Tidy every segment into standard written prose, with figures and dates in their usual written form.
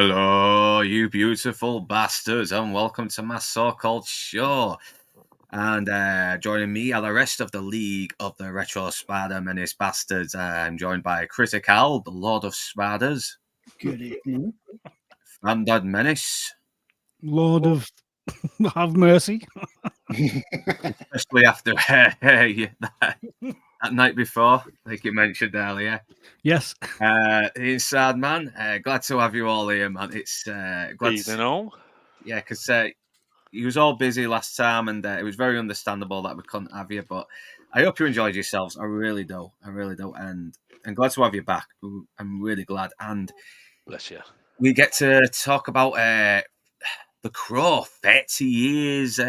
Hello, you beautiful bastards, and welcome to my so-called show. And joining me are the rest of the League of the Retro Spider Menace Bastards. I'm joined by Critical, the Lord of Spiders. Good evening. Standard Menace. Lord of have mercy. Especially after that night before, like you mentioned earlier. Yes. Inside Man, glad to have you all here, man. It's glad to know. Yeah, because you was all busy last time, and it was very understandable that we couldn't have you. But I hope you enjoyed yourselves. I really do, and I'm glad to have you back. I'm really glad, and bless you. We get to talk about The Crow, 30 years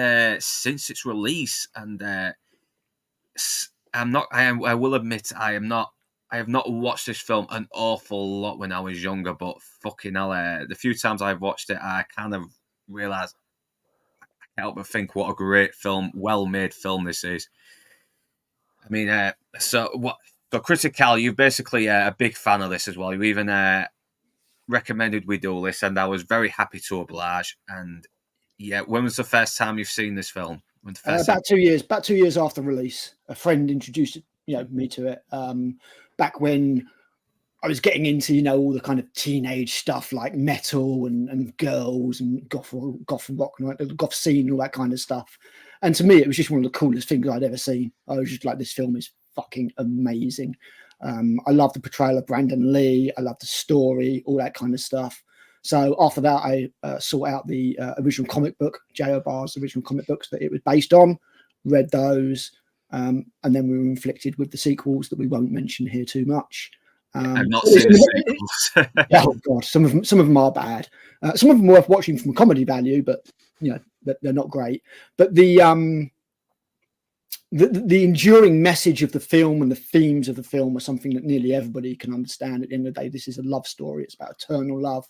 since its release, and I will admit I have not watched this film an awful lot when I was younger, but fucking hell, the few times I've watched it, I kind of realised I can't help but think what a great film, well-made film this is. I mean, so Critical, you're basically a big fan of this as well. You even recommended we do this, and I was very happy to oblige. And yeah, when was the first time you've seen this film? About 2 years. About 2 years after release, a friend introduced me to it. Back when I was getting into all the kind of teenage stuff like metal and girls and goth rock, the goth scene, all that kind of stuff. And to me, it was just one of the coolest things I'd ever seen. I was just like, this film is fucking amazing. I love the portrayal of Brandon Lee. I love the story, all that kind of stuff. So after that, I sought out the original comic book, J.O. Barr's original comic books that it was based on, read those, and then we were inflicted with the sequels that we won't mention here too much. I've not seen the sequels. Oh God, some of them are bad. Some of them are worth watching from comedy value, but they're not great. But the enduring message of the film and the themes of the film are something that nearly everybody can understand. At the end of the day, this is a love story. It's about eternal love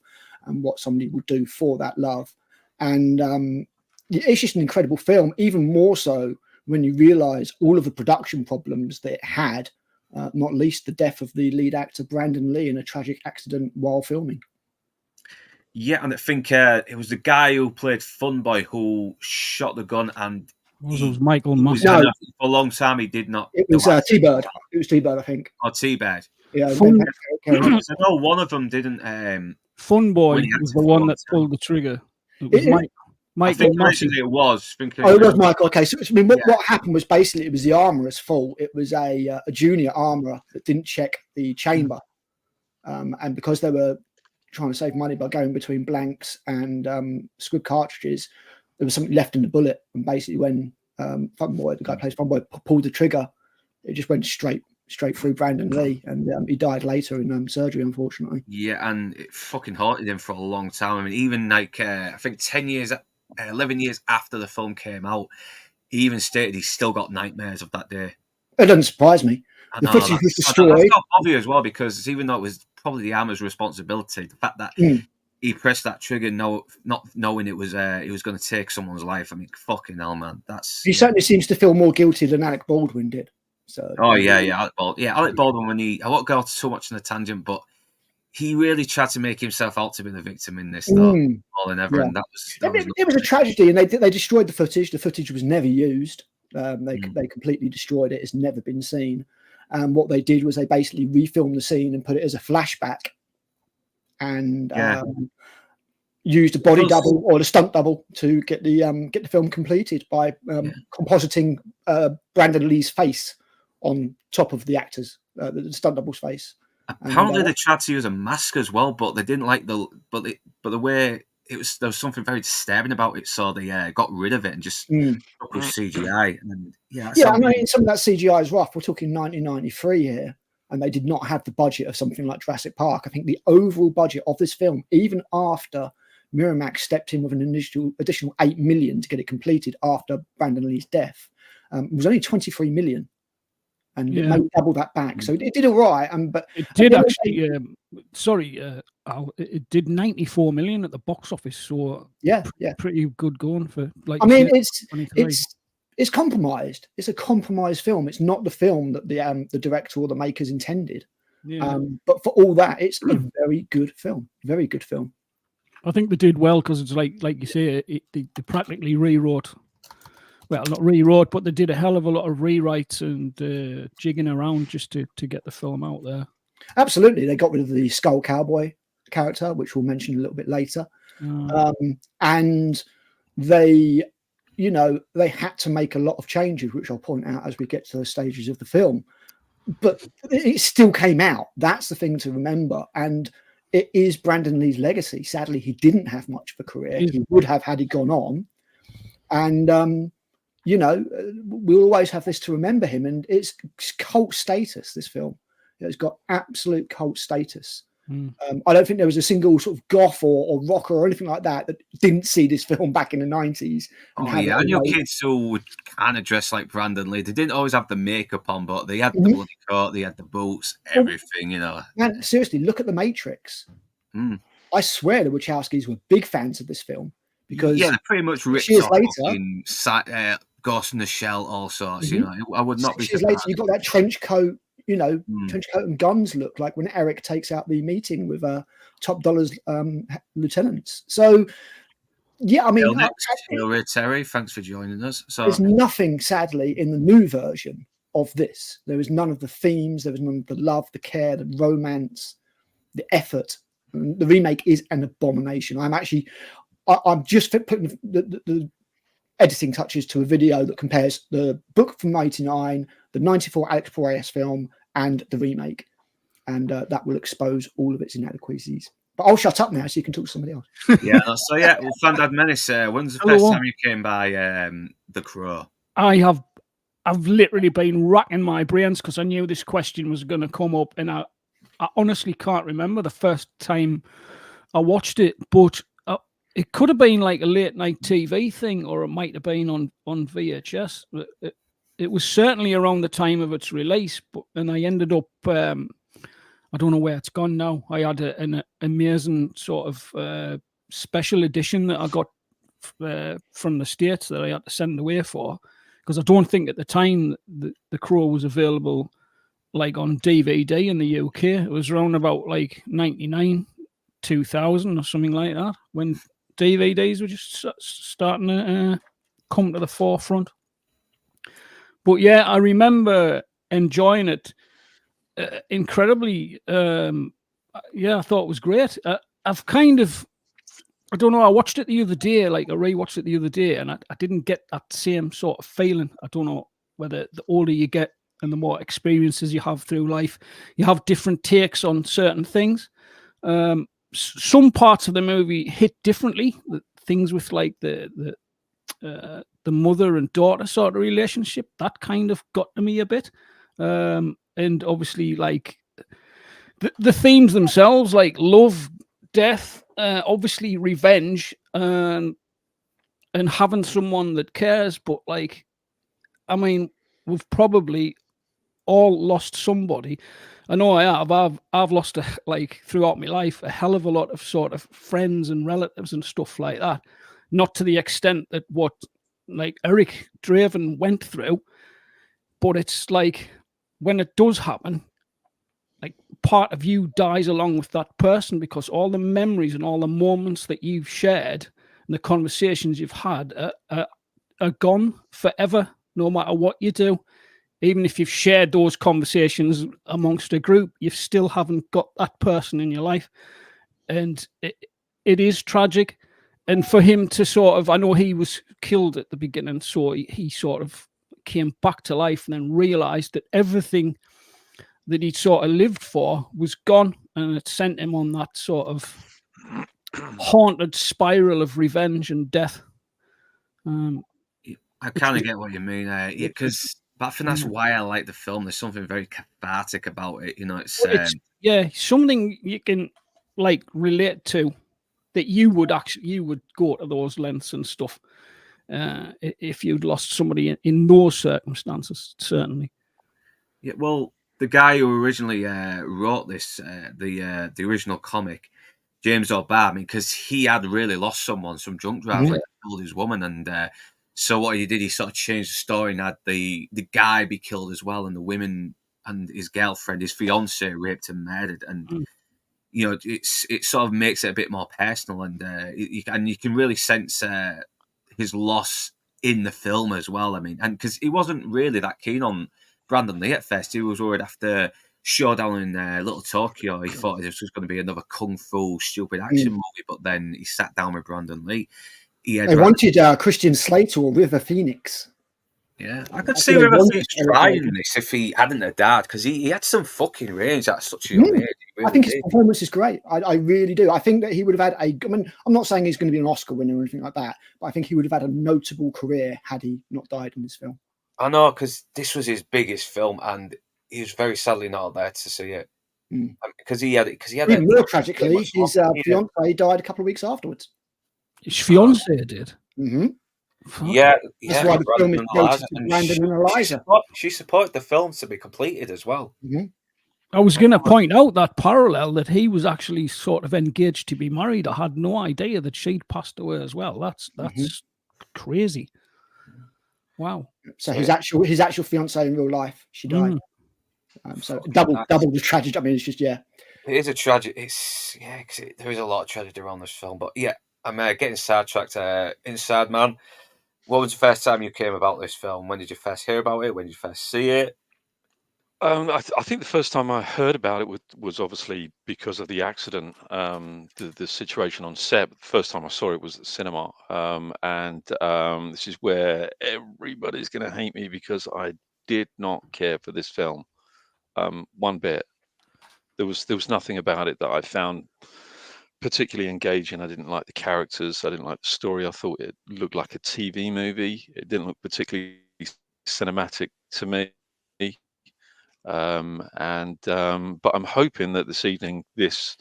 and what somebody will do for that love. And it's just an incredible film, even more so when you realize all of the production problems that it had, not least the death of the lead actor, Brandon Lee, in a tragic accident while filming. Yeah, and I think it was the guy who played Funboy who shot the gun, and it was Michael Moss. No, for a long time he did not. It was T-Bird. It was T-Bird, I think. Oh, T-Bird. Yeah. I know one of them didn't. Funboy was the one that pulled the trigger. It was Michael Moss. It was. It was Michael. Okay, so I mean, what happened was basically it was the armourer's fault. It was a junior armourer that didn't check the chamber, and because they were trying to save money by going between blanks and squib cartridges, there was something left in the bullet, and basically when Funboy, the guy who plays Funboy, pulled the trigger, it just went straight through Brandon Lee, and he died later in surgery, unfortunately. Yeah, and it fucking haunted him for a long time. I mean, even like I think 11 years after the film came out, he even stated he's still got nightmares of that day. It doesn't surprise me. The footage was destroyed. That's not obvious as well, because even though it was probably the armor's responsibility, the fact that he pressed that trigger, not knowing it was going to take someone's life. I mean, fucking hell, man. He certainly seems to feel more guilty than Alec Baldwin did. So. Oh yeah, Alec Baldwin. I won't go too much on a tangent, but he really tried to make himself out to be the victim in this, though, more than ever. Yeah. And it was a tragedy, and they destroyed the footage. The footage was never used. They completely destroyed it. It's never been seen. And what they did was they basically refilmed the scene and put it as a flashback, and used a body double or the stunt double to get the film completed by compositing Brandon Lee's face on top of the actors, the stunt double's face. Apparently, they tried to use a mask as well, but they didn't like the way it was. There was something very disturbing about it, so they got rid of it and just stuck with CGI. And I mean, some of that CGI is rough. We're talking 1993 here, and they did not have the budget of something like Jurassic Park. I think the overall budget of this film, even after Miramax stepped in with an additional $8 million to get it completed after Brandon Lee's death, was only $23 million. And it made double that back, so it did all right. But it did actually. Al, it did $94 million at the box office. So pretty good going for. Like, I mean, it's compromised. It's a compromised film. It's not the film that the director or the makers intended. Yeah. But for all that, it's a very good film. Very good film. I think they did well because it's like you say, they practically rewrote. Well, not rewrote, but they did a hell of a lot of rewrites and jigging around just to get the film out there. Absolutely, they got rid of the Skull Cowboy character, which we'll mention a little bit later, and they, you know, they had to make a lot of changes, which I'll point out as we get to those stages of the film. But it still came out. That's the thing to remember, and it is Brandon Lee's legacy. Sadly, he didn't have much of a career. He would have had he gone on, and you know, we'll always have this to remember him. And it's cult status. This film, it's got absolute cult status. I don't think there was a single sort of goth or rocker or anything like that didn't see this film back in the 90s. And your kids who would kind of dress like Brandon Lee. They didn't always have the makeup on, but they had the bloody coat, they had the boots, everything, you know. Man, seriously, look at The Matrix. I swear the Wachowskis were big fans of this film because they pretty much ripped off later, Ghost in the Shell, all sorts. You know, I would not be. 6 years later, you got that trench coat. You know, trench coat and guns look like when Eric takes out the meeting with Top Dollar's lieutenants. So, yeah, I mean, Ray Terry, thanks for joining us. So there's nothing, sadly, in the new version of this. There was none of the themes. There was none of the love, the care, the romance, the effort. And the remake is an abomination. I'm just putting the editing touches to a video that compares the book from 1989, the 94 Alex Proyas film, and the remake, and that will expose all of its inadequacies. But I'll shut up now so you can talk to somebody else. Well, Fandad Menace, when's the first time you came by The Crow? I've literally been racking my brains because I knew this question was going to come up, and I honestly can't remember the first time I watched it, but it could have been like a late night TV thing, or it might have been on VHS. It was certainly around the time of its release, and I ended up, I don't know where it's gone now. I had an amazing sort of special edition that I got from the States that I had to send away for, because I don't think at the time the Crow was available like on DVD in the UK. It was around about like 99, 2000 or something like that, when DVDs were just starting to come to the forefront. But yeah, I remember enjoying it incredibly. I thought it was great. I've kind of, I don't know, I watched it the other day, like I rewatched it the other day, and I didn't get that same sort of feeling. I don't know whether the older you get and the more experiences you have through life, you have different takes on certain things. Some parts of the movie hit differently. Things with like the mother and daughter sort of relationship, that kind of got to me a bit. And obviously, like the themes themselves, like love, death, obviously revenge, and having someone that cares. But like, I mean, we've probably all lost somebody. I know I have. I've lost throughout my life a hell of a lot of sort of friends and relatives and stuff like that. Not to the extent that what like Eric Draven went through, but it's like when it does happen, like part of you dies along with that person, because all the memories and all the moments that you've shared and the conversations you've had are gone forever, no matter what you do. Even if you've shared those conversations amongst a group, you still haven't got that person in your life. And it is tragic. And for him to sort of, I know he was killed at the beginning, so he sort of came back to life and then realized that everything that he'd sort of lived for was gone, and it sent him on that sort of haunted spiral of revenge and death. I kind of get what you mean, because I think that's why I like the film. There's something very cathartic about it, you know. It's something you can like relate to, that you would go to those lengths and stuff if you'd lost somebody in those circumstances, certainly. Yeah, well, the guy who originally wrote this, the original comic, James O'Barr, because he had really lost someone, some drunk driver, like killed his woman, and so what he did, he sort of changed the story and had the guy be killed as well, and the women and his girlfriend, his fiance, raped and murdered, and you know, it sort of makes it a bit more personal, and you can really sense his loss in the film as well. I mean, and because he wasn't really that keen on Brandon Lee at first, he was worried after Showdown in Little Tokyo. He thought this was going to be another kung fu stupid action movie, but then he sat down with Brandon Lee. They wanted Christian Slater or River Phoenix. Yeah, I could see River Phoenix trying this if he hadn't a dad, because he had some fucking range at such a young age. Really I think his performance is great. I really do. I think that he would have had I mean, I'm not saying he's going to be an Oscar winner or anything like that, but I think he would have had a notable career had he not died in this film. I know, because this was his biggest film, and he was very sadly not there to see it. Because he had even more tragically, his fiance died a couple of weeks afterwards. His fiance did. Yeah, that's why the film is devoted to Brandon and Eliza. She supported the film to be completed as well. I was going to point out that parallel, that he was actually sort of engaged to be married. I had no idea that she'd passed away as well. That's crazy. Wow. So his actual fiance in real life, she died. So double the tragedy. I mean, it's just It is a tragedy. It's because there is a lot of tragedy around this film. But yeah, I'm getting sidetracked. Inside Man. What was the first time you came about this film? When did you first hear about it? When did you first see it? I think the first time I heard about it was obviously because of the accident, the situation on set. The first time I saw it was at the cinema, and this is where everybody's going to hate me because I did not care for this film one bit. There was nothing about it that I found particularly engaging. I didn't like the characters. I didn't like the story. I thought it looked like a TV movie. It didn't look particularly cinematic to me. But I'm hoping that this evening this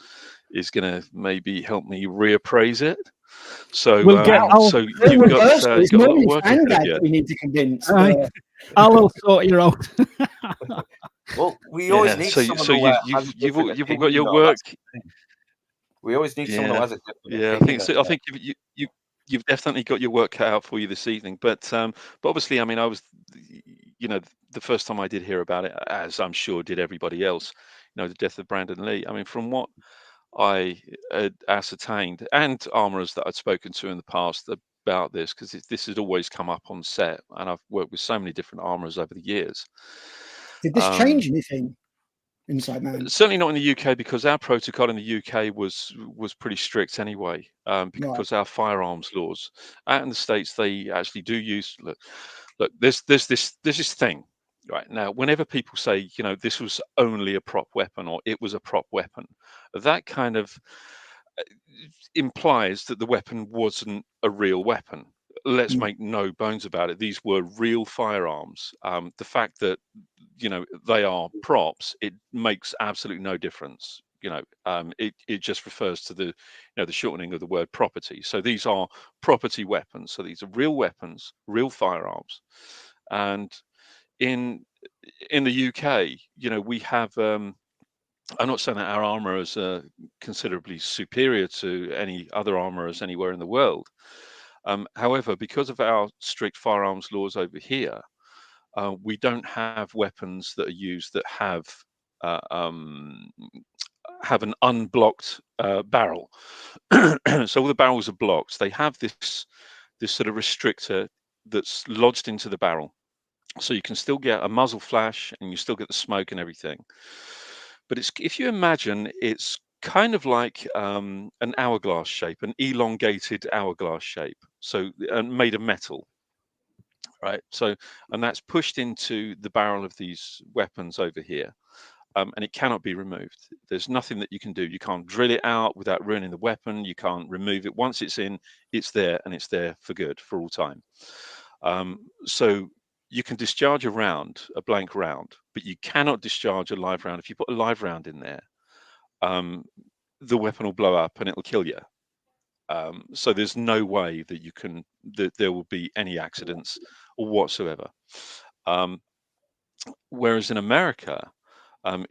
is going to maybe help me reappraise it. So, we'll get so you've got a lot of work ahead of you. We need to convince. I'll sort you out. Well, we always need someone who you've all got your work. We always need someone who has a different opinion. I think you've definitely got your work cut out for you this evening. But obviously, I mean, I was, the first time I did hear about it, as I'm sure did everybody else, the death of Brandon Lee. I mean, from what I had ascertained, and armourers that I'd spoken to in the past about this, because this had always come up on set, and I've worked with so many different armourers over the years. Did this change anything? Inside Man? Certainly not in the UK, because our protocol in the UK was pretty strict anyway, because our firearms laws. Out in the States, they actually do use look. There's this thing right now. Whenever people say this was only a prop weapon or it was a prop weapon, that kind of implies that the weapon wasn't a real weapon. Let's make no bones about it. These were real firearms. The fact that they are props, it makes absolutely no difference. It just refers to the the shortening of the word property. So these are property weapons. So these are real weapons, real firearms. And in the UK, we have. I'm not saying that our armourers are considerably superior to any other armourers anywhere in the world. However, because of our strict firearms laws over here, we don't have weapons that are used that have an unblocked barrel. So all the barrels are blocked. They have this sort of restrictor that's lodged into the barrel, so you can still get a muzzle flash and you still get the smoke and everything. But if you imagine, it's kind of like an hourglass shape, an elongated hourglass shape, so made of metal. Right, and that's pushed into the barrel of these weapons over here, and it cannot be removed. There's nothing that you can do. You can't drill it out without ruining the weapon. You can't remove it. Once it's in, it's there, and it's there for good, for all time. So you can discharge a blank round, but you cannot discharge a live round. If you put a live round in there, the weapon will blow up and it'll kill you. So there's no way that there will be any accidents whatsoever. Whereas in America,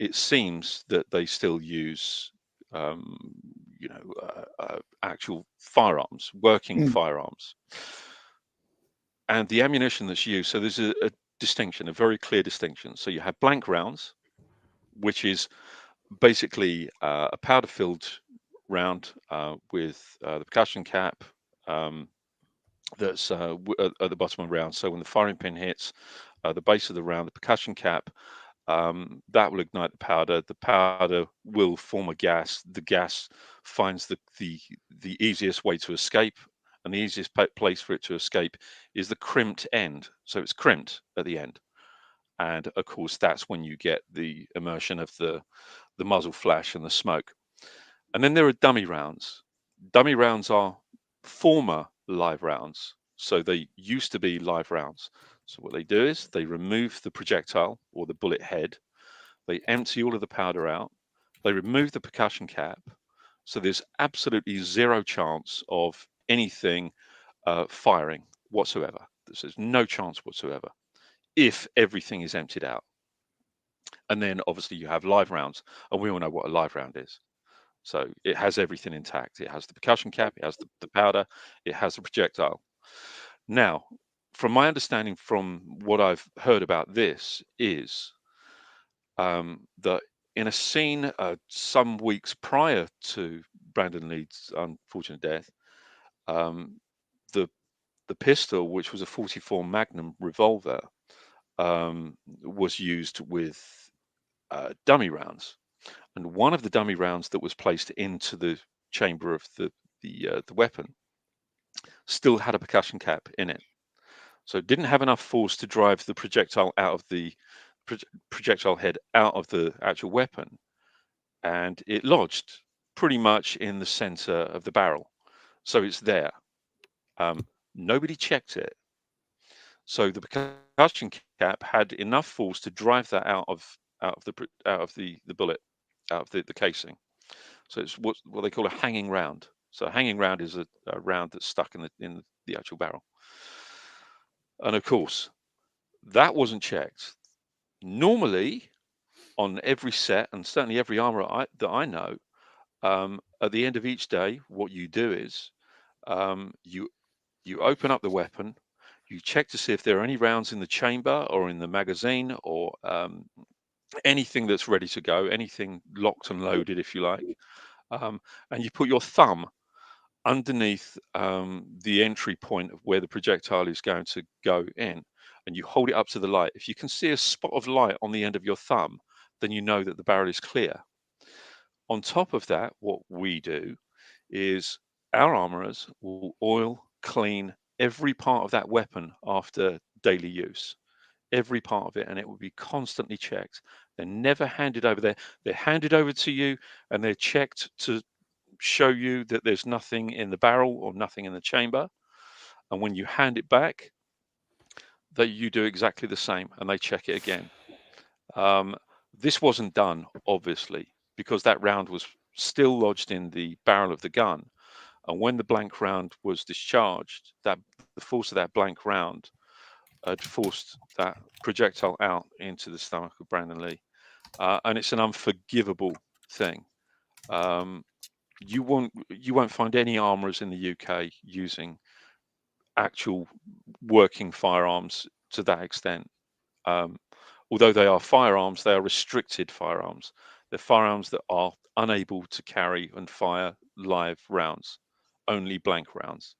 it seems that they still use, actual firearms, working firearms, and the ammunition that's used. So there's a distinction, a very clear distinction. So you have blank rounds, which is basically a powder-filled round with the percussion cap that's at the bottom of the round. So when the firing pin hits the base of the round, the percussion cap, that will ignite the powder. The powder will form a gas. The gas finds the easiest way to escape, and the easiest place for it to escape is the crimped end. So it's crimped at the end, and of course that's when you get the immersion of the muzzle flash and the smoke. And then there are dummy rounds. Dummy rounds are former live rounds. So they used to be live rounds. So what they do is they remove the projectile or the bullet head. They empty all of the powder out. They remove the percussion cap. So there's absolutely zero chance of anything firing whatsoever. There's no chance whatsoever if everything is emptied out. And then obviously you have live rounds, and we all know what a live round is. So it has everything intact. It has the percussion cap, it has the powder, it has the projectile. Now, from my understanding, from what I've heard about this, is that in a scene some weeks prior to Brandon Lee's unfortunate death, um, the the pistol, which was a 44 Magnum revolver, was used with dummy rounds. And one of the dummy rounds that was placed into the chamber of the weapon still had a percussion cap in it, so it didn't have enough force to drive the projectile out of the projectile head out of the actual weapon, and it lodged pretty much in the center of the barrel. So it's there. Nobody checked it, so the percussion cap had enough force to drive that out of the bullet, out of the casing. So it's what they call a hanging round. So a hanging round is a round that's stuck in the actual barrel. And of course, that wasn't checked. Normally, on every set, and certainly every armor that I know, at the end of each day, what you do is you open up the weapon, you check to see if there are any rounds in the chamber or in the magazine or anything that's ready to go, anything locked and loaded, if you like. And you put your thumb underneath the entry point of where the projectile is going to go in, and you hold it up to the light. If you can see a spot of light on the end of your thumb, then you know that the barrel is clear. On top of that, what we do is our armorers will oil, clean every part of that weapon after daily use, every part of it, and it will be constantly checked. They're never handed over there. They're handed over to you, and they're checked to show you that there's nothing in the barrel or nothing in the chamber. And when you hand it back, that you do exactly the same, and they check it again. Um, this wasn't done, obviously, because that round was still lodged in the barrel of the gun. And when the blank round was discharged, that the force of that blank round had forced that projectile out into the stomach of Brandon Lee. And it's an unforgivable thing. You won't find any armourers in the UK using actual working firearms to that extent. Although they are firearms, they are restricted firearms. They're firearms that are unable to carry and fire live rounds, only blank rounds.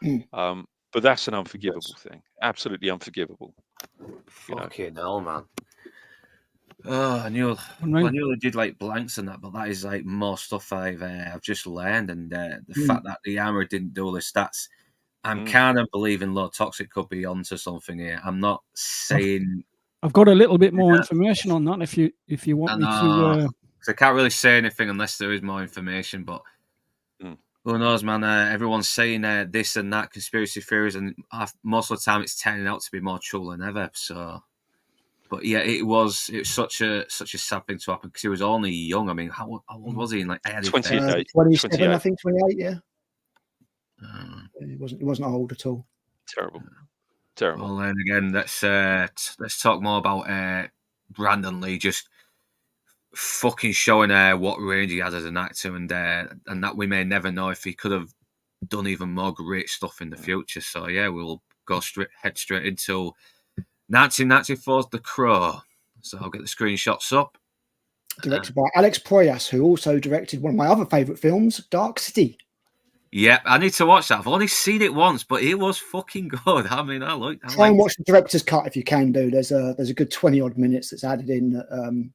But that's an unforgivable thing. Absolutely unforgivable. Fucking hell, man. Oh, I knew they did like blanks and that, but that is like more stuff I've just learned, and the fact that the armor didn't do all the stats, I'm kind of believing Low Toxic could be onto something here. I'm not saying I've got a little bit more information on that if you want me to. I can't really say anything unless there is more information, but who knows, man? Everyone's saying this and that conspiracy theories, and most of the time it's turning out to be more true than ever. So. But yeah, it was such a sad thing to happen because he was only young. I mean, how old was he? Like 28, 27, I think 28. Yeah, it wasn't old at all. Terrible. Well, then again, let's talk more about Brandon Lee just fucking showing what range he has as an actor, and that we may never know if he could have done even more great stuff in the future. So yeah, we'll head straight into 1994's The Crow. So I'll get the screenshots up. directed by Alex Proyas, who also directed one of my other favourite films, Dark City. Yeah, I need to watch that. I've only seen it once, but it was fucking good. I mean, Try and watch the director's cut if you can do. There's a good 20 odd minutes that's added in.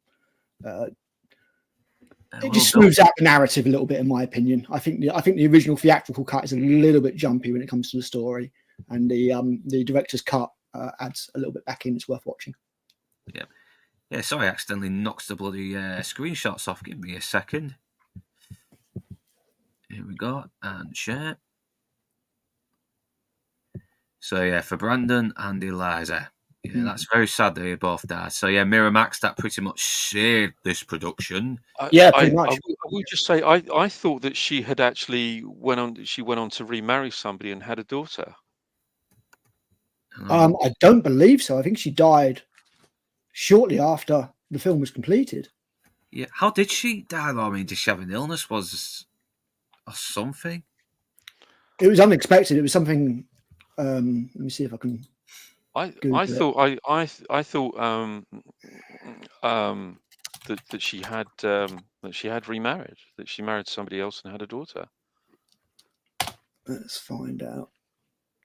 It just smooths out the narrative a little bit, in my opinion. I think the original theatrical cut is a little bit jumpy when it comes to the story, and the director's cut adds a little bit back in. It's worth watching. Yeah. Yeah, sorry, I accidentally knocked the bloody screenshots off. Give me a second. Here we go, and share. So yeah, for Brandon and Eliza. Yeah, that's very sad that they both died. So yeah, Miramax, that pretty much saved this production. Pretty much. I will just say, I thought that she had actually went on to remarry somebody and had a daughter. I don't believe so. I think she died shortly after the film was completed. Yeah, how did she die? I mean, did she have an illness? Or something? It was unexpected. It was something. Let me see if I can. I thought that she had remarried, that she married somebody else and had a daughter. Let's find out.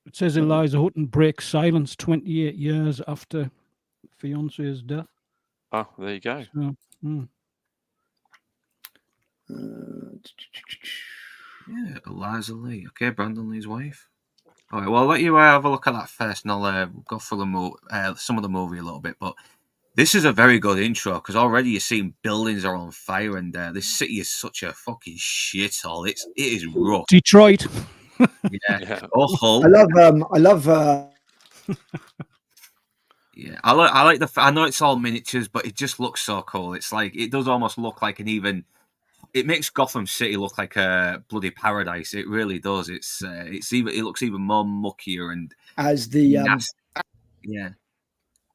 It says Eliza Hutton breaks silence 28 years after fiance's death. Oh, there you go. So, Yeah, Eliza Lee. Okay, Brandon Lee's wife. All right, well, I'll let you have a look at that first, and I'll go through some of the movie a little bit. But this is a very good intro, because already you're seeing buildings are on fire, and this city is such a fucking shithole. It is rough. Detroit. Yeah. Oh, Hull. I love. Yeah, I like I know it's all miniatures, but it just looks so cool. It's like it does almost look like it makes Gotham City look like a bloody paradise. It really does. It looks even more muckier and as the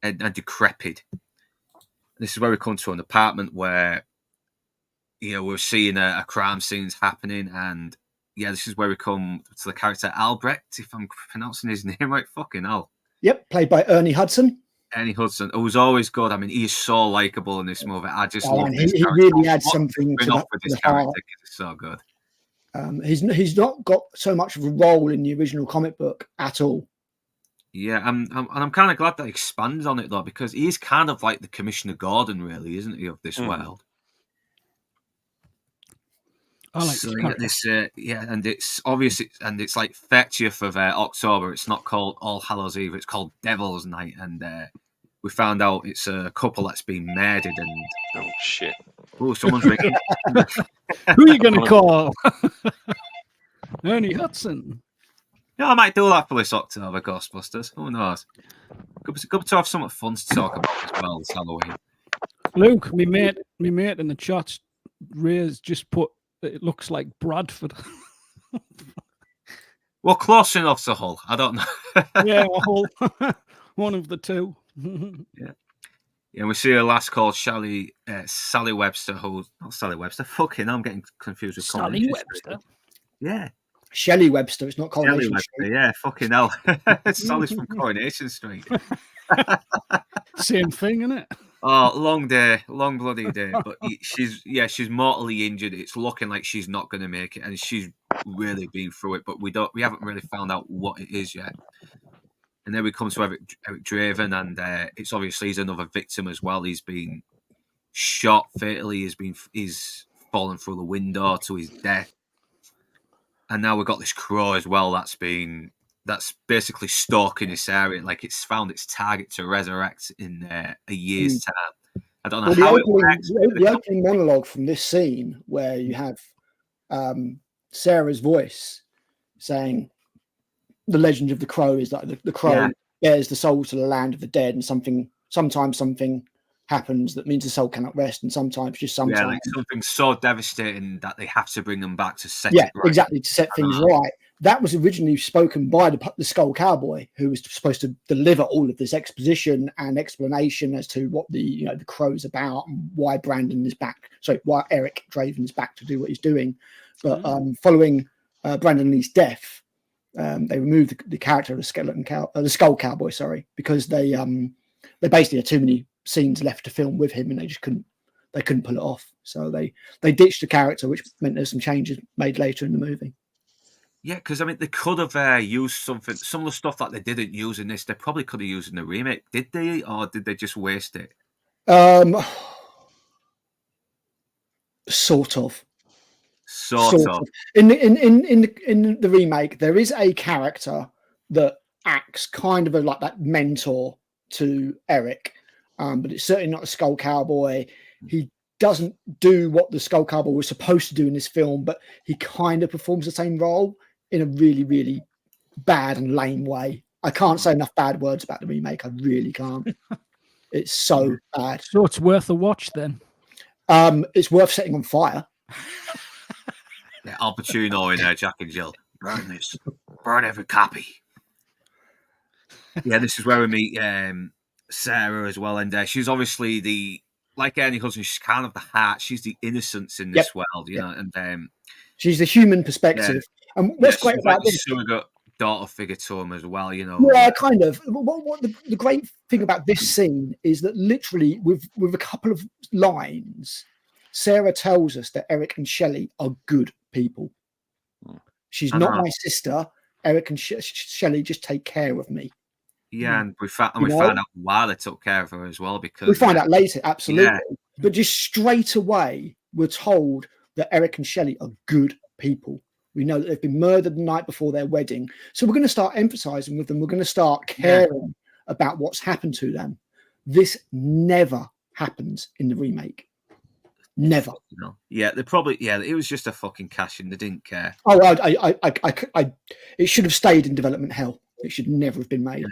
and decrepit. This is where we come to an apartment where we're seeing a crime scenes happening, and this is where we come to the character Albrecht, if I'm pronouncing his name right. Fucking hell. Yep, played by Ernie Hudson. Ernie Hudson, who's always good. I mean, he's so likable in this movie. I just love this he character. really adds something to this the character. heart. It's so good. He's not got so much of a role in the original comic book at all. Yeah, I'm kind of glad that he expands on it though, because he's kind of like the Commissioner Gordon, really, isn't he, of this world? I like and it's obvious, and it's like 30th of October. It's not called All Hallows Eve. It's called Devil's Night, and we found out it's a couple that's been murdered. And oh shit! Oh, someone's ringing. Who are you going to call? Ernie Hudson. Yeah, I might do that for this October, Ghostbusters. Who knows? Good to have something fun to talk about as well this Halloween. Luke, me mate in the chat, Ray's just put. It looks like Bradford. Well, close enough to Hull. I don't know. Yeah, Hull. One of the two. Yeah, we see a lass called Sally Webster, who's not Sally Webster. Fucking, I'm getting confused with Sally Webster. Yeah, Shelley Webster. It's not Coronation Webster, Street. yeah, fucking hell. Sally's from Coronation Street. Same thing, isn't it? Oh, long day, long bloody day. But she's mortally injured. It's looking like she's not going to make it, and she's really been through it. But we haven't really found out what it is yet. And then we come to Eric Draven, and it's obviously he's another victim as well. He's been shot fatally. He's fallen through the window to his death. And now we've got this crow as well that's basically stalking this area. Like it's found its target to resurrect in a year's time. I don't know how it works. The opening monologue from this scene where you have Sarah's voice saying the legend of the crow is that the crow bears the soul to the land of the dead, and sometimes something happens that means the soul cannot rest, and sometimes like something so devastating that they have to bring them back to set it right. Exactly, to set things right. That was originally spoken by the Skull Cowboy, who was supposed to deliver all of this exposition and explanation as to what the crow's about and why why Eric Draven is back to do what he's doing. But following Brandon Lee's death, they removed the character of the Skull Cowboy, because they basically had too many scenes left to film with him, and they they couldn't pull it off. So they ditched the character, which meant there's some changes made later in the movie. Yeah, because I mean, they could have used some of the stuff that they didn't use in this. They probably could have used in the remake. Did they, or did they just waste it? Sort of. In the remake, there is a character that acts kind of like that mentor to Eric, but it's certainly not a Skull Cowboy. He doesn't do what the Skull Cowboy was supposed to do in this film, but he kind of performs the same role in a really, really bad and lame way. I can't say enough bad words about the remake. I really can't. It's so bad. So it's worth a watch then. It's worth setting on fire. Yeah, Al Pacino in Jack and Jill. Burn this. Burn every copy. Yeah, this is where we meet Sarah as well, and she's obviously like Ernie Hudson, she's kind of the heart. She's the innocence in this world, you know, and she's the human perspective. Yeah. And what's great about this surrogate daughter figure to him as well, you know. Yeah, kind of. What the great thing about this scene is that literally with a couple of lines, Sarah tells us that Eric and Shelley are good people. She's not my sister. Eric and Shelley just take care of me. Yeah, and we found out why they took care of her as well, because we find out later, absolutely. Yeah. But just straight away, we're told that Eric and Shelley are good people. We know that they've been murdered the night before their wedding. So we're going to start emphasizing with them. We're going to start caring about what's happened to them. This never happens in the remake. Never. No. Yeah, they probably. Yeah, it was just a fucking cash in. They didn't care. Oh, it should have stayed in development hell. It should never have been made. Yeah.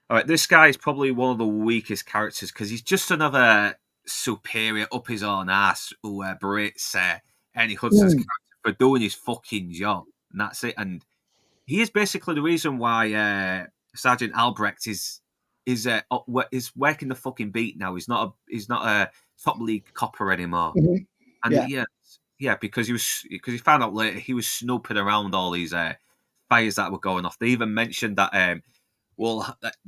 All right, this guy is probably one of the weakest characters because he's just another superior up his own ass who berates Ernie Hudson's character for doing his fucking job, and that's it. And he is basically the reason why Sergeant Albrecht is working the fucking beat now. He's not a top league copper anymore. Mm-hmm. And because he found out later he was snooping around all these fires that were going off. They even mentioned that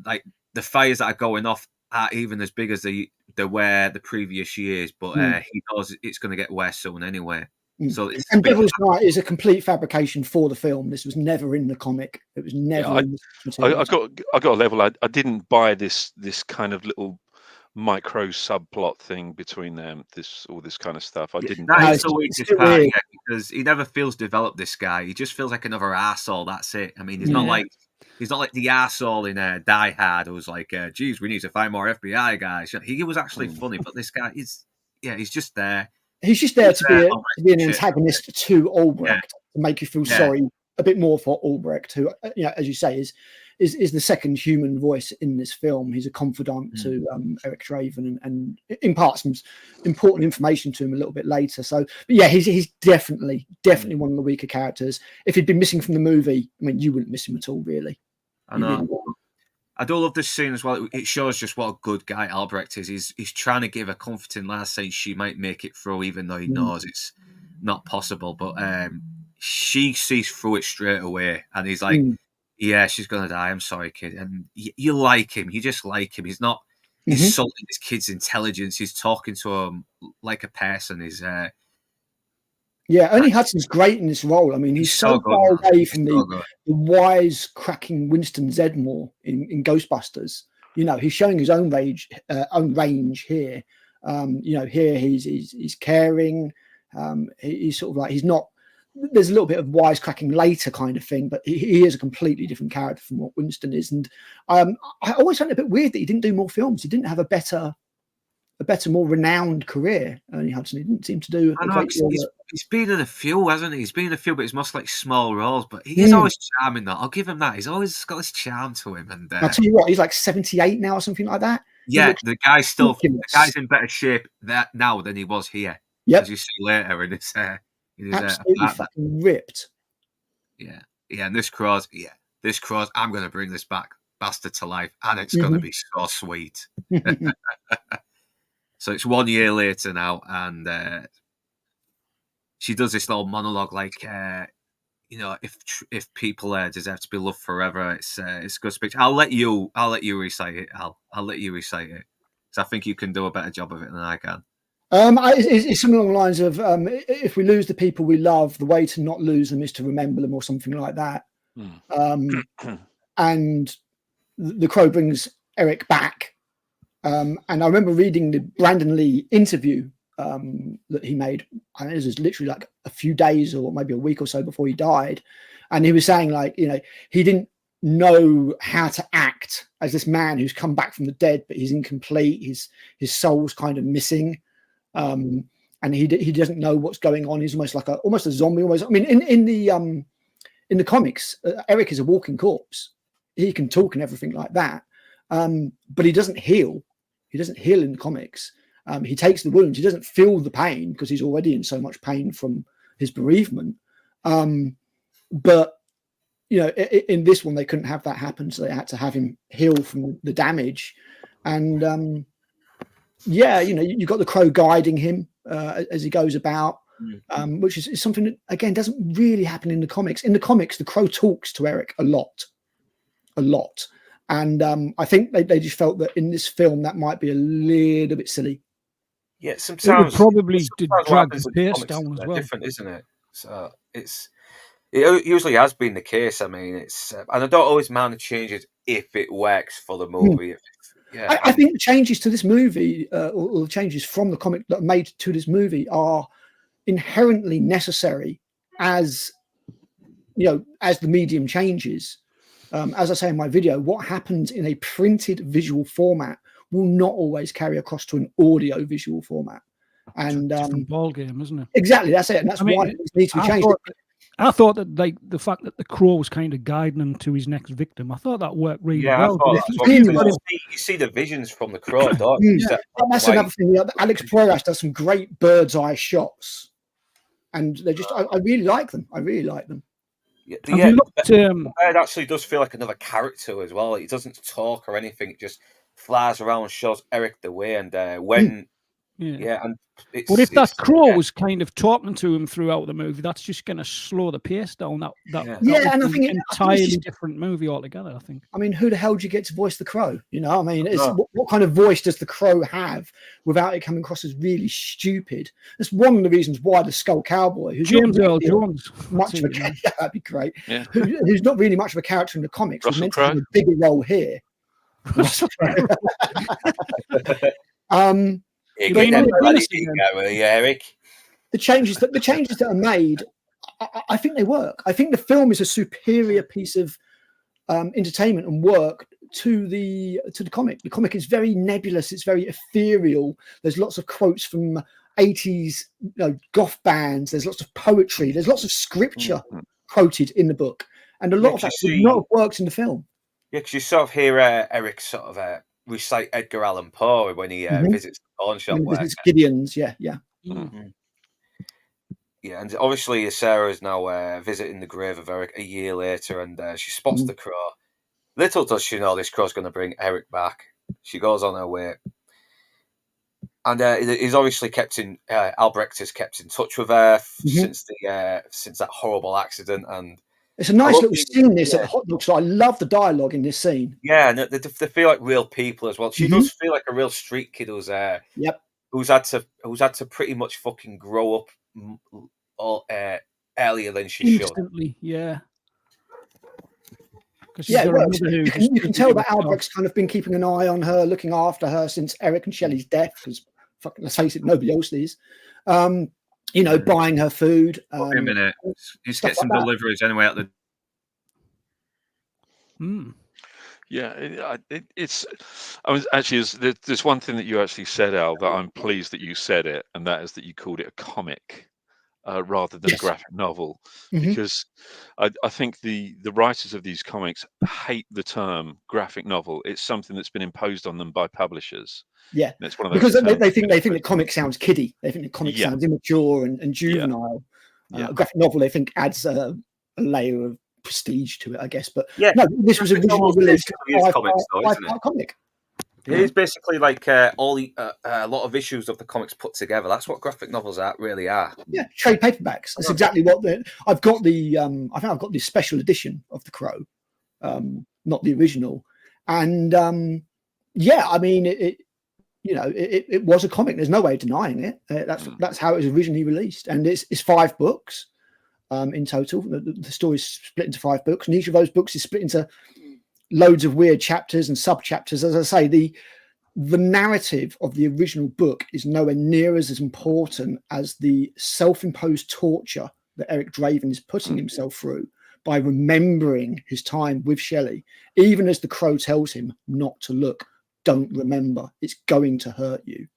like the fires that are going off aren't even as big as they were the previous years, but he knows it's going to get worse soon anyway. So and Devil's Night is a complete fabrication for the film. This was never in the comic. It was never. I got a level. I didn't buy this kind of little micro subplot thing between them. All this kind of stuff. I didn't. That is the weakest part, because he never feels developed. This guy, he just feels like another arsehole. That's it. I mean, he's not like the arsehole in Die Hard who was like, "Geez, we need to find more FBI guys." He was actually funny, but this guy is, he's just there. He's just there to be an antagonist to Albrecht, to make you feel sorry a bit more for Albrecht, who, as you say, is the second human voice in this film. He's a confidant to Eric Draven and imparts some important information to him a little bit later. So, but yeah, he's definitely one of the weaker characters. If he'd been missing from the movie, I mean, you wouldn't miss him at all, really. I know. Really, I do love this scene as well. It shows just what a good guy Albrecht is. He's trying to give a comforting last saying she might make it through, even though he knows it's not possible. But she sees through it straight away, and he's like, "Yeah, she's gonna die. I'm sorry, kid." And you like him. You just like him. He's not insulting his kid's intelligence. He's talking to him like a person. Ernie Hudson's great in this role. I mean, he's so far away from the wise, cracking Winston Zeddemore in Ghostbusters. He's showing his own range here. Here he's caring. He's sort of like, he's not. There's a little bit of wisecracking later kind of thing, but he is a completely different character from what Winston is. And I always found it a bit weird that he didn't do more films. He didn't have a better, more renowned career. Ernie Hudson. He didn't seem to do a great deal. He's been in a few, hasn't he? He's been in a few, but it's mostly like small roles. But he is always charming, though. I'll give him that. He's always got this charm to him. And I'll tell you what, he's like 78 now or something like that. Yeah, the guy's in better shape now than he was here. Yep. As you see later in his absolutely fucking ripped. Yeah, and this cross, I'm going to bring this bastard to life, and it's going to be so sweet. So it's 1 year later now, and she does this little monologue like, if people deserve to be loved forever, it's a good speech. I'll let you recite it. I'll let you recite it, because I think you can do a better job of it than I can. It's something along the lines of if we lose the people we love, the way to not lose them is to remember them, or something like that. And the Crow brings Eric back. And I remember reading the Brandon Lee interview that he made. I think it was literally like a few days or maybe a week or so before he died. And he was saying, like, he didn't know how to act as this man who's come back from the dead, but he's incomplete. His soul's kind of missing. And he doesn't know what's going on. He's almost like almost a zombie. Almost. I mean, in the comics, Eric is a walking corpse. He can talk and everything like that, but he doesn't heal. He doesn't heal in the comics. He takes the wounds. He doesn't feel the pain because he's already in so much pain from his bereavement. But in this one, they couldn't have that happen, so they had to have him heal from the damage. And you've got the Crow guiding him as he goes about, which is something that, again, doesn't really happen in the comics. In the comics, the Crow talks to Eric a lot. And I think they just felt that in this film that might be a little bit silly. Yeah, sometimes it probably did drag the the pace down as well. Different, isn't it? So it usually has been the case. I mean, it's and I don't always mind the changes if it works for the movie. I think the changes to this movie, or the changes from the comic that are made to this movie, are inherently necessary as the medium changes. As I say in my video, what happens in a printed visual format will not always carry across to an audio visual format. And different ball game, isn't it? Exactly, that's it. And that's why it needs to be changed. I thought that, like, the fact that the Crow was kind of guiding him to his next victim, I thought that worked really well. You see the visions from the Crow, don't you? That's another thing. Alex Proyas does some great bird's eye shots, and they just I really like them. The bird actually does feel like another character as well. He doesn't talk or anything; it just flies around, shows Eric the way, and but if that Crow was kind of talking to him throughout the movie, that's just going to slow the pace down. That and I think entirely different movie altogether. I think. I mean, who the hell do you get to voice the Crow? I mean, what kind of voice does the Crow have without it coming across as really stupid? That's one of the reasons why the Skull Cowboy, who's James Earl Jones, that'd be great. Yeah. Who's not really much of a character in the comics, was meant to have a bigger role here. Eric. The changes that are made, I think they work. I think the film is a superior piece of entertainment and work to the comic. The comic is very nebulous. It's very ethereal. There's lots of quotes from 80s goth bands. There's lots of poetry. There's lots of scripture quoted in the book, and a lot of that would not have worked in the film. Yeah, because you sort of hear Eric sort of recite Edgar Allan Poe when he visits the pawn shop. Visits Gideon's, yeah. Mm-hmm. Yeah, and obviously Sarah is now visiting the grave of Eric a year later, and she spots the Crow. Little does she know this Crow's going to bring Eric back. She goes on her way, and he's obviously Albrecht has kept in touch with her since that horrible accident, and. It's a nice little scene, this at Hot Dogs. So I love the dialogue in this scene. Yeah, and they feel like real people as well. She does feel like a real street kid who's had to pretty much fucking grow up earlier than she should. Yeah. You can tell that Albrecht's kind of been keeping an eye on her, looking after her since Eric and Shelley's death. Because let's face it, nobody else is. Buying her food. Wait a minute. He's get some deliveries anyway at the. Yeah, there's one thing that you actually said, Al, that I'm pleased that you said it, and that is that you called it a comic rather than a graphic novel, because I think the writers of these comics hate the term graphic novel. It's something that's been imposed on them by publishers. Yeah, it's one of those because they think that comic sounds kiddie. They think that comic sounds immature and juvenile. A graphic novel, they think, adds a layer of prestige to it, I guess. But no, this was originally released as a comic. It is basically like a lot of issues of the comics put together. That's what graphic novels really are. Yeah, trade paperbacks. That's exactly what I've got. I think I've got the special edition of The Crow, not the original. And I mean, you know, it was a comic. There's no way of denying it. That's how it was originally released, and it's 5 books in total. The story's split into 5 books, and each of those books is split into loads of weird chapters and sub chapters. As I say, the narrative of the original book is nowhere near as important as the self-imposed torture that Eric Draven is putting himself through by remembering his time with Shelley, even as the crow tells him not to look. Don't remember, it's going to hurt you.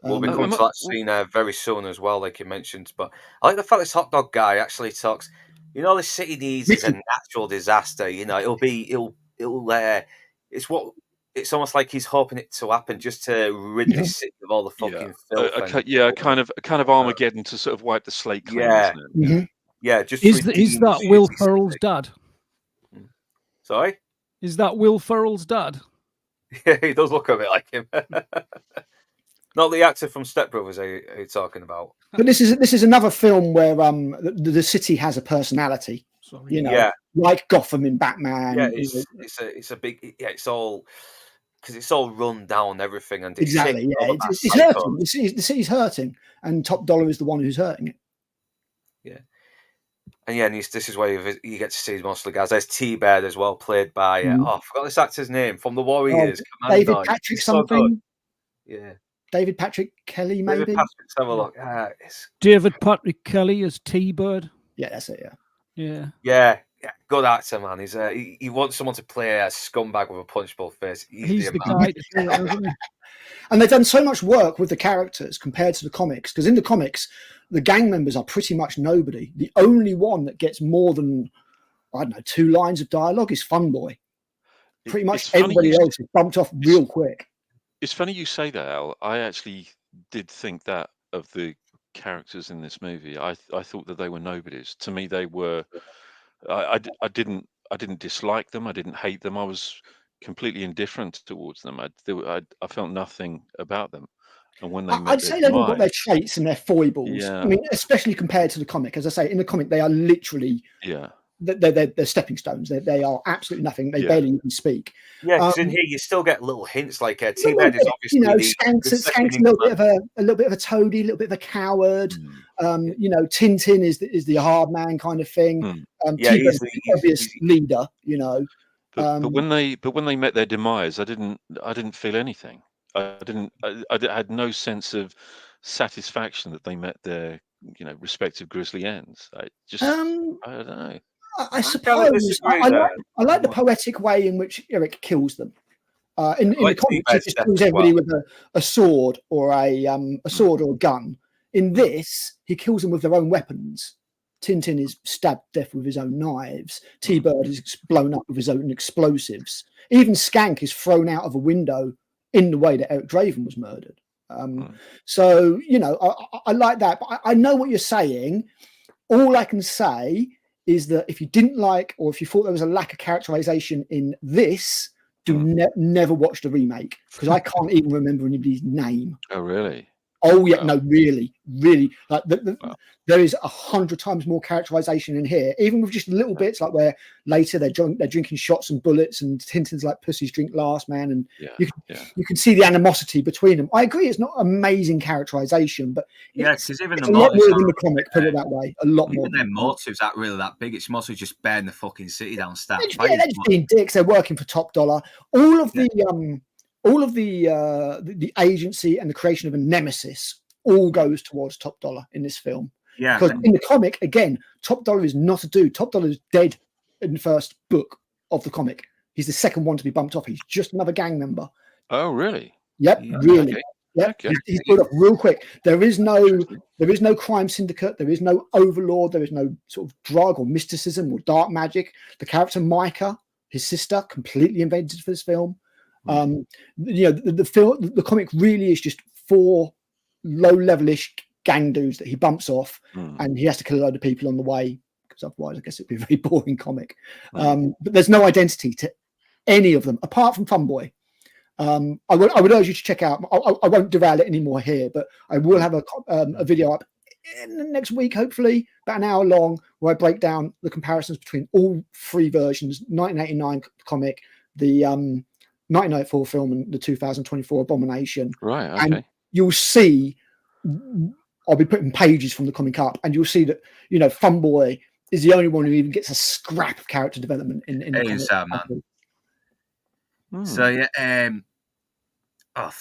We'll be coming to that scene very soon as well, like you mentioned. But I like the fact this hot dog guy actually talks. You know, the city needs is a natural disaster. You know, it's almost like he's hoping it to happen just to rid this city of all the fucking filth. Kind of Armageddon to sort of wipe the slate clean. Yeah, isn't it? Yeah. Just is that Will Ferrell's dad? Sorry, is that Will Ferrell's dad? Yeah, he does look a bit like him. Not the actor from Step Brothers are you talking about? But this is another film where the city has a personality. Sorry. You know, like Gotham in Batman. Yeah, it's a big. Yeah, it's all because it's all run down everything and exactly. Yeah, it's hurting. The city's hurting, and Top Dollar is the one who's hurting it. Yeah. And this is where you get to see most of the guys. There's T-Bird as well, played by I forgot this actor's name from the Warriors. David Patrick something. Yeah, David Patrick Kelly, maybe. David Patrick, have a look. David Patrick Kelly as T-Bird. Yeah, that's it. Yeah. Good actor, man. He's he wants someone to play a scumbag with a punchable face. He's the guy to do it, isn't he? And they've done so much work with the characters compared to the comics, because in the comics, the gang members are pretty much nobody. The only one that gets more than, 2 lines of dialogue is Funboy. Pretty much everybody else is bumped off real quick. It's funny you say that, Al. I actually did think that of the characters in this movie. I thought that they were nobodies. To me, they were. I didn't dislike them. I didn't hate them. I was completely indifferent towards them. I felt nothing about them. And when I'd say they've all got their traits and their foibles. Yeah. I mean, especially compared to the comic. As I say, in the comic, they are literally they're stepping stones. They are absolutely nothing. They barely even speak. Yeah, because in here you still get little hints like T-Bird is obviously Skank's a little bit of a toady, a little bit of a coward. Tintin is the hard man kind of thing. T-Bird's the obvious leader. But when they met their demise, I didn't feel anything. I had no sense of satisfaction that they met their respective grisly ends. I don't know. I suppose I like the poetic way in which Eric kills them. In the comics, he just kills everybody with a sword or a sword or a gun. In this, he kills them with their own weapons. Tintin is stabbed to death with his own knives. T-Bird is blown up with his own explosives. Even Skank is thrown out of a window in the way that Eric Draven was murdered. So, I like that. But I know what you're saying. All I can say is that if you didn't like, or if you thought there was a lack of characterization in this, never watch the remake, because I can't even remember anybody's name. Oh, really? Oh, yeah, no, really. Like there is 100 times more characterization in here, even with just little bits like where later they're drinking shots and bullets, and Tintin's like pussies drink last, man, and you can see the animosity between them. I agree, it's not amazing characterization, but because even it's a lot more than the comic. Put it that way, a lot more. Even their motives aren't really that big. It's mostly just burning the fucking city down. They're just being dicks. They're working for Top Dollar. All of the agency and the creation of a nemesis all goes towards Top Dollar in this film. Yeah. Because in the comic, again, Top Dollar is not a dude. Top Dollar is dead in the first book of the comic. He's the second one to be bumped off. He's just another gang member. Oh, really? Yep, really. Okay. Yep. Okay. He's put up real quick. There is no crime syndicate. There is no overlord. There is no sort of drug or mysticism or dark magic. The character Micah, his sister, completely invented for this film. The comic really is just 4 low-level-ish gang dudes that he bumps off, and he has to kill a load of people on the way, because otherwise I guess it'd be a very boring comic. But there's no identity to any of them apart from Funboy. I would urge you to check out. I won't derail it anymore here, but I will have a video up in the next week, hopefully about an hour long, where I break down the comparisons between all 3 versions: 1989 comic, the 1994 film and the 2024 Abomination. Right. And Okay. you'll see, I'll be putting pages from the comic up, and you'll see that, you know, Funboy is the only one who even gets a scrap of character development in the comic. Inside man. So yeah, well,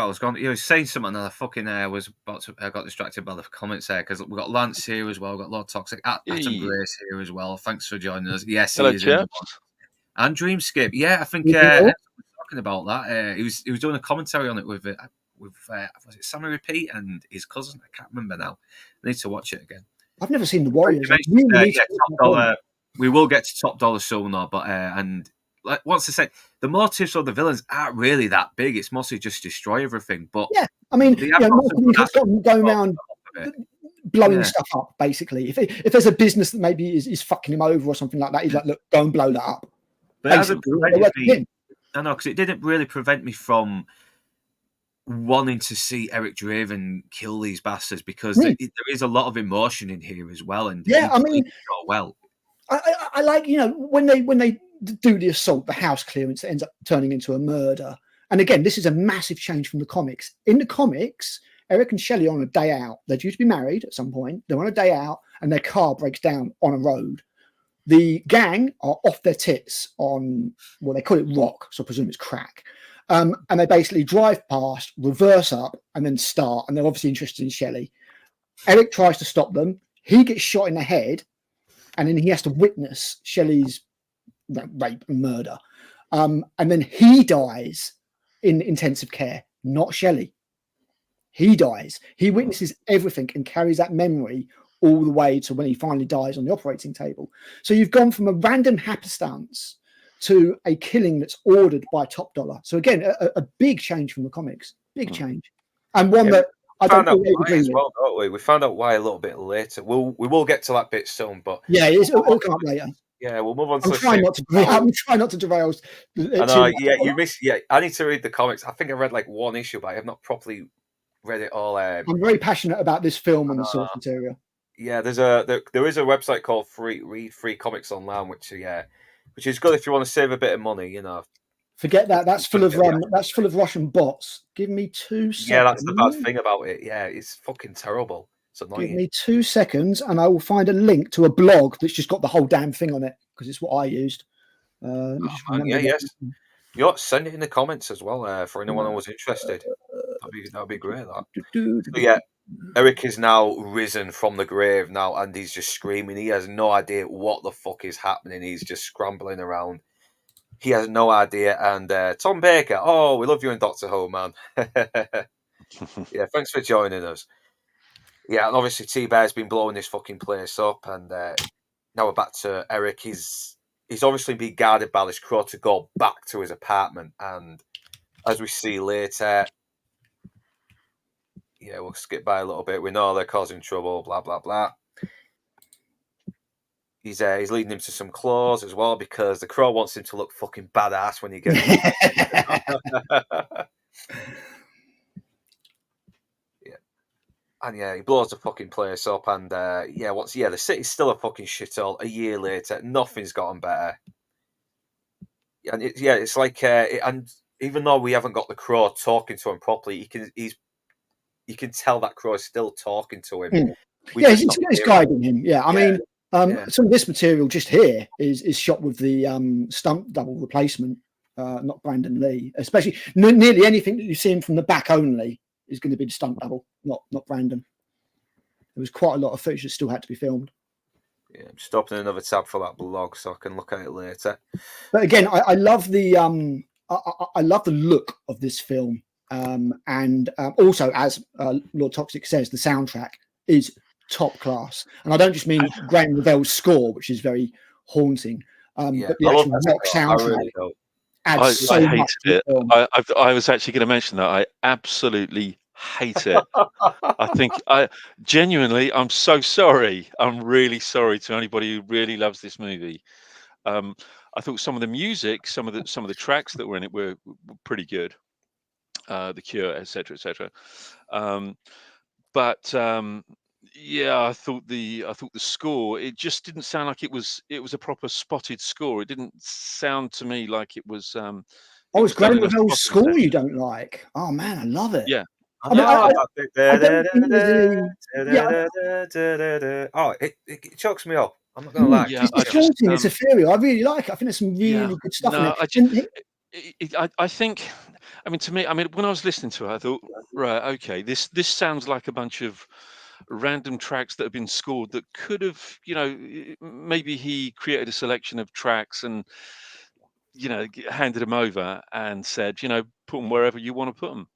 I was going. You were saying something, and I fucking was about to. I got distracted by the comments there because we've got Lance here as well. We've got Lord Toxic, Atom Grace here as well. Thanks for joining us. Yes, Hello, he is in the chaps. one. And Dreamscape. Yeah, I think Yeah. talking about that. He was doing a commentary on it with was it Sammy Repeat and his cousin? I can't remember now. I need to watch it again. I've never seen the Warriors. Top Dollar. We will get to Top Dollar soon, though. But and like once I say, the motives of the villains aren't really that big. It's mostly just destroy everything. But yeah, I mean, you know, going around blowing stuff up. Basically, if there's a business that maybe is fucking him over or something like that, he's like, look, go and blow that up. But it hasn't prevented me. I know, because it didn't really prevent me from wanting to see Eric Draven kill these bastards, because there is a lot of emotion in here as well. And yeah, I mean, well, I like, you know, when they do the assault, the house clearance that ends up turning into a murder. And again, this is a massive change from the comics. In the comics, Eric and Shelley are on a day out. They're due to be married at some point. They're on a day out, and their car breaks down on a road. The gang are off their tits on, well, they call it rock, so I presume it's crack. And they basically drive past, reverse up, and then start. And they're obviously interested in Shelley. Eric tries to stop them. He gets shot in the head, and then he has to witness Shelley's rape and murder. And then he dies in intensive care, not Shelley. He dies. He witnesses everything and carries that memory all the way to when he finally dies on the operating table. So you've gone from a random happenstance to a killing that's ordered by Top Dollar. So again, a big change from the comics. Big change. And one that I don't always agree with. Well, don't we? We found out why a little bit later. We will get to that bit soon, but yeah, it'll come up later. Yeah, we'll move on to I'm trying not to derail. I know, you missed. Yeah, I need to read the comics. I think I read like one issue, but I have not properly read it all. I'm very passionate about this film and the source material. Yeah, there is a website called Read Free Comics Online, which is good if you want to save a bit of money. You know, forget that. That's full of Russian bots. Give me 2 seconds. Yeah, that's the bad thing about it. Yeah, it's fucking terrible. It's annoying. Give me 2 seconds, and I will find a link to a blog that's just got the whole damn thing on it, because it's what I used. Yes. You ought to send it in the comments as well for anyone who was interested. That'd be great. So yeah, Eric is now risen from the grave now, and he's just screaming. He has no idea what the fuck is happening. He's just scrambling around. He has no idea. And Tom Baker, oh, we love you in Doctor Who, man. Yeah, thanks for joining us. Yeah, and obviously T-Bear's been blowing this fucking place up, and now we're back to Eric. He's obviously been guarded by this crow to go back to his apartment, and as we see later, yeah, we'll skip by a little bit. We know they're causing trouble, blah blah blah. He's leading him to some claws as well, because the crow wants him to look fucking badass when he gets. And yeah, he blows the fucking place up, and the city's still a fucking shithole. A year later, nothing's gotten better. And it's like, and even though we haven't got the crow talking to him properly, you can tell that crow is still talking to him. He's guiding him. Yeah, I mean, some of this material just here is shot with the stunt double replacement, not Brandon Lee. Especially nearly anything that you see him from the back only is going to be the stunt double, not Brandon. There was quite a lot of footage that still had to be filmed. Yeah, I'm just opening another tab for that blog so I can look at it later. But again, I love the I love the look of this film, and also, as Lord Toxic says, the soundtrack is top class. And I don't just mean Graham Revell's score, which is very haunting, but the actual rock soundtrack. I hated it. I was actually going to mention that. I absolutely hate it. I think I'm so sorry. I'm really sorry to anybody who really loves this movie. I thought some of the music, some of the tracks that were in it were pretty good. The Cure, etc., etc. Yeah, I thought the score, it just didn't sound like it was a proper spotted score. It didn't sound to me like it was Oh, it's Graham done in a Revell's spotting score you session. don't like? Oh man, I love it. Yeah. I mean, I don't think there's any. Yeah, it chokes me up. I'm not gonna lie. Yeah, it's distorting. It's ethereal. I really like it. I think there's some really good stuff in no, it. I think, I mean, to me, I mean, when I was listening to it, I thought, right, okay, this sounds like a bunch of random tracks that have been scored that could have, maybe he created a selection of tracks and, handed them over and said, put them wherever you want to put them.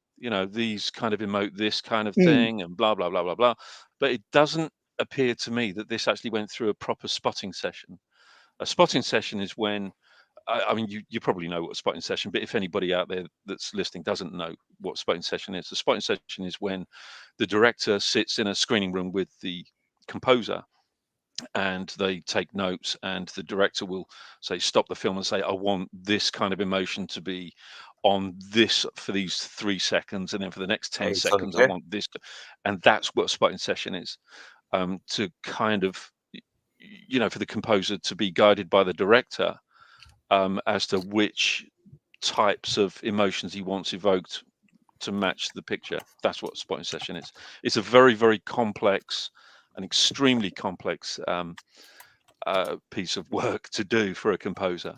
These kind of emote this kind of thing and blah, blah, blah, blah, blah. But it doesn't appear to me that this actually went through a proper spotting session. A spotting session is when, I mean, you probably know what a spotting session, but if anybody out there that's listening doesn't know what a spotting session is, a spotting session is when the director sits in a screening room with the composer and they take notes, and the director will say, stop the film and say, I want this kind of emotion to be on this for these 3 seconds, and then for the next 10 seconds, I want this. And that's what a spotting session is, to kind of, for the composer to be guided by the director as to which types of emotions he wants evoked to match the picture. That's what a spotting session is. It's a very, very complex, an extremely complex piece of work to do for a composer.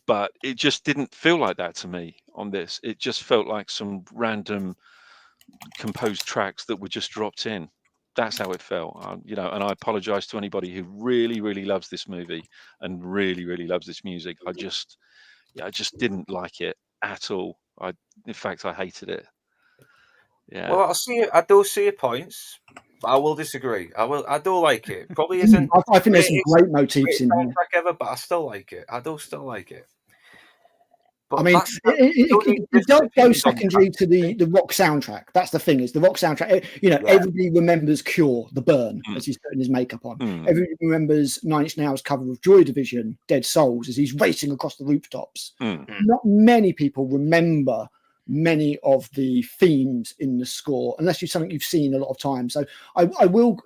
But it just didn't feel like that to me on this. It just felt like some random composed tracks that were just dropped in. That's how it felt, and I apologize to anybody who really, really loves this movie and really, really loves this music. I just didn't like it at all. In fact, I hated it. Yeah. Well, I do see your points. But I will disagree. I do like it. Probably isn't. I think there's some great motifs in here. Ever, but I still like it. I do still like it. But I mean, it does go secondary to the rock soundtrack. That's the thing, is the rock soundtrack. Everybody remembers Cure, The Burn, as he's putting his makeup on. Everybody remembers Nine Inch Nails' cover of Joy Division, Dead Souls, as he's racing across the rooftops. Not many people remember many of the themes in the score, unless it's something you've seen a lot of times. So I will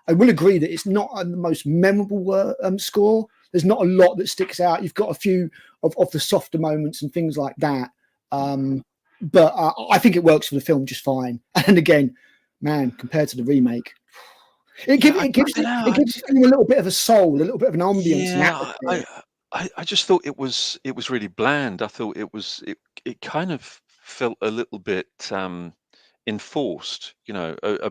agree that it's not the most memorable score. There's not a lot that sticks out. You've got a few of the softer moments and things like that. But I think it works for the film just fine. And again, man, compared to the remake, it gives it a little bit of a soul, a little bit of an ambience. Yeah, I just thought it was really bland. I thought it kind of felt a little bit enforced, a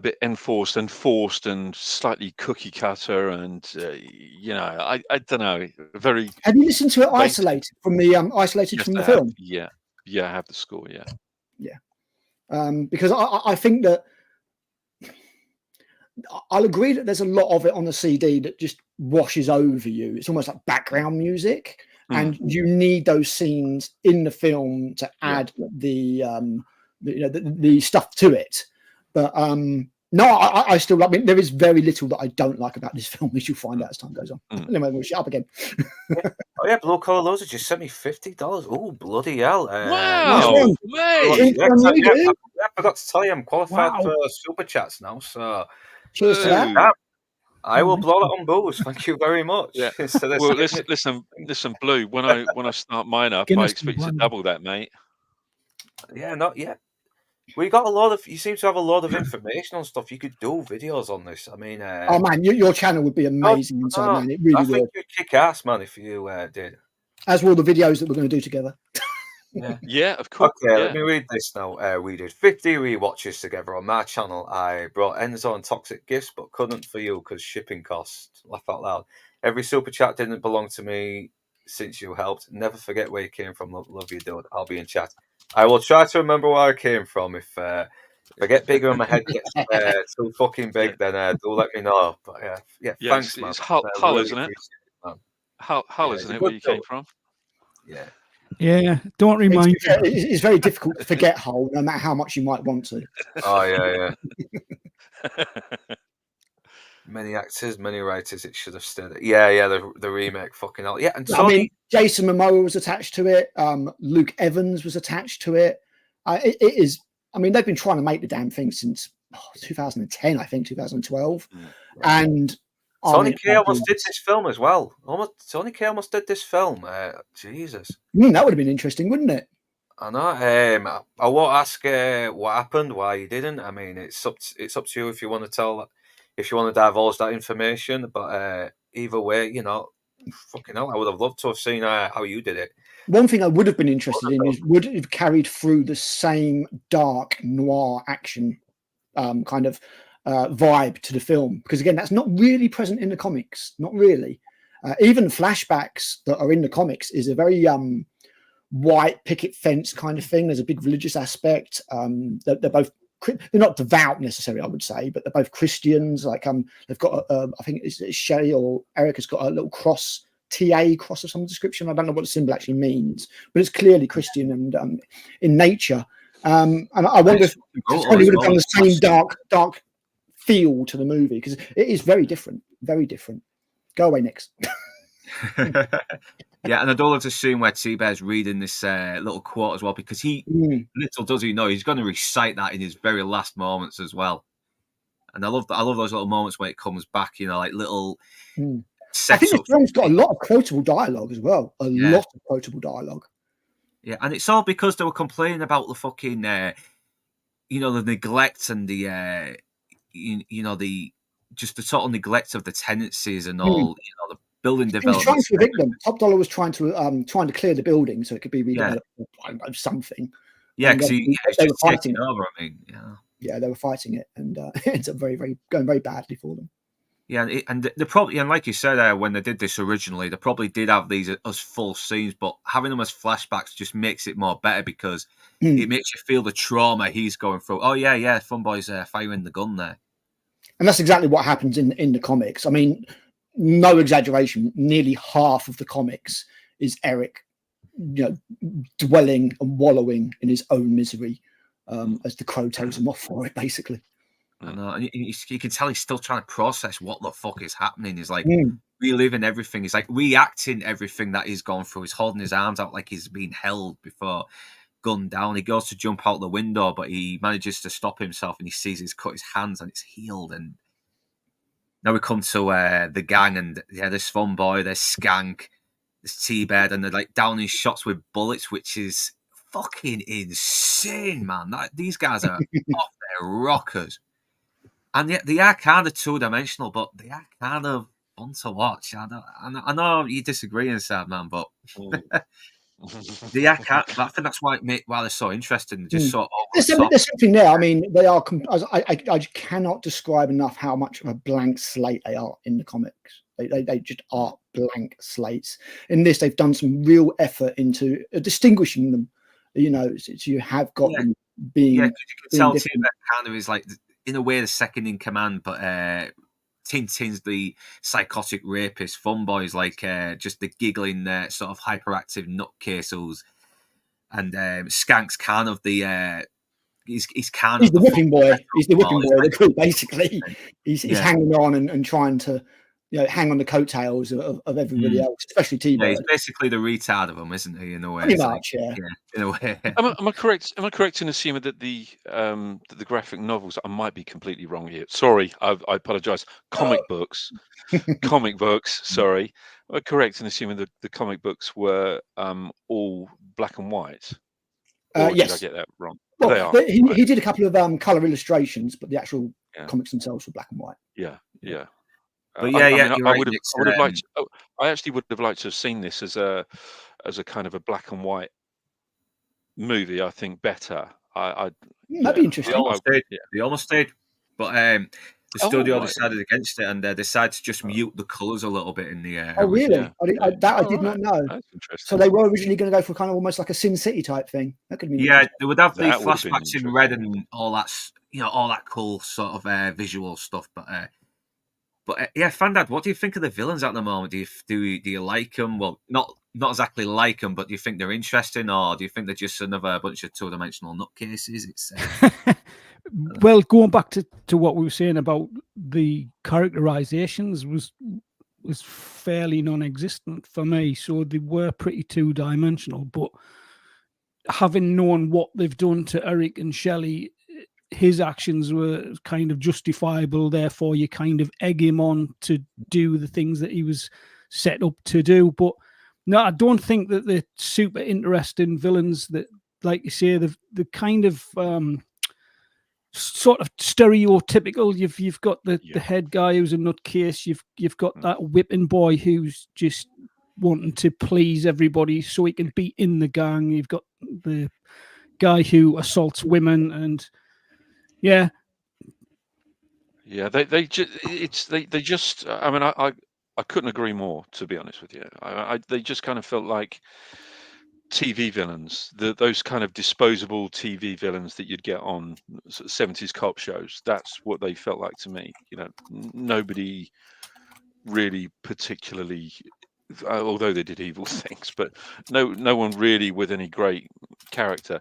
bit enforced and forced and slightly cookie cutter, and I don't know. Very. Have you listened to it isolated from the from the film? Yeah, I have the score. Yeah. Because I think that I'll agree that there's a lot of it on the CD that just washes over you. It's almost like background music, and you need those scenes in the film to add the stuff to it. But no, I still like it. There is very little that I don't like about this film, as you'll find out as time goes on. Anyway, we'll shut up again. Oh yeah, Blue Collar Loser just sent me $50. Oh, bloody hell! Wow, mate! I forgot to tell you, I'm qualified for super chats now. So cheers to that. I will blow it on booze. Thank you very much. Yeah. Well, listen, Blue. When I start mine up, I expect you to double that, mate. Yeah, not yet. We got a lot of. You seem to have a lot of information on stuff. You could do videos on this. I mean, oh man, your channel would be amazing. Man, it really I would. think you'd kick ass, man, if you did. As will the videos that we're going to do together. Yeah, of course. Okay, let me read this now. We did 50 rewatches together on my channel. I brought Enzo and Toxic gifts, but couldn't for you because shipping costs. Laugh out loud. Every super chat didn't belong to me since you helped. Never forget where you came from. Love you, dude. I'll be in chat. I will try to remember where I came from. If I get bigger and my head gets too fucking big, then do let me know. But thanks, man. It's Hull, isn't it? Hull, isn't it, where you came from? Yeah. Yeah, don't remind me. It's very difficult to forget Hull, no matter how much you might want to. Oh, yeah. Many actors, many writers, it should have stayed. Yeah, the remake, fucking hell. Yeah, and Tony... I mean, Jason Momoa was attached to it. Luke Evans was attached to it. It is, I mean, they've been trying to make the damn thing since 2010, I think, 2012. And Tony Kaye almost did this film as well. Tony Kaye almost did this film. Jesus. That would have been interesting, wouldn't it? I know. I won't ask what happened, why you didn't. I mean, it's up to you if you want to tell, if you want to divulge that information. But either way, fucking hell, I would have loved to have seen how you did it. One thing I would have been interested in is, would it have carried through the same dark noir action kind of vibe to the film? Because again, that's not really present in the comics. Not really. Even flashbacks that are in the comics is a very white picket fence kind of thing. There's a big religious aspect. They're both, they're not devout necessarily, I would say, but they're both Christians. Like they've got I think it's Shelly or Eric has got a little cross, TA cross of some description. I don't know what the symbol actually means, but it's clearly Christian and in nature. And I wonder if Tony would have done the same dark feel to the movie, because it is very different. Very different. Go away, Nix. Yeah, and I'd love to see where T-Bear's reading this little quote as well, because he, little does he know, he's going to recite that in his very last moments as well. And I love those little moments when it comes back, like little. I think this film's got a lot of quotable dialogue as well. A lot of quotable dialogue. Yeah, and it's all because they were complaining about the fucking, the neglect and the, the just the total neglect of the tenancies and all, the building development. He was trying to evict them. Top Dollar was trying to clear the building so it could be redeveloped or something. Yeah, because they were fighting it over. I mean, they were fighting it, and it's going very badly for them. Yeah, and they probably, and like you said, when they did this originally, they probably did have these as full scenes, but having them as flashbacks just makes it more better, because it makes you feel the trauma he's going through. Oh yeah, Funboy's firing the gun there, and that's exactly what happens in the comics. I mean, no exaggeration. Nearly half of the comics is Eric, dwelling and wallowing in his own misery, as the Crow tells him off for it, basically. I know, and you can tell he's still trying to process what the fuck is happening. He's like reliving everything. He's like reacting everything that he's gone through. He's holding his arms out like he's been held before, gunned down. He goes to jump out the window, but he manages to stop himself, and he sees he's cut his hands and it's healed. And now we come to the gang, and there's Funboy, there's Skank, there's T-Bear, and they're like downing shots with bullets, which is fucking insane, man. These guys are off their rockers. And yet they are kind of two-dimensional, but they are kind of fun to watch. I know you disagree inside, man, but they are I think that's why they're so interesting. Just so there's something there. I mean, they are. I cannot describe enough how much of a blank slate they are in the comics. They just are blank slates. In this, they've done some real effort into distinguishing them. So you have got them being. Yeah, you can tell T-Bear kind of is like, in a way, the second in command, but Tintin's the psychotic rapist. Funboy's like just the giggling, sort of hyperactive nutcase, and Skank's kind of the he's the whipping boy. He's the whipping boy of the group, basically. He's hanging on and trying to hang on the coattails of everybody else, especially T-Bear. Yeah, he's basically the retard of them, isn't he? In a way, pretty much, yeah. In a way. Am I correct? Am I correct in assuming that the graphic novels? I might be completely wrong here. Sorry, I apologise. Comic books. Sorry. Am I correct in assuming that the comic books were all black and white? Or yes. Did I get that wrong? Well, they are. He did a couple of colour illustrations, but the actual comics themselves were black and white. Yeah. But I actually would have liked to have seen this as a kind of a black and white movie. I think better. That'd be interesting. They almost did, but the studio decided against it, and they decided to just mute the colours a little bit in the. Oh really? I did not know. That's interesting. So they were originally going to go for kind of almost like a Sin City type thing. That could be. Yeah, they would have the flashbacks in red and all that. All that cool sort of visual stuff, but. But Fandad, what do you think of the villains at the moment? Do you like them? Well, not exactly like them, but do you think they're interesting, or do you think they're just another bunch of two-dimensional nutcases? It's well, going back to what we were saying about the characterizations was fairly non-existent for me, so they were pretty two-dimensional. But having known what they've done to Eric and Shelley, his actions were kind of justifiable. Therefore, you kind of egg him on to do the things that he was set up to do. But no, I don't think that they're super interesting villains. That, like you say, the kind of sort of stereotypical. You've got the head guy who's a nutcase. You've got that whipping boy who's just wanting to please everybody so he can be in the gang. You've got the guy who assaults women, and they just. I mean, I couldn't agree more, to be honest with you. They just kind of felt like TV villains, those kind of disposable TV villains that you'd get on 70s cop shows. That's what they felt like to me. Nobody really particularly, although they did evil things, but no one really with any great character.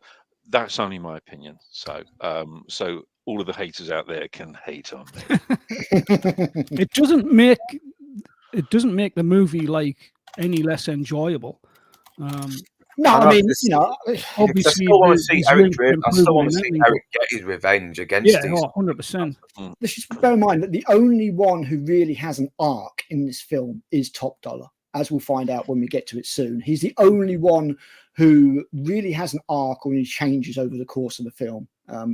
That's only my opinion. So all of the haters out there can hate on me. It doesn't make the movie like any less enjoyable. No, I mean, obviously, I still want to see Eric get his revenge against these. 100%. Let's just bear in mind that the only one who really has an arc in this film is Top Dollar, as we'll find out when we get to it soon. He's the only one who really has an arc or he changes over the course of the film,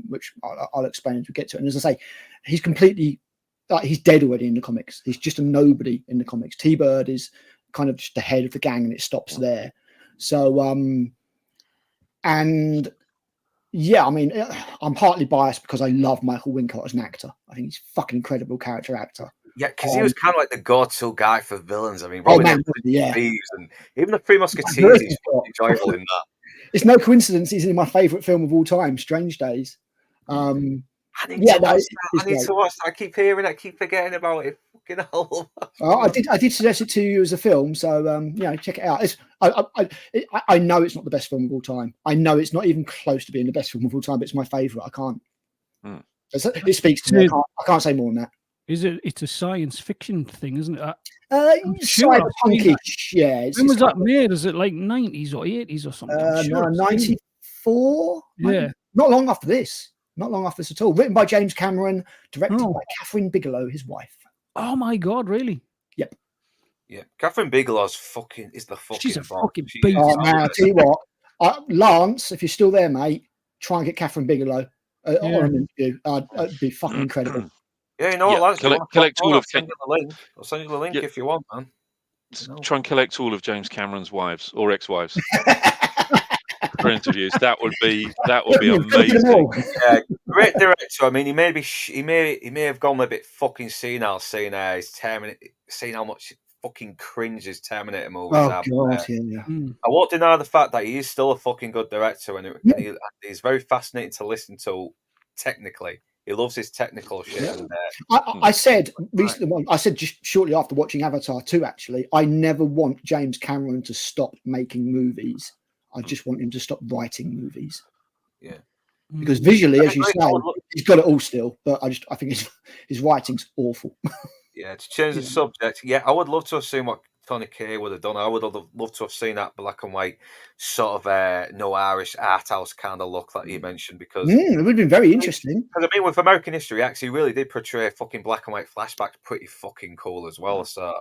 which I'll explain as we get to it. And as I say, he's completely, he's dead already in the comics. He's just a nobody in the comics. T-Bird is kind of just the head of the gang and it stops there. So, and yeah, I mean, I'm partly biased because I love Michael Wincott as an actor. I think he's a fucking incredible character actor. Yeah, because he was kind of like the go-to guy for villains. I mean, Robin Hood, Thieves, and even the Three Musketeers, he's enjoyable in that. It's no coincidence he's in my favourite film of all time, Strange Days. I need to watch that. I keep hearing it. I keep forgetting about it. Fucking hell. I did suggest it to you as a film, so check it out. I know it's not the best film of all time. I know it's not even close to being the best film of all time, but it's my favourite. I can't. It speaks to me. I can't say more than that. It's a science fiction thing, isn't it? Cyberpunkish, yeah. When was that made? Is it like 90s or 80s or something? 94. Yeah, not long after this. Not long after this at all. Written by James Cameron, directed by Catherine Bigelow, his wife. Oh my God, really? Yep. Yeah, Catherine Bigelow's is the fucking. She's a fucking beast. Oh man, I'll tell you what, Lance, if you're still there, mate, try and get Catherine Bigelow on an interview. It'd be fucking incredible. Yeah, you know what, Lance? Collect all of. I'll send you the link. I'll send you the link if you want, man. Try and collect all of James Cameron's wives or ex-wives. For interviews, that would be amazing. Yeah, great director. I mean, he may have gone a bit fucking senile, seeing how much fucking cringe his Terminator movies have. God, yeah. I won't deny the fact that he is still a fucking good director, and he's very fascinating to listen to. Technically, he loves his technical shit. Yeah. I said recently, I said just shortly after watching Avatar 2, actually, I never want James Cameron to stop making movies. I just want him to stop writing movies. Yeah. Because visually, as you say, he's got it all still, but I think his writing's awful. Yeah, to change the subject, I would love to have seen what Tony Kaye would have done. I would have loved to have seen that black and white sort of noirish art house kind of look that you mentioned, because it would have been very interesting. Because I mean, with American History X, he really did portray fucking black and white flashbacks pretty fucking cool as well. So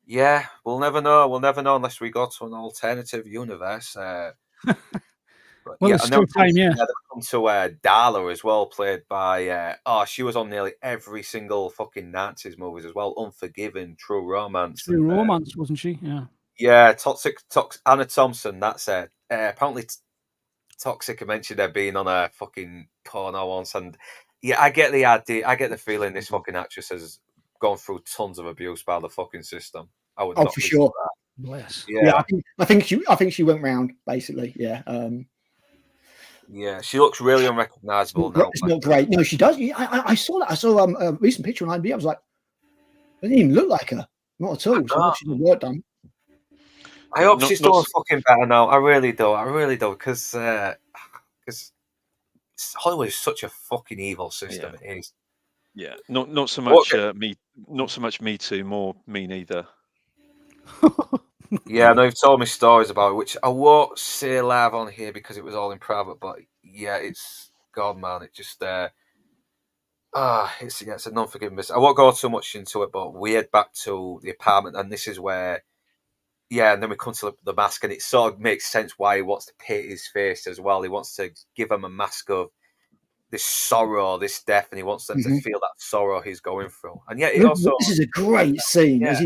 yeah, we'll never know. We'll never know unless we go to an alternative universe. There's still time, They come to Darla as well, played by she was on nearly every single fucking Nazis movies as well. Unforgiven, True Romance. True Romance, wasn't she? Yeah. Yeah, Toxic. Anna Thompson. That's it. Apparently, Toxic mentioned her being on a fucking porno once, and I get the idea. I get the feeling this fucking actress has gone through tons of abuse by the fucking system. I would. For sure. Bless. Yeah, I think she went round basically. Yeah. Yeah, she looks really unrecognisable now. It's not great. No, she does. I saw that. I saw a recent picture on IMDb. I was like, it didn't even look like her. Not at all. So she's work done. I hope she's doing fucking better now. I really do. Because Hollywood is such a fucking evil system. It is. Yeah, not so much Me Too, more Me Neither. Yeah, I know you've told me stories about it, which I won't say live on here because it was all in private. But yeah, it's God, man, it just it's a non-forgiving miss. I won't go too much into it, but we head back to the apartment, and this is where, and then we come to the mask, and it sort of makes sense why he wants to paint his face as well. He wants to give him a mask of this sorrow, this death, and he wants them to feel that sorrow he's going through. And yet, this is a great scene as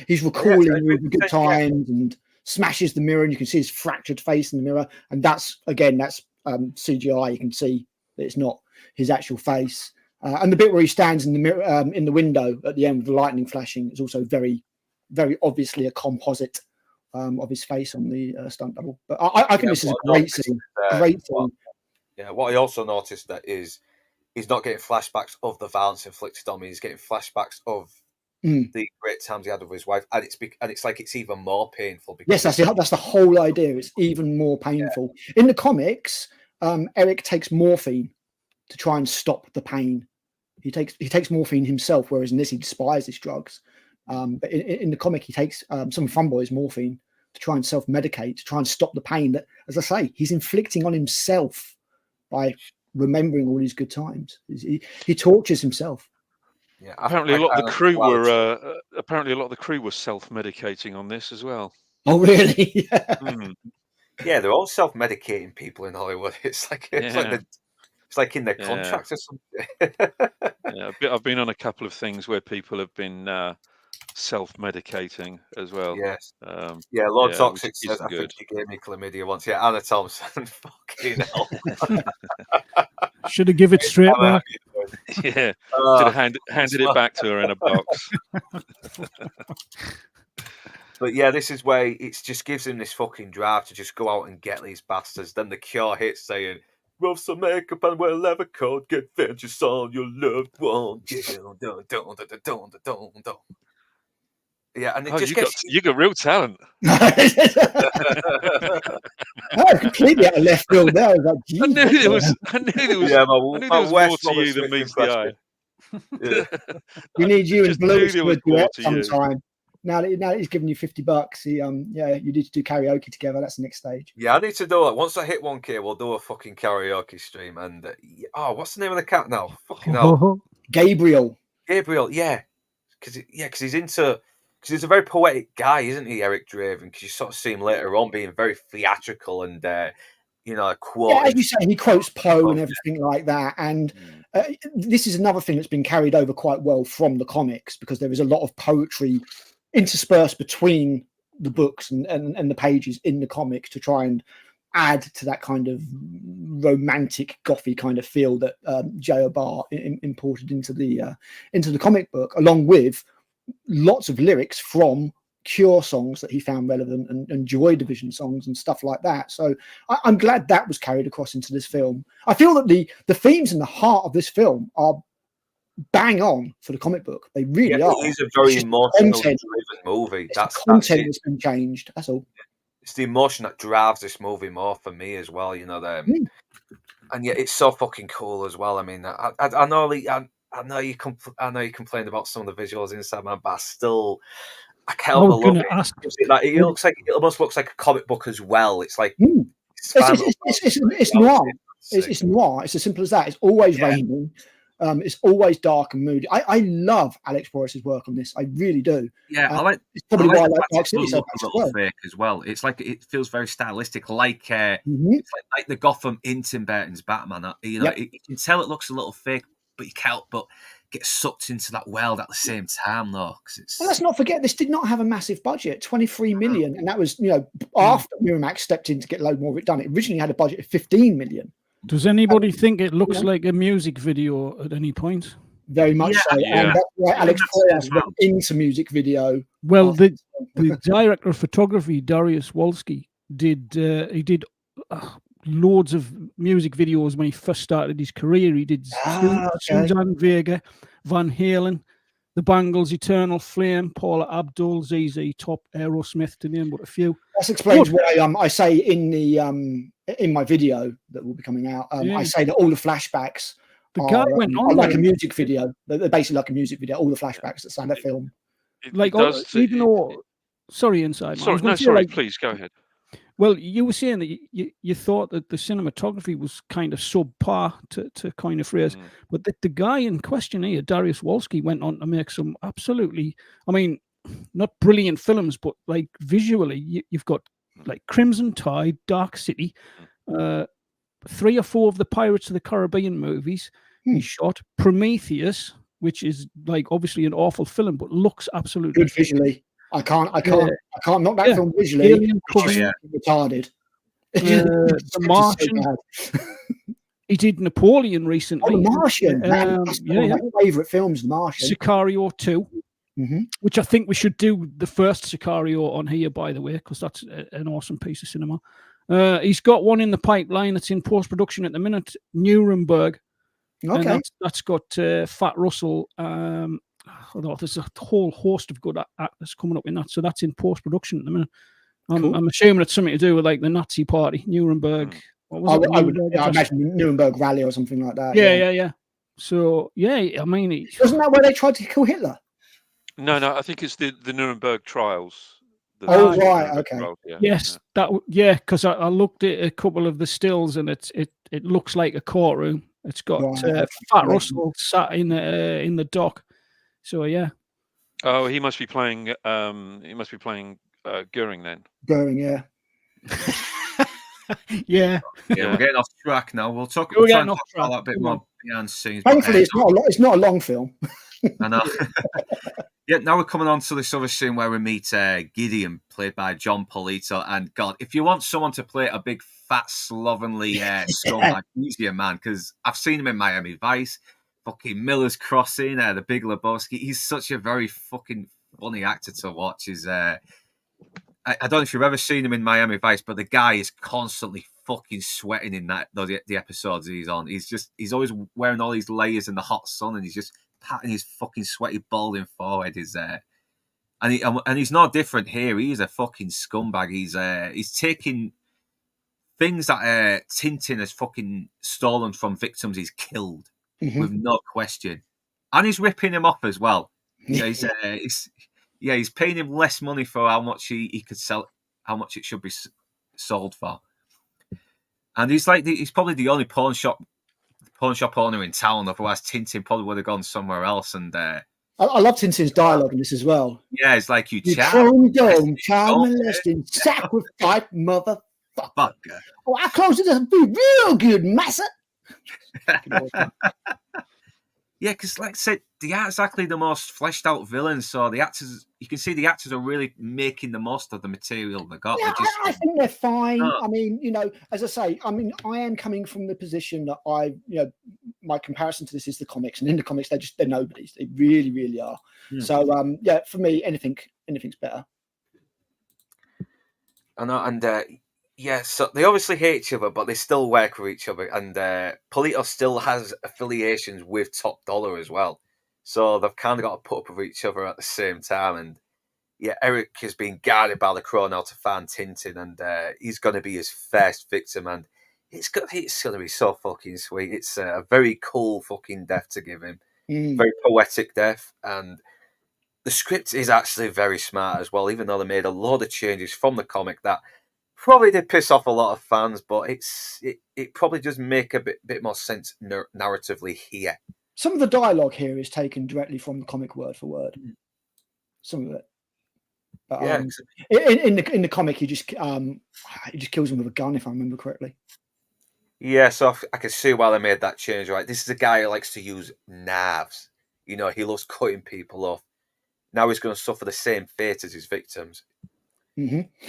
he's recalling all the good times and smashes the mirror, and you can see his fractured face in the mirror. And that's CGI. You can see that it's not his actual face. And the bit where he stands in the mirror, in the window at the end with the lightning flashing, is also very, very obviously a composite of his face on the stunt double. But I think this is a great scene. Great scene. What I also noticed that is he's not getting flashbacks of the violence inflicted on me. He's getting flashbacks of the great times he had with his wife, and it's like it's even more painful. Because that's the whole idea. It's even more painful. In the comics, Eric takes morphine to try and stop the pain. He takes morphine himself, whereas in this he despises drugs. But in the comic, he takes some Fun Boys morphine to try and self-medicate, to try and stop the pain that, as I say, he's inflicting on himself by remembering all these good times. He tortures himself. Yeah, apparently a lot of the crew were self-medicating on this as well. Oh, really? Yeah, they're all self-medicating people in Hollywood. It's like in their contracts or something. I've been on a couple of things where people have been self-medicating as well. Yes. Lord Toxic says, I good. think he gave me chlamydia once. Yeah, Anna Thompson. Fucking hell. Should have given it straight back. Yeah. Should have handed it back to her in a box. But yeah, this is where it just gives him this fucking drive to just go out and get these bastards. Then the Cure hits saying, rub some makeup and wear a leather coat, get vengeance on your loved one. Yeah, and it just you got real talent. Completely out of left field there. Like, I knew there was more to you than meets the eye. Yeah. We need you in Blues to duet sometime. Now that he's giving you $50, you need to do karaoke together. That's the next stage. Yeah, I need to do it. Once I hit 1K, we'll do a fucking karaoke stream. And what's the name of the cat now? Fucking hell. Gabriel, yeah, because he's a very poetic guy, isn't he, Eric Draven? Because you sort of see him later on being very theatrical and quote. Yeah, as you say, he quotes Poe and everything like that. And this is another thing that's been carried over quite well from the comics, because there is a lot of poetry interspersed between the books and the pages in the comics to try and add to that kind of romantic gothy kind of feel that J.O. Barr imported into the comic book, along with lots of lyrics from Cure songs that he found relevant and Joy Division songs and stuff like that. So I'm glad that was carried across into this film. I feel that the themes in the heart of this film are bang on for the comic book. They really are. It is a very emotional driven movie. That's the content that's been changed. That's all. It's the emotion that drives this movie more for me as well. And yet it's so fucking cool as well. I mean, I know you complained about some of the visuals inside, man, but I can't love it. It almost looks like a comic book as well. It's like it's noir. It's noir. It's as simple as that. It's always raining. It's always dark and moody. I love Alex Borris's work on this. I really do. Yeah, it's probably why I like City so much fake as well. It's like it feels very stylistic, like it's like the Gotham in Tim Burton's Batman. You can tell it looks a little fake, but you can't but get sucked into that world at the same time, though. Well, let's not forget, this did not have a massive budget, 23 million, and that was after Miramax stepped in to get a load more of it done. It originally had a budget of 15 million. Does anybody think it looks like a music video at any point? Very much so. And that's why Alex Proyas went into music video. Well, the director of photography, Darius Wolski, did loads of music videos when he first started his career. He did Suzanne Vega, Van Halen, The Bangles, Eternal Flame, Paula Abdul, ZZ Top, Aerosmith, to name but a few. That explains why I say in my video that will be coming out, I say that all the flashbacks are like a music video. They're basically like a music video. All the flashbacks that sound that film. Sorry, Inside. Sorry, please go ahead. Well, you were saying that you thought that the cinematography was kind of subpar to coin a phrase, but the guy in question here, Dariusz Wolski, went on to make some absolutely, I mean, not brilliant films, but like visually, you've got like Crimson Tide, Dark City, 3 or 4 of the Pirates of the Caribbean movies. He shot Prometheus, which is like obviously an awful film, but looks absolutely good visually. I can't knock that film visually. Alien It's retarded. The Martian. He did Napoleon recently. Oh, The Martian. That's one of my favourite films, The Martian. Sicario 2, which I think we should do the first Sicario on here, by the way, because that's an awesome piece of cinema. He's got one in the pipeline that's in post-production at the minute, Nuremberg. Okay. And that's got Fat Russell. Although there's a whole host of good actors coming up in that. So that's in post-production at the minute. I'm assuming it's something to do with like the Nazi party, Nuremberg. What was it? I imagine Nuremberg Rally or something like that. Yeah. So, I mean... Wasn't that where they tried to kill Hitler? No, I think it's the Nuremberg trials. Right, okay. Trials, yes, because I looked at a couple of the stills and it looks like a courtroom. It's got Fat Russell sat in the dock. So, yeah. Oh, he must be playing... Goering then. Goering, yeah. Yeah, we're getting off track now. We'll talk about that bit more behind the scenes. Thankfully, it's not a long film. I know. Now we're coming on to this other scene where we meet Gideon, played by John Polito. And God, if you want someone to play a big, fat, slovenly scumbag, he's your man, because I've seen him in Miami Vice, fucking Miller's Crossing, The Big Lebowski. He's such a very fucking funny actor to watch. I don't know if you've ever seen him in Miami Vice, but the guy is constantly fucking sweating in the episodes he's on. He's always wearing all these layers in the hot sun, and he's just patting his fucking sweaty balding forehead. And he's not different here. He's a fucking scumbag. He's taking things that Tintin has fucking stolen from victims he's killed with no question, and he's ripping him off as well. He's paying him less money for how much he could sell, how much it should be sold for. And he's probably the only pawn shop owner in town. Otherwise, Tintin probably would have gone somewhere else. And I love Tintin's dialogue in this as well. Yeah, it's like you chrome dome, child molesting, sacrifice, motherfucker. Oh, I close it to be real good, massa. Yeah, because like I said, they aren't exactly the most fleshed out villains. So the actors, you can see the actors are really making the most of the material they got. Yeah, I think they're fine. I mean, as I say, I am coming from the position that my comparison to this is the comics, and in the comics they're nobodies. They really, really are. So for me, anything's better. I know, and so they obviously hate each other, but they still work with each other. And Polito still has affiliations with Top Dollar as well. So they've kind of got to put up with each other at the same time. And Eric is being guarded by the Crow now to find Tintin, and he's going to be his first victim. And it's going to be so fucking sweet. It's a very cool fucking death to give him. Very poetic death. And the script is actually very smart as well, even though they made a lot of changes from the comic that probably did piss off a lot of fans, but it probably does make a bit more sense narratively here. Some of the dialogue here is taken directly from the comic word for word. Some of it. But, in the comic, he just kills him with a gun, if I remember correctly. Yeah, so I can see why they made that change, right? This is a guy who likes to use knives. He loves cutting people off. Now he's going to suffer the same fate as his victims.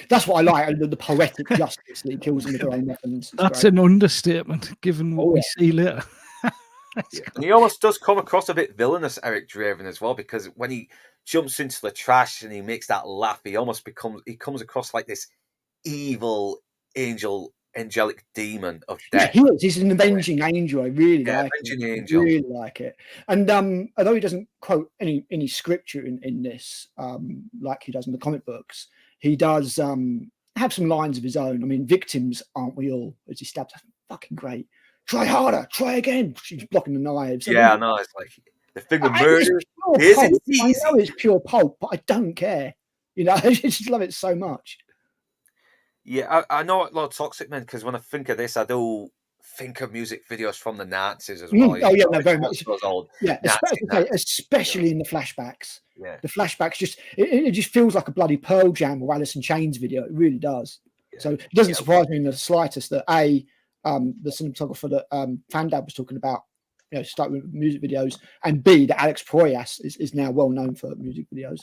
That's what I like, the poetic justice that he kills them with their own weapons. That's an understatement, given what we see later. And he almost does come across a bit villainous, Eric Draven, as well, because when he jumps into the trash and he makes that laugh, he comes across like this evil angelic demon of death. He's an avenging angel. I really like it. Angel. I really like it. And although he doesn't quote any scripture in this, like he does in the comic books, he does have some lines of his own. I mean, victims aren't we all? As he stabs, fucking great. Try harder. Try again. She's blocking the knives. Yeah, I know. It's like the thing of murder. I know it's pure pulp, but I don't care. I just love it so much. Yeah, I know a lot of Toxic Men because when I think of this, I do think of music videos from the Nazis as well. Oh yeah, no, very much. Those old Yeah, especially in the flashbacks. Yeah. The flashbacks it just feels like a bloody Pearl Jam or Alice in Chains video. It really does. Yeah. So it doesn't surprise me in the slightest that the cinematographer that Fandad was talking about, start with music videos, and B, that Alex Proyas is now well known for music videos.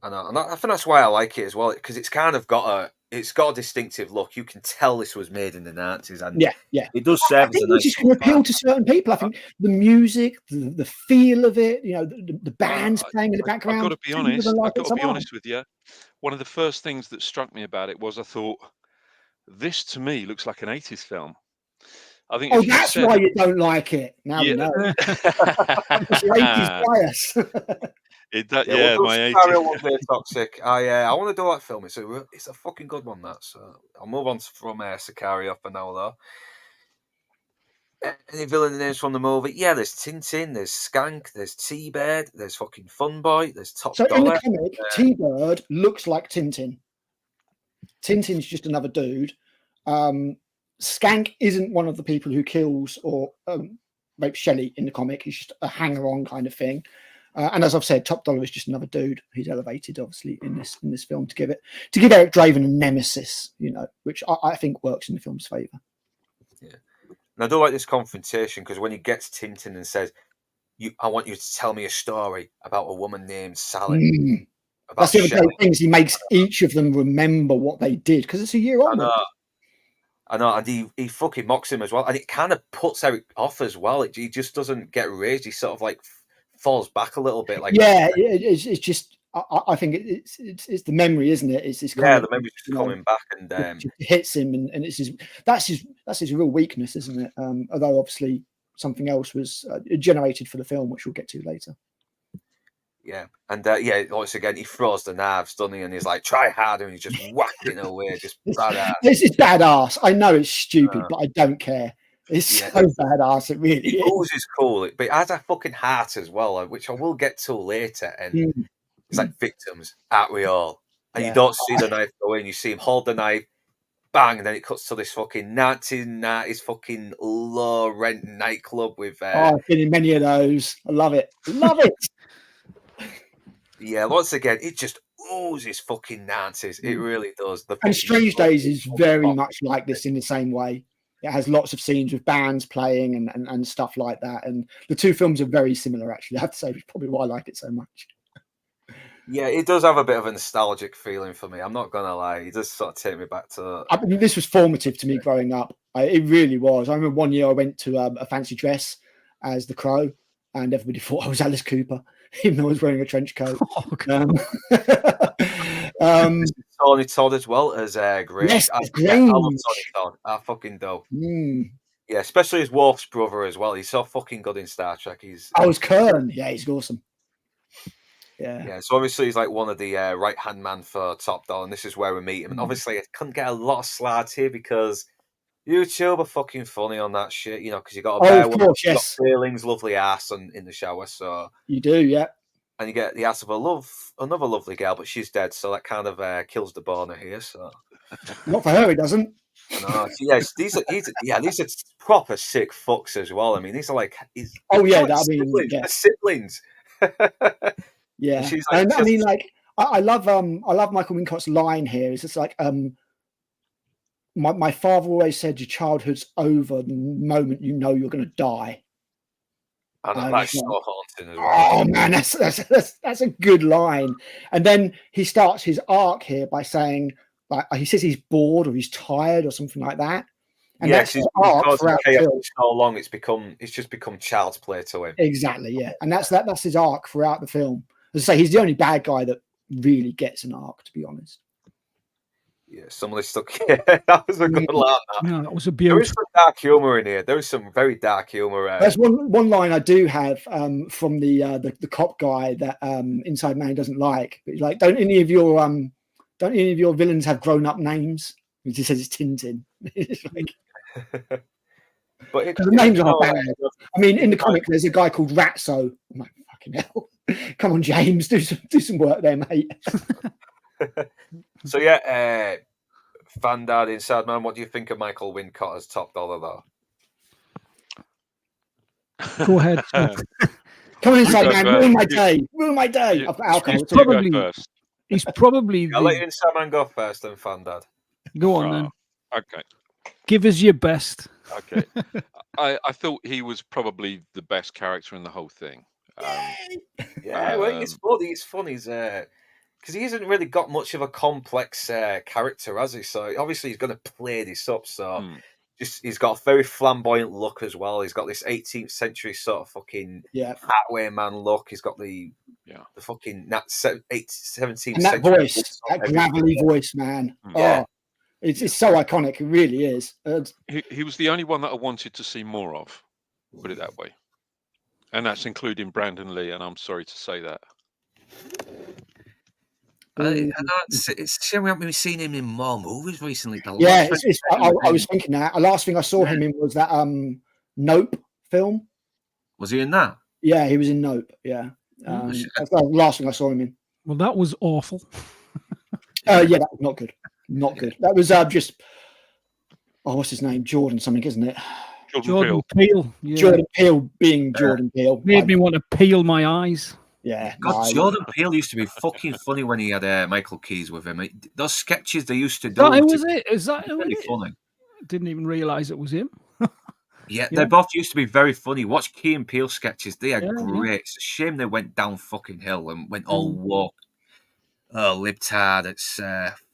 I know, and I think that's why I like it as well, because it's kind of got a distinctive look. You can tell this was made in the Nazis, and yeah, it does serve as a nice. It's going to appeal to certain people. I think the music, the feel of it, the bands playing in the background. I've got to be honest with you. One of the first things that struck me about it was I thought, this to me looks like an 80s film. I think. Oh, that's why you don't like it. Now we know. It's your 80s bias. My 80s. Toxic. I want to do that film. It's a fucking good one. That. So I'll move on from Sicario for now, though. Any villain names from the movie? Yeah, there's Tintin, there's Skank, there's T-Bird, there's fucking Funboy, there's Top Dollar. So in the comic, T-Bird looks like Tintin. Tintin's just another dude. Skank isn't one of the people who kills or rapes Shelley in the comic. He's just a hanger-on kind of thing. And as I've said, Top Dollar is just another dude. He's elevated, obviously, in this film to give Eric Draven a nemesis, which I think works in the film's favour. Yeah, and I do like this confrontation because when he gets Tintin and says, "I want you to tell me a story about a woman named Sally." That's the other great thing is he makes each of them remember what they did because it's a year on. I know, and he fucking mocks him as well, and it kind of puts Eric off as well. He just doesn't get raised. He sort of like falls back a little bit. Like it's just I think it's the memory, isn't it? It's the memory's just coming back and it hits him, and it's that's his real weakness, isn't it? Although obviously something else was generated for the film, which we'll get to later. Yeah, and once again he throws the knives, doesn't he? And he's like, "Try harder," and he's just whacking away, just badass. This is badass. I know it's stupid, but I don't care. It's so badass. It really is. It's cool, but it has a fucking heart as well, which I will get to later. And it's like victims, aren't we all? And you don't see the knife go in. You see him hold the knife, bang, and then it cuts to this fucking 1990s fucking low rent nightclub with. I've been in many of those. I love it. Love it. Yeah, once again, it just oozes fucking Nazis. It really does. And Strange Days is very much like this in the same way. It has lots of scenes with bands playing and stuff like that. And the two films are very similar, actually. I have to say, which is probably why I like it so much. Yeah, it does have a bit of a nostalgic feeling for me. I'm not going to lie. It does sort of take me back to... I mean, this was formative to me growing up. It really was. I remember one year I went to a fancy dress as the Crow, and everybody thought I was Alice Cooper, even though I was wearing a trench coat. Tony Todd as well as Grange. Yes, I love Tony Todd. I fucking do. Yeah, especially his Worf's brother as well. He's so fucking good in Star Trek. He's Kern. Yeah, he's awesome. Yeah. So obviously he's like one of the right hand man for Top Dollar, and this is where we meet him. And obviously I couldn't get a lot of slides here because YouTube are fucking funny on that shit, because you got a bear with feelings, lovely ass, and in the shower. So you do, yeah. And you get the ass of another lovely girl, but she's dead, so that kind of kills the boner here. So not for her, it doesn't. No, yes, these are proper sick fucks as well. I mean, these are like siblings. Yeah, like, I mean, like I love Michael Wincott's line here. It's just like my father always said, "Your childhood's over the moment you know you're going to die." And that's so haunting as well. Oh man, that's a good line. And then he starts his arc here by saying, like, he says he's bored or he's tired or something like that. And yes, he's because so long it's just become child's play to him. Exactly, yeah. And that's his arc throughout the film. As I say, he's the only bad guy that really gets an arc, to be honest. Yeah, somebody stuck. Yeah, that was a good line. No, that was a beautiful. There is some dark humor in here. There is some very dark humor. There's one line I do have from the cop guy that Inside Man doesn't like. But he's like, don't any of your villains have grown up names? He just says it's Tintin. It's like, but the names are bad. I mean, in the comic, there's a guy called Ratso. I'm like, fucking hell! Come on, James, do some work there, mate. So yeah, Fandad, Inside Man, what do you think of Michael Wincott as Top Dollar though? Go ahead. Come on, Inside Man, ruin my You- day. Ruin my day. you- I've got alcohol. You It's all probably- go first. He's probably I'll let the. Inside Man go first, then Fandad. Go on then. Okay. Give us your best. Okay. I thought he was probably the best character in the whole thing. Yeah, well, it's funny. It's funny, because he hasn't really got much of a complex character, has he? So obviously he's going to play this up. So he's got a very flamboyant look as well. He's got this 18th century sort of fucking Hathaway man look. He's got the fucking 17th and that century voice, that gravelly voice, man. Yeah. Oh, it's so iconic. It really is. He was the only one that I wanted to see more of. Put it that way. And that's including Brandon Lee, and I'm sorry to say that. It's a shame we haven't really seen him in more movies recently. I was thinking that. The last thing I saw him in was that Nope film. Was he in that? Yeah, he was in Nope. Yeah. That's the last thing I saw him in. Well, that was awful. Yeah, that was not good. Not good. That was just. Oh, what's his name? Jordan something, isn't it? Jordan Peele. Yeah. Jordan Peele being Jordan Peele. Made me want to peel my eyes. Yeah. God, Jordan Peele used to be fucking funny when he had Michael Keys with him. Those sketches they used to do. Is that really funny? Didn't even realise it was him. Yeah, they both used to be very funny. Watch Key and Peele sketches; they are great. It's a shame they went down fucking hill and went all woke. Oh, libtard! It's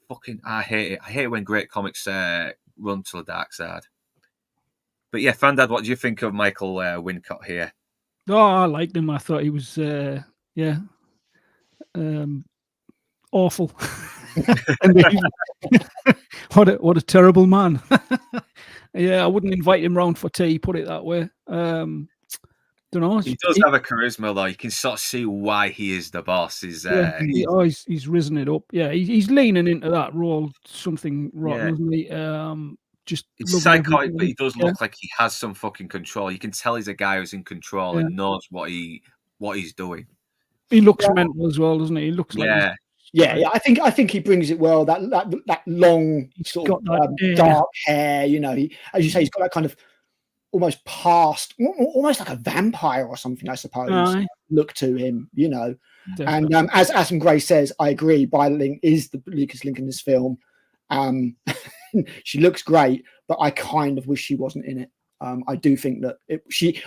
fucking. I hate it. I hate when great comics run to the dark side. But yeah, Fandad, what do you think of Michael Wincott here? Oh, I liked him. I thought he was, awful. What a terrible man. Yeah, I wouldn't invite him round for tea. Put it that way. Don't know. He does have a charisma, though. You can sort of see why he is the boss. He's risen it up. Yeah, he's leaning into that role. Something rotten, isn't he? Just it's psychotic, but he does look like he has some fucking control. You can tell he's a guy who's in control and knows what he's doing. He looks mental as well, doesn't he? He looks like I think he brings it well. That long sort of dark hair. You know, as you say, he's got that kind of almost almost like a vampire or something, I suppose. Look to him, you know. Definitely. And as Adam Gray says, I agree. Link is the Lucas Link in this film. She looks great, but I kind of wish she wasn't in it. I do think that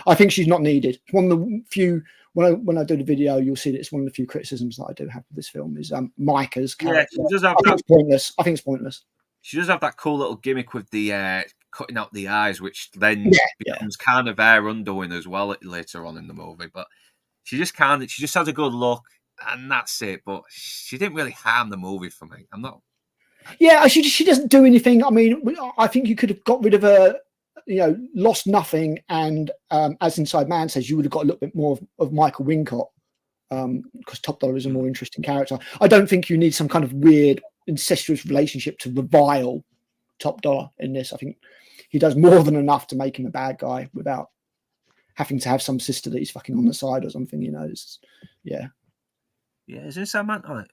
I think she's not needed. It's one of the few. When I do the video, you'll see that it's one of the few criticisms that I do have for this film is Micah's character. Yeah, she does have I think it's pointless. She does have that cool little gimmick with the cutting out the eyes, which then becomes kind of her undoing as well later on in the movie. But she just has a good look, and that's it. But she didn't really harm the movie for me. I'm not. Yeah, she doesn't do anything. I mean, I think you could have got rid of her, you know, lost nothing. And as Inside Man says, you would have got a little bit more of Michael Wincott because Top Dollar is a more interesting character. I don't think you need some kind of weird incestuous relationship to revile Top Dollar in this. I think he does more than enough to make him a bad guy without having to have some sister that he's fucking on the side or something, you know. Yeah, is Inside Man on it?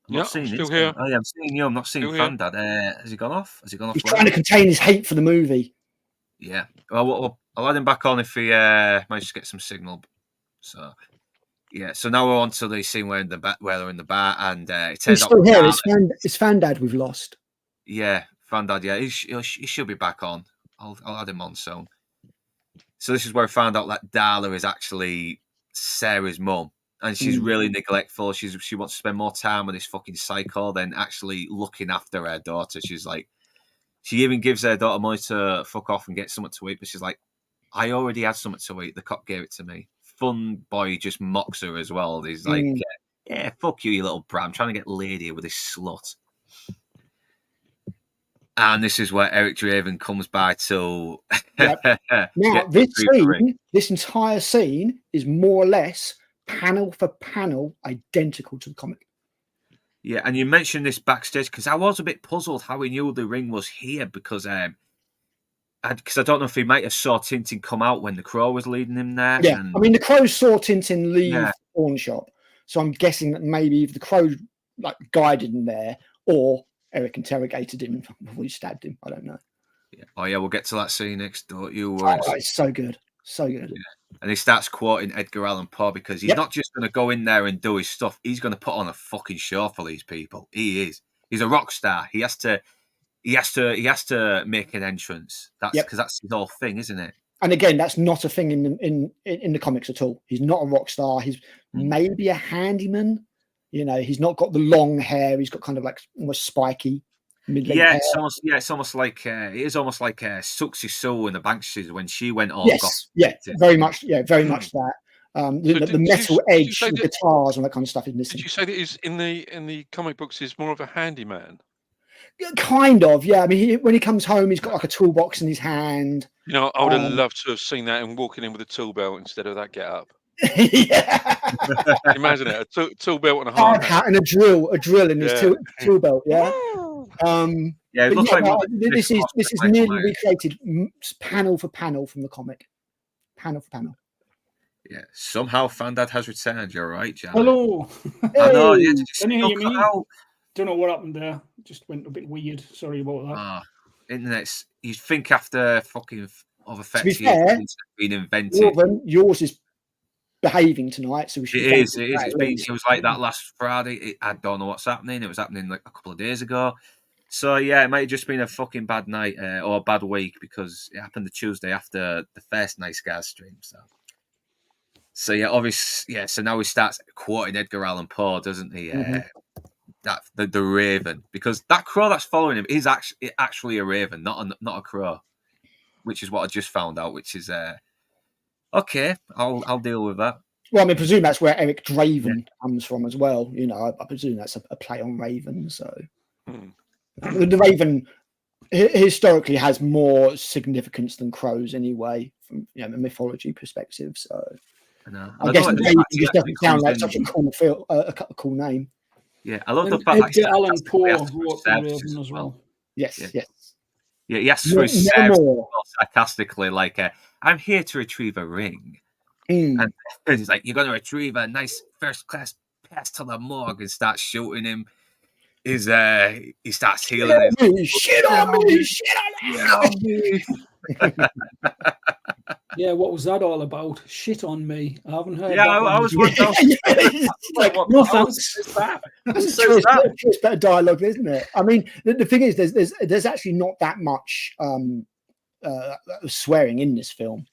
I'm still here. Oh, yeah, I'm seeing you. I'm not seeing Fandad. Has he gone off? He's trying to contain his hate for the movie. Yeah. Well, I'll add him back on if he manages to get some signal. So, yeah. So now we're on to the scene where they're in the bar, and it turns out it's Fandad we've lost. Yeah, Fandad. Yeah, he should be back on. I'll add him on soon. So this is where I found out that Darla is actually Sarah's mum. And she's really neglectful. She wants to spend more time with this fucking psycho than actually looking after her daughter. She's like, she even gives her daughter money to fuck off and get something to eat. But she's like, I already had something to eat. The cop gave it to me. Fun boy just mocks her as well. He's like, yeah, fuck you, you little brat. I'm trying to get laid here with this slut. And this is where Eric Draven comes by to. Now, this entire scene is more or less panel for panel identical to the comic. Yeah, and you mentioned this backstage because I was a bit puzzled how he knew the ring was here because I don't know if he might have saw Tintin come out when the Crow was leading him there. Yeah, I mean the Crow saw Tintin leave the pawn shop, so I'm guessing that maybe if the Crow like guided him there, or Eric interrogated him before he stabbed him. I don't know. Yeah. Oh yeah, we'll get to that scene next. Don't you worry. Oh, it's so good, so good. Yeah. And he starts quoting Edgar Allan Poe because he's not just going to go in there and do his stuff. He's going to put on a fucking show for these people. He is. He's a rock star. He has to make an entrance. That's because that's his whole thing, isn't it? And again, that's not a thing in the comics at all. He's not a rock star. He's maybe a handyman. You know, he's not got the long hair. He's got kind of like almost spiky. Yeah, it's almost like it is almost like Suxy Sue in the Banshees when she went all. Yes, very much that. The metal edge, the guitars, and that kind of stuff is missing. Did you say that he's in the comic books? He's more of a handyman. Kind of, yeah. I mean, when he comes home, he's got like a toolbox in his hand. You know, I would have loved to have seen that and walking in with a tool belt instead of that get up. Yeah. Imagine it, a tool belt and a hard hat and a drill in his tool belt. Yeah. It looks like this is nearly recreated panel for panel from the comic. Panel for panel. Yeah. Somehow Fandad has returned. You're right, Jan. Hello. I know. Yeah, Can you hear me? Don't know what happened there. Just went a bit weird. Sorry about that. Internet's. You think after fucking over 30 years it's been invented. Yours is behaving tonight, so we should. It is. It was like that last Friday. I don't know what's happening. It was happening like a couple of days ago. So yeah, it might have just been a fucking bad night or a bad week because it happened the Tuesday after the first Nice Guys stream. So yeah, obviously, yeah. So now he starts quoting Edgar Allan Poe, doesn't he? That the Raven, because that crow that's following him is actually a raven, not a crow, which is what I just found out. Which is okay. I'll deal with that. Well, I mean, I presume that's where Eric Draven comes from as well. You know, I presume that's a play on Raven. So the Raven historically has more significance than crows, anyway, from a mythology perspective. So I guess Raven just doesn't sound like such a cool name. Yeah, I love the fact that Edgar Allan Poe wrote the Raven as well. Yes. Yeah, he asks for his services sarcastically, like, I'm here to retrieve a ring. And he's like, you're going to retrieve a nice first-class pass to the morgue, and starts shooting him. He starts healing him. Shit on me! Yeah, what was that all about? Shit on me. I haven't heard. Yeah, I was wondering. Like, no thanks. It's better dialogue, isn't it? I mean, the thing is, there's actually not that much swearing in this film,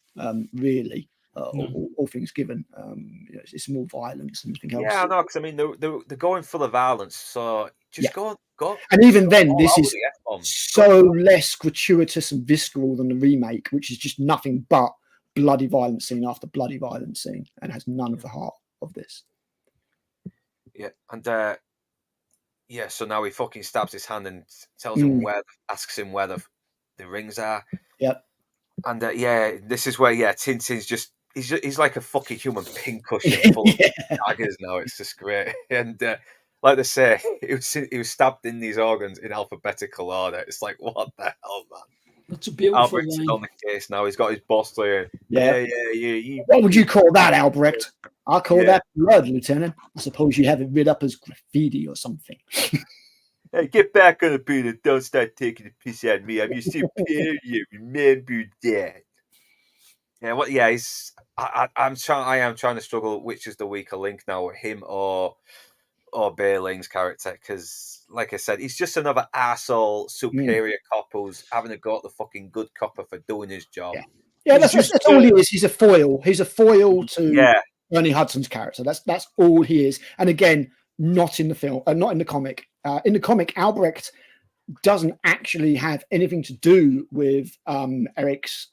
really. All things given, it's more violence and anything else. Yeah, no, because I mean they're going for the violence, so just go. And even then, this is so less gratuitous and visceral than the remake, which is just nothing but bloody violence scene after bloody violence scene, and has none of the heart of this. Yeah, and so now he fucking stabs his hand and tells him asks him where the rings are. Yep. And this is where Tintin's just. He's like a fucking human pincushion full of daggers now. It's just great. And like they say, he was stabbed in these organs in alphabetical order. It's like, what the hell, man? That's a beautiful Albrecht's on the case now. He's got his boss there. Yeah. What would you call that, Albrecht? I call that blood, Lieutenant. I suppose you have it writ up as graffiti or something. Hey, get back on the beat and don't start taking the piss out of me. I'm your superior. Remember that. Yeah, I am trying to struggle which is the weaker link now, him or Bailing's character, because like I said, he's just another arsehole superior cop who's having to go at the fucking good copper for doing his job. Yeah, that's all he is. He's a foil. He's a foil to Ernie Hudson's character. That's all he is. And again, not in the film, not in the comic. In the comic, Albrecht doesn't actually have anything to do with Eric's.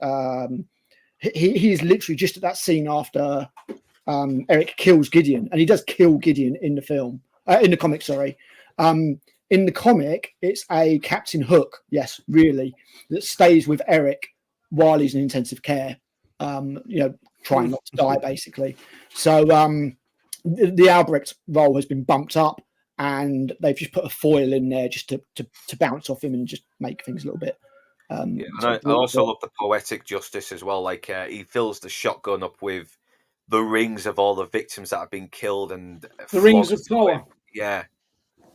He's literally just at that scene after Eric kills Gideon, and he does kill Gideon in the film, in the comic. Sorry, in the comic, it's a Captain Hook, yes, really, that stays with Eric while he's in intensive care, trying not to die, basically. So the Albrecht role has been bumped up, and they've just put a foil in there just to bounce off him and just make things a little bit. And I also love the poetic justice as well. Like he fills the shotgun up with the rings of all the victims that have been killed and the rings of power. Yeah,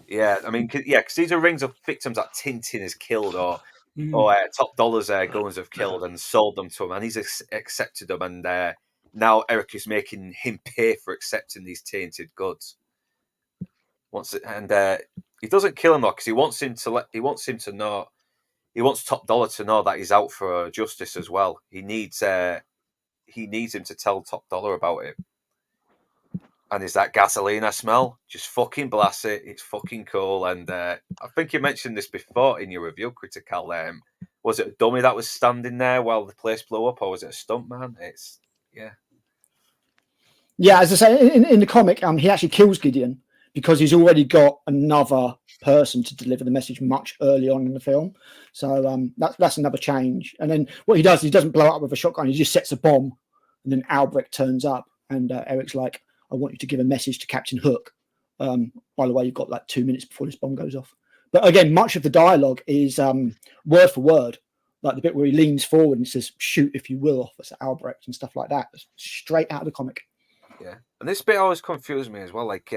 Yeah, I mean, because these are rings of victims that Tintin has killed, or Top Dollar's goons have killed and sold them to him, and he's accepted them, and now Eric is making him pay for accepting these tainted goods. He doesn't kill him though, because he wants him Top Dollar to know that he's out for justice as well. He needs him to tell Top Dollar about it. And is that gasoline I smell? Just fucking blast it. It's fucking cool. And I think you mentioned this before in your review, Critical. Was it a dummy that was standing there while the place blew up, or was it a stuntman? Yeah, as I say, in the comic, he actually kills Gideon because he's already got another person to deliver the message much early on in the film. So that's another change. And then what he does, he doesn't blow up with a shotgun. He just sets a bomb, and then Albrecht turns up, and Eric's like, I want you to give a message to Captain Hook. By the way, you've got like 2 minutes before this bomb goes off. But again, much of the dialogue is word for word, like the bit where he leans forward and says, shoot if you will, Officer Albrecht, and stuff like that. It's straight out of the comic. Yeah. And this bit always confused me as well. Like,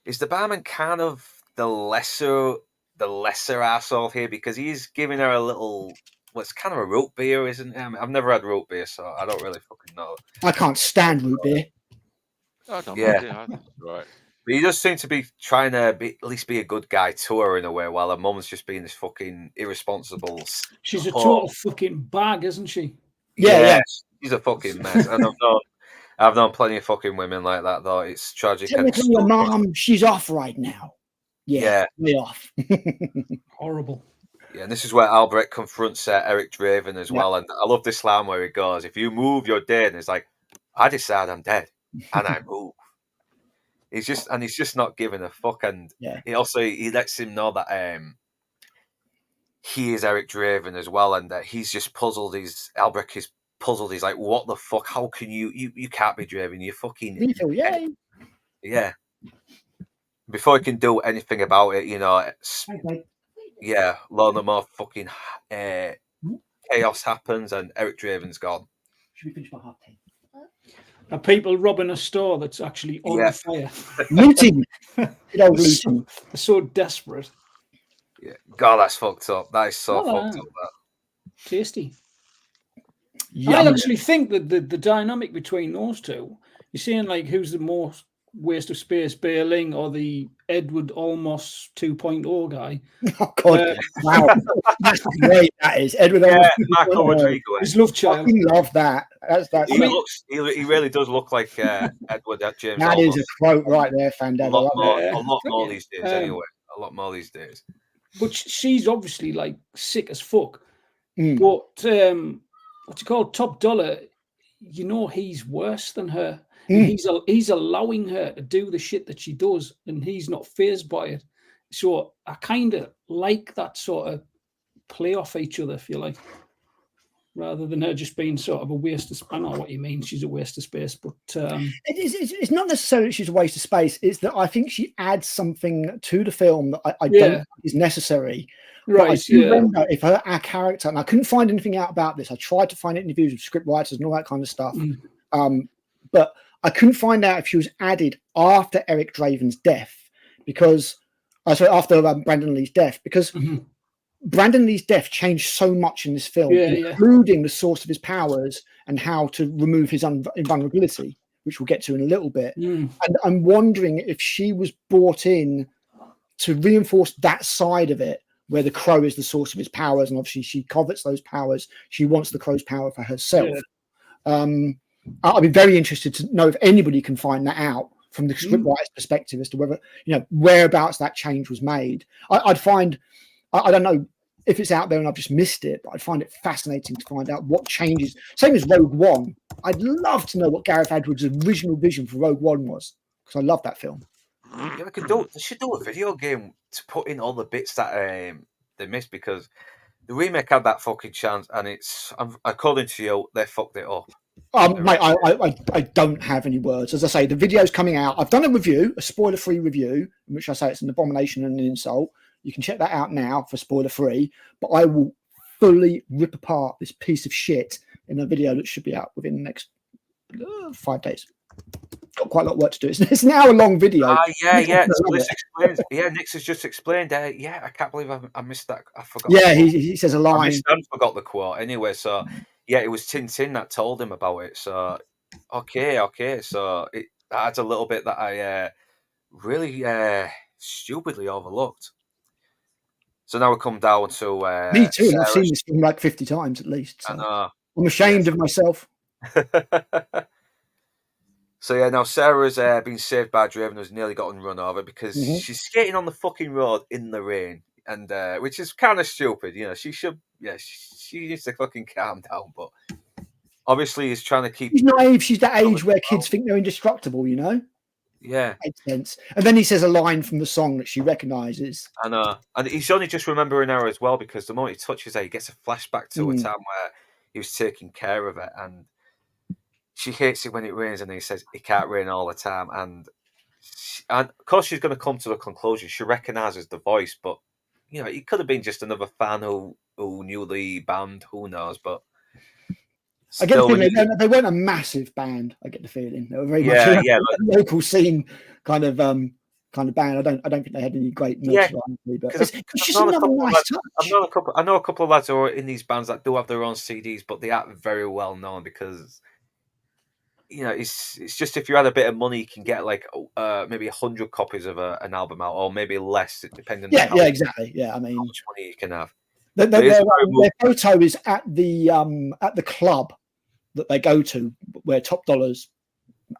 is the barman kind of the lesser arsehole here? Because he's giving her a little... Well, it's kind of a root beer, isn't it? I mean, I've never had root beer, so I don't really fucking know. I can't stand root beer. I don't mind it. I think it's right. But he does seem to be trying to at least be a good guy to her in a way, while her mum's just being this fucking irresponsible. She's a total fucking bag, isn't she? Yeah. She's a fucking mess. And I've known plenty of fucking women like that, though. It's tragic. Technically, your mum, she's off right now. Yeah. Way off. Horrible. Yeah, and this is where Albrecht confronts Eric Draven as well. And I love this line where he goes, if you move, you're dead. And it's like, I decide I'm dead, and I move. He's just not giving a fuck. And he lets him know that he is Eric Draven as well, and that he's just puzzled. Albrecht is puzzled. He's like, what the fuck? How can you can't be Draven? You're fucking lethal, yeah. Before he can do anything about it, lo and more fucking chaos happens, and Eric Draven's gone. Should we finish my half 10? Are people robbing a store that's actually on fire? Looting. They're so desperate. Yeah, God, that's fucked up. That is so fucked up. That. Tasty. Yum. I actually think that the dynamic between those two, you're saying like who's the most waste of space, Beerling or the Edward Olmos 2.0 guy? Oh God! Wow, that's great. That is Edward Olmos. Michael Rodriguez. His love child. I love that. He really does look like Edward James. That Olmos. is a quote right there, Fandad. A lot more these days. Anyway, a lot more these days. But she's obviously like sick as fuck. But what's it called? Top Dollar. He's worse than her. He's allowing her to do the shit that she does, and he's not fazed by it. So I kind of like that sort of play off each other, if you like, rather than her just being sort of a waste of space. I know what you mean. She's a waste of space, but it's not necessarily that she's a waste of space. It's that I think she adds something to the film that I don't think is necessary. Right. I do wonder if our character, and I couldn't find anything out about this. I tried to find interviews with script writers and all that kind of stuff, but I couldn't find out if she was added after Eric Draven's death, because after Brandon Lee's death, because Brandon Lee's death changed so much in this film, including the source of his powers and how to remove his invulnerability, which we'll get to in a little bit. And I'm wondering if she was brought in to reinforce that side of it, where the crow is the source of his powers, and obviously she covets those powers. She wants the crow's power for herself. I'll be very interested to know if anybody can find that out from the scriptwriter's perspective as to whether, whereabouts that change was made. I'd find, I don't know if it's out there and I've just missed it, but I'd find it fascinating to find out what changes. Same as Rogue One. I'd love to know what Gareth Edwards' original vision for Rogue One was, because I love that film. Yeah, they should do a video game to put in all the bits that they missed, because the remake had that fucking chance, and it's, according to you, they fucked it up. Mate, I don't have any words. As I say, the video's coming out. I've done a review, a spoiler-free review, in which I say it's an abomination and an insult. You can check that out now for spoiler-free. But I will fully rip apart this piece of shit in a video that should be out within the next 5 days. got quite a lot of work to do. It's an hour-long video. Yeah. So this explains. Yeah, Nix has just explained. Yeah, I can't believe I missed that. I forgot. Yeah, he says a line. I forgot the quote anyway. So yeah, it was Tintin that told him about it. So okay. So it adds a little bit that I really stupidly overlooked. So now we come down to Me too, and I've seen this film like 50 times at least. So. I'm ashamed of myself. So yeah, now Sarah's been saved by a driver and has nearly gotten run over because she's skating on the fucking road in the rain, and which is kind of stupid. You know, she should. Yeah, she needs to fucking calm down. But obviously, he's trying to keep. She's naive. She's that age where kids think they're indestructible. You know. Yeah, makes sense. And then he says a line from the song that she recognises. And he's only just remembering her as well because the moment he touches her, he gets a flashback to a time where he was taking care of it, and she hates it when it rains, and he says it can't rain all the time. And of course, she's going to come to a conclusion. She recognises the voice, but you know, it could have been just another fan who knew the band. Who knows? But I get the feeling they weren't a massive band. I get the feeling they were very much a local scene kind of band. I don't think they had any great notoriety, but it's just another nice touch. I know a couple of lads who are in these bands that do have their own CDs, but they aren't very well known because. You know, it's just if you had a bit of money, you can get like maybe 100 copies of an album out, or maybe less, depending. On exactly. Yeah, I mean, how much money you can have. Their photo is at the club that they go to, where Top Dollar's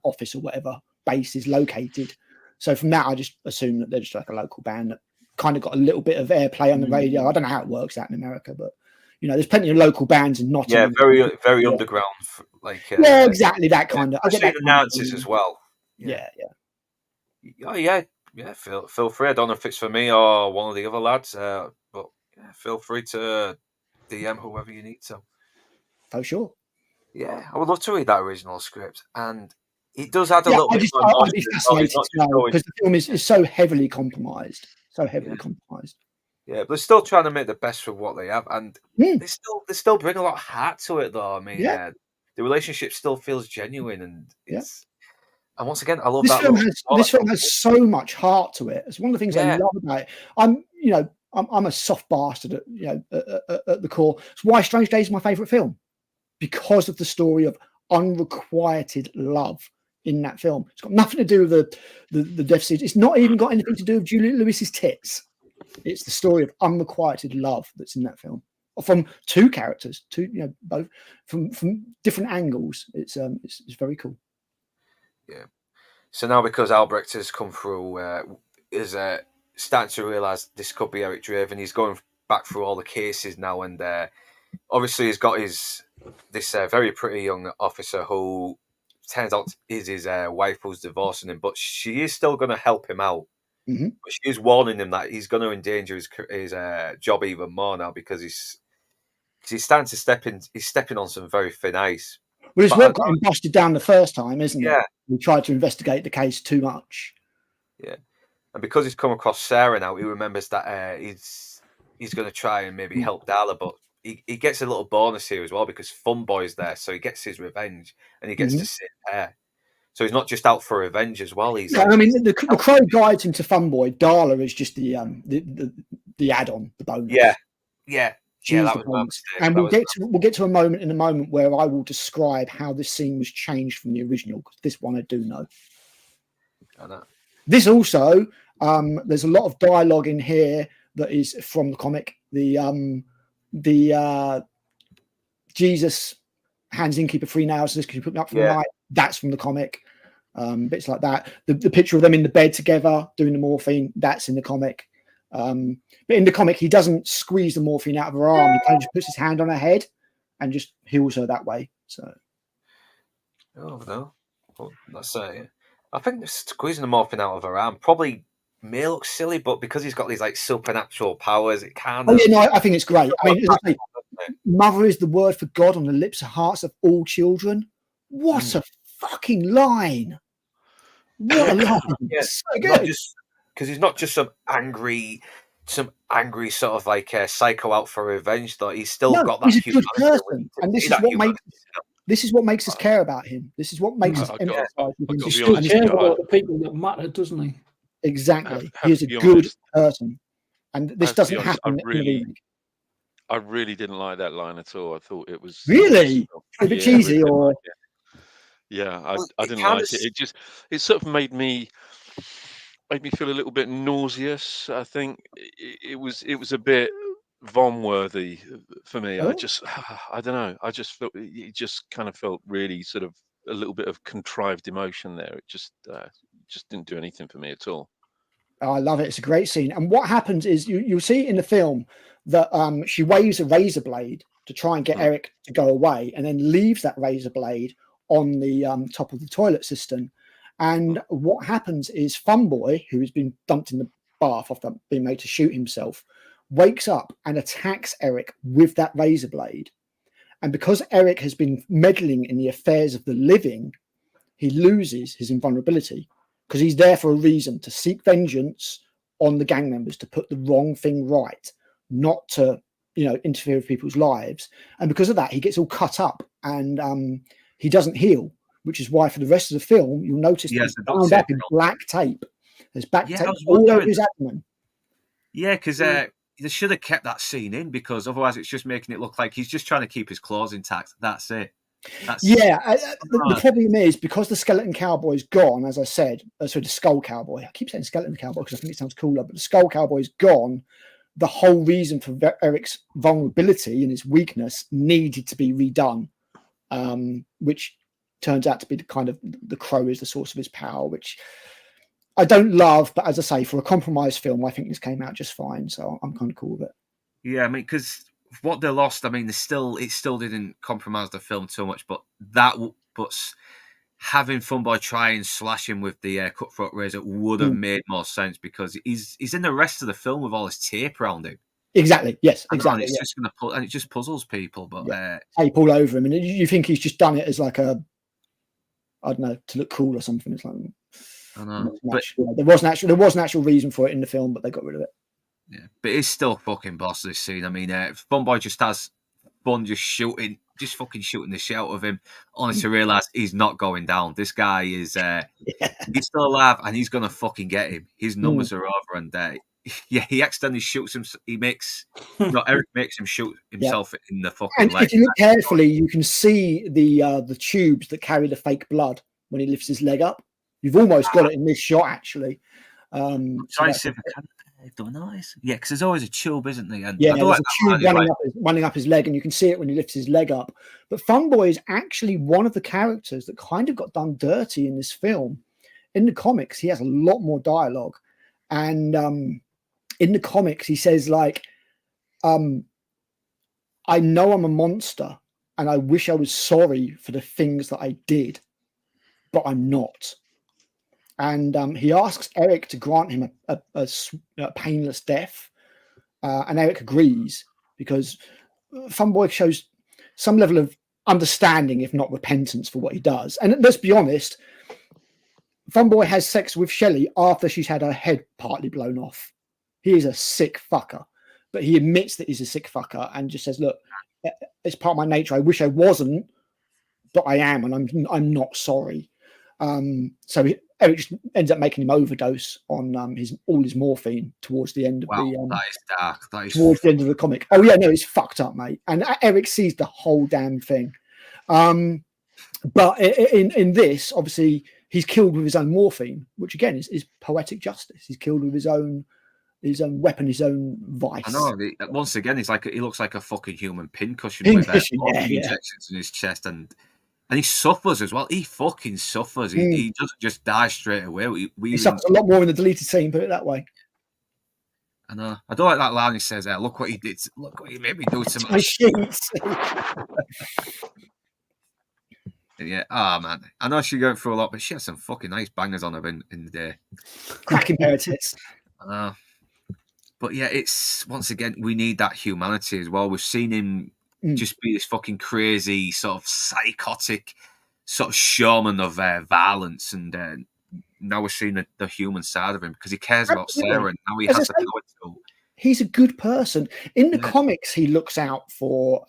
office or whatever base is located. So from that, I just assume that they're just like a local band that kind of got a little bit of airplay on the radio. I don't know how it works out in America, but. You know, there's plenty of local bands in Nottingham. Yeah, very underground. Like exactly that kind of. I get the announces as well. Yeah. Oh yeah. Feel free. I don't know if it's for me or one of the other lads, but yeah, feel free to DM whoever you need to. For sure. Yeah, I would love to read that original script, and it does add a little bit. I'd be fascinated to know because the film is so heavily compromised. Yeah, but they're still trying to make the best of what they have, and they still bring a lot of heart to it, though. I mean, the relationship still feels genuine, and it's and once again, I love this film has so much heart to it. It's one of the things I love about it. I'm a soft bastard at the core. It's why Strange Days is my favourite film, because of the story of unrequited love in that film. It's got nothing to do with the deficit. It's not even got anything to do with Juliette Lewis's tits. It's the story of unrequited love that's in that film, from two characters, both from different angles. It's very cool. Yeah. So now because Albrecht has come through, is starting to realise this could be Eric Draven. He's going back through all the cases now, and obviously he's got this very pretty young officer who turns out is his wife who's divorcing him, but she is still going to help him out. Mm-hmm. But she is warning him that he's going to endanger his job even more now because he's starting to step in. He's stepping on some very thin ice. Well, his work got him busted down the first time, isn't it? Yeah. He tried to investigate the case too much. Yeah, and because he's come across Sarah now, he remembers that he's going to try and maybe help Darla, but he gets a little bonus here as well because Funboy's there, so he gets his revenge and he gets to sit there. So he's not just out for revenge as well. The Crow guides him to Funboy. Darla is just the add-on, the bonus. Yeah. That was and we'll get to a moment where I will describe how this scene was changed from the original, because this one I do know. I know. This also, there's a lot of dialogue in here that is from the comic. The Jesus hands innkeeper 3 nails. This can you put me up for the night? That's from the comic. Bits like that. The picture of them in the bed together doing the morphine. That's in the comic. But in the comic, he doesn't squeeze the morphine out of her arm. He kind of just puts his hand on her head and just heals her that way. So, oh no, well, that's I think squeezing the morphine out of her arm probably may look silly, but because he's got these like supernatural powers, it kind of. Oh, yeah, no, I think it's great. I mean, mother is the word for God on the lips and hearts of all children. What a fucking line! What a line! So good. Because he's not just some angry sort of like psycho out for revenge. Though he's still got that. He's a good person, and this is what makes. This is what makes us care about him. This is what makes us emphasize with him. He still cares about the people that matter, doesn't he? Exactly. He is a good person, and this doesn't happen in the remake. I really didn't like that line at all. I thought it was really a bit cheesy, or I didn't like it. It sort of made me feel a little bit nauseous. I think it was a bit vom-worthy for me. Oh. I don't know. I just felt it just kind of felt really sort of a little bit of contrived emotion there. It just didn't do anything for me at all. Oh, I love it. It's a great scene. And what happens is you'll see in the film that she waves a razor blade to try and get Eric to go away, and then leaves that razor blade on the top of the toilet cistern. And what happens is Funboy, who has been dumped in the bath after being made to shoot himself, wakes up and attacks Eric with that razor blade. And because Eric has been meddling in the affairs of the living, he loses his invulnerability, because he's there for a reason, to seek vengeance on the gang members, to put the wrong thing right, not to, interfere with people's lives. And because of that, he gets all cut up and he doesn't heal, which is why for the rest of the film, you'll notice he's bound up in black tape. There's black tape all over his abdomen. Yeah, because they should have kept that scene in, because otherwise it's just making it look like he's just trying to keep his claws intact. That's it. The problem is, because the skeleton cowboy's gone, as I said, the skull cowboy. I keep saying skeleton cowboy because I think it sounds cooler, but the skull cowboy's gone. The whole reason for Eric's vulnerability and his weakness needed to be redone, which turns out to be the crow is the source of his power, which I don't love, but as I say, for a compromised film, I think this came out just fine. So I'm kind of cool with it. Yeah, I mean, because what they lost, I mean, it still didn't compromise the film too much, but having Funboy try and slash him with the cutthroat razor would have made more sense, because he's in the rest of the film with all this tape around him. Exactly. Yes. Exactly. It's just and it just puzzles people. But tape all over him, and you think he's just done it as like I don't know, to look cool or something. It's like, I know, but there was an actual reason for it in the film, but they got rid of it. Yeah, but it's still fucking boss, this scene. I mean, Funboy just has fun just fucking shooting the shit out of him, only to realise he's not going down. This guy is he's still alive, and he's gonna fucking get him. His numbers are over, and he accidentally shoots him. Eric makes him shoot himself in the fucking leg. If you look carefully, you can see the tubes that carry the fake blood when he lifts his leg up. You've almost got it in this shot, actually. Trying to see if I can. Yeah, because there's always a tube, isn't there? And there's a tube running up his leg, and you can see it when he lifts his leg up. But Funboy is actually one of the characters that kind of got done dirty in this film. In the comics, he has a lot more dialogue, and in the comics, he says like, "I know I'm a monster, and I wish I was sorry for the things that I did, but I'm not." And he asks Eric to grant him a painless death, and Eric agrees, because Funboy shows some level of understanding, if not repentance, for what he does. And let's be honest, Funboy has sex with Shelley after she's had her head partly blown off. He is a sick fucker, but he admits that he's a sick fucker and just says, "Look, it's part of my nature. I wish I wasn't, but I am, and I'm not sorry." So Eric just ends up making him overdose on all his morphine towards the end of that is dark. That is towards the end of the comic. Oh yeah, no, it's fucked up, mate. And Eric sees the whole damn thing. But in this, obviously, he's killed with his own morphine, which again is poetic justice. He's killed with his own weapon, his own vice. I know. Once again, he looks like a fucking human pincushion with injections in his chest, and he suffers as well. He fucking suffers. He doesn't just die straight away. He suffers a lot more in the deleted scene, put it that way. I know. I don't like that line he says, "Look what he did. Look what he made me do to my sheets." Yeah. Oh, man. I know she's going through a lot, but she has some fucking nice bangers on her in the day. Cracking pair of tits. I know. But yeah, it's, once again, we need that humanity as well. We've seen him just be this fucking crazy, sort of psychotic, sort of showman of violence, and now we're seeing the human side of him, because he cares about Sarah, and now he has to know it too. He's a good person. In the comics, he looks out for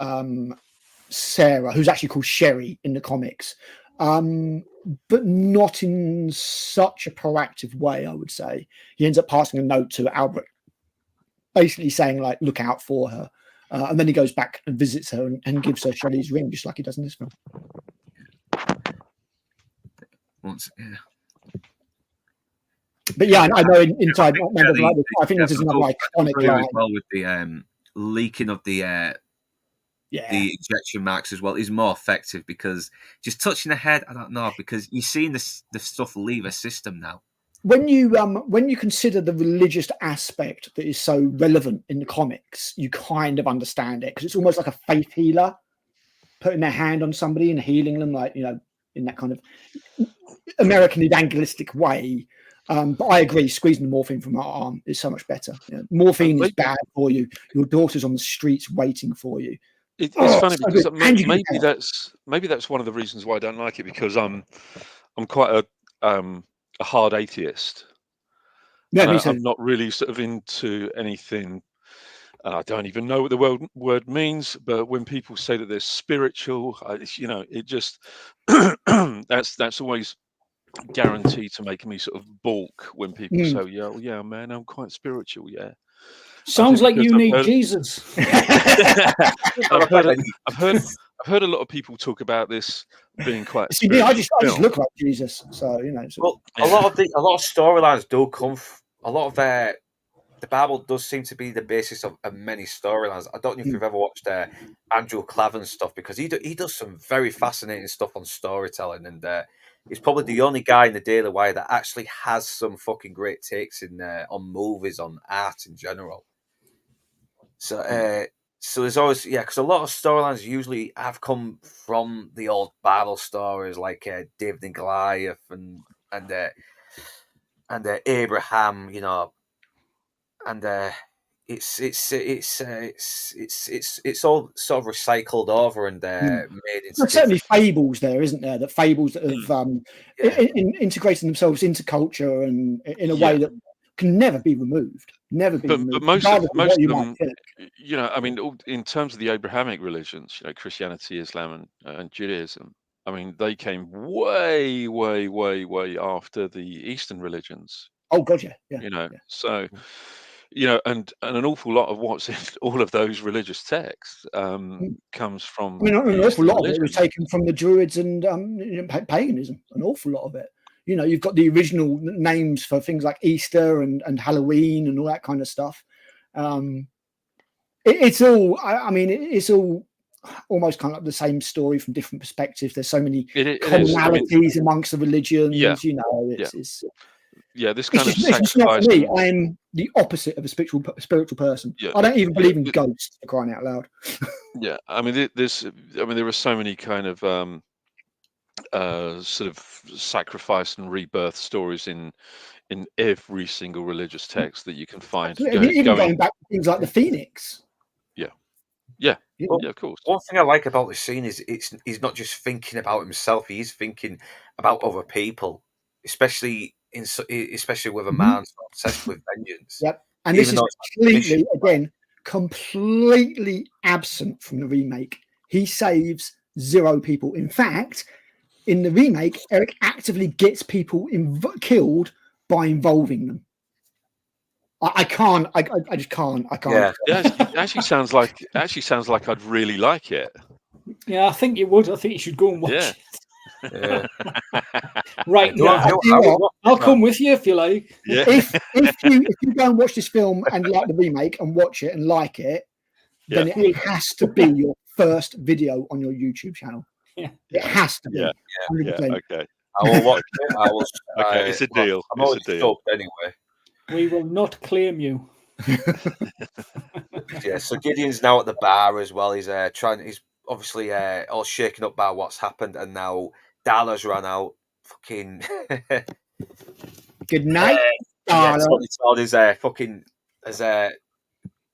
Sarah, who's actually called Sherry in the comics, but not in such a proactive way, I would say. He ends up passing a note to Albert, basically saying, like, look out for her. And then he goes back and visits her and gives her Shelley's ring, just like he does in this film. But yeah, I know inside. I think this is another iconic line. As well with the leaking of the injection marks as well is more effective, because just touching the head, I don't know, because you're seeing the stuff leave a system now. When you consider the religious aspect that is so relevant in the comics, you kind of understand it, because it's almost like a faith healer putting their hand on somebody and healing them, like, in that kind of American evangelistic way. But I agree, squeezing the morphine from her arm is so much better. Morphine is bad for you. Your daughter's on the streets waiting for you. It's funny because maybe that's one of the reasons why I don't like it, because I'm quite a hard atheist. Yeah, I'm not really sort of into anything. I don't even know what the word means, but when people say that they're spiritual, it just that's always guaranteed to make me sort of balk when people say, yeah, man, I'm quite spiritual. Yeah. Sounds like you need Jesus. I've heard a lot of people talk about this being quite. See, I just look like Jesus, so Well, a lot of storylines do come. A lot of the Bible does seem to be the basis of many storylines. I don't know if you've ever watched Andrew Klavan's stuff, because he does some very fascinating stuff on storytelling, and he's probably the only guy in the Daily Wire that actually has some fucking great takes on movies, on art in general. So there's always, because a lot of storylines usually have come from the old Bible stories, like David and Goliath and Abraham, and it's all sort of recycled over and made into. There's certainly fables there, isn't there? That fables that have integrated themselves into culture and in a way that can never be removed. Never be removed. But most of them, I mean, in terms of the Abrahamic religions, Christianity, Islam, and Judaism, I mean, they came way, way, way, way after the Eastern religions. Oh God, yeah. So, and an awful lot of what's in all of those religious texts comes from. I mean, an awful lot of it was taken from the Druids and paganism. An awful lot of it. You've got the original names for things like Easter and Halloween and all that kind of stuff. It's all. I mean, it's all almost kind of like the same story from different perspectives. There's so many commonalities amongst the religions. This kind of sacrifice. It's not for me. I'm the opposite of a spiritual person. I don't even believe in ghosts, for crying out loud. I mean, there are so many kind of sort of sacrifice and rebirth stories in every single religious text that you can find. Even going back to things like the Phoenix. Of course. One thing I like about this scene is he's not just thinking about himself; he's thinking about other people, especially with a man obsessed with vengeance. Yep, and this is completely absent from the remake. He saves 0 people. In fact, in the remake, Eric actively gets people killed by involving them. I can't. I just can't. I can't. Yeah, it actually sounds like I'd really like it. Yeah, I think you would. I think you should go and watch it. Yeah. Right now, I'll come with you if you like. Yeah. If you go and watch this film and like the remake and watch it and like it, then it has to be your first video on your YouTube channel. Yeah. It has to be. Yeah. Okay. I will watch it. Okay, it's a deal. I'm already stoked anyway. We will not claim you. So Gideon's now at the bar as well. He's he's obviously all shaken up by what's happened, and now Darla's run out. Fucking good night. Tony told his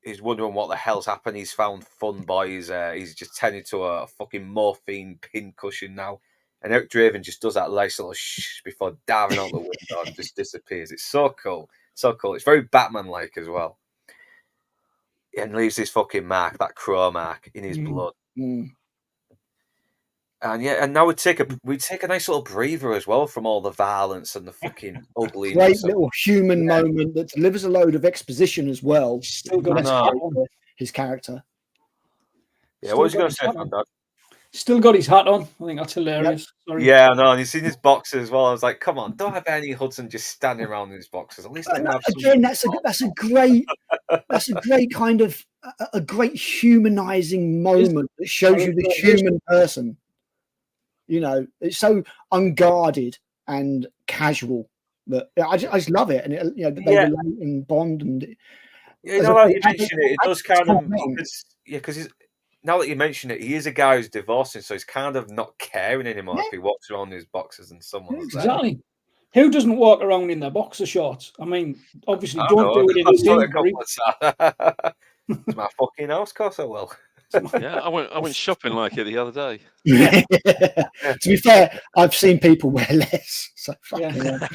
he's wondering what the hell's happened. He's found Fun Boy. He's just tending to a fucking morphine pin cushion now. And Eric Draven just does that nice little shh before diving out the window and just disappears. It's so cool. So cool. It's very Batman-like as well. And leaves this fucking mark, that crow mark, in his blood. And yeah, and now we take a nice little breather as well from all the violence and the fucking ugliness. Great little human moment that delivers a load of exposition as well. Still got his hat on. His character. Yeah, what was you going to say, Dad? Still got his hat on. I think that's hilarious. Yep. Sorry. Yeah, I know. And he's seen his boxes as well. I was like, come on, don't have Ernie Hudson just standing around in his boxes. At least have again, that's a great kind of a great humanizing moment that shows you the human person. You know, it's so unguarded and casual that I just love it, and you know they relate and bond. And yeah, you know, like you mentioned it does kind of because now that you mention it, he is a guy who's divorcing, so he's kind of not caring anymore if he walks around in his boxes and someone's exactly. Who doesn't walk around in their boxer shorts? I mean, obviously, don't do it in his injury. It's my fucking house, of course I will. Yeah, I went shopping like it the other day. To be fair, I've seen people wear less. So yeah.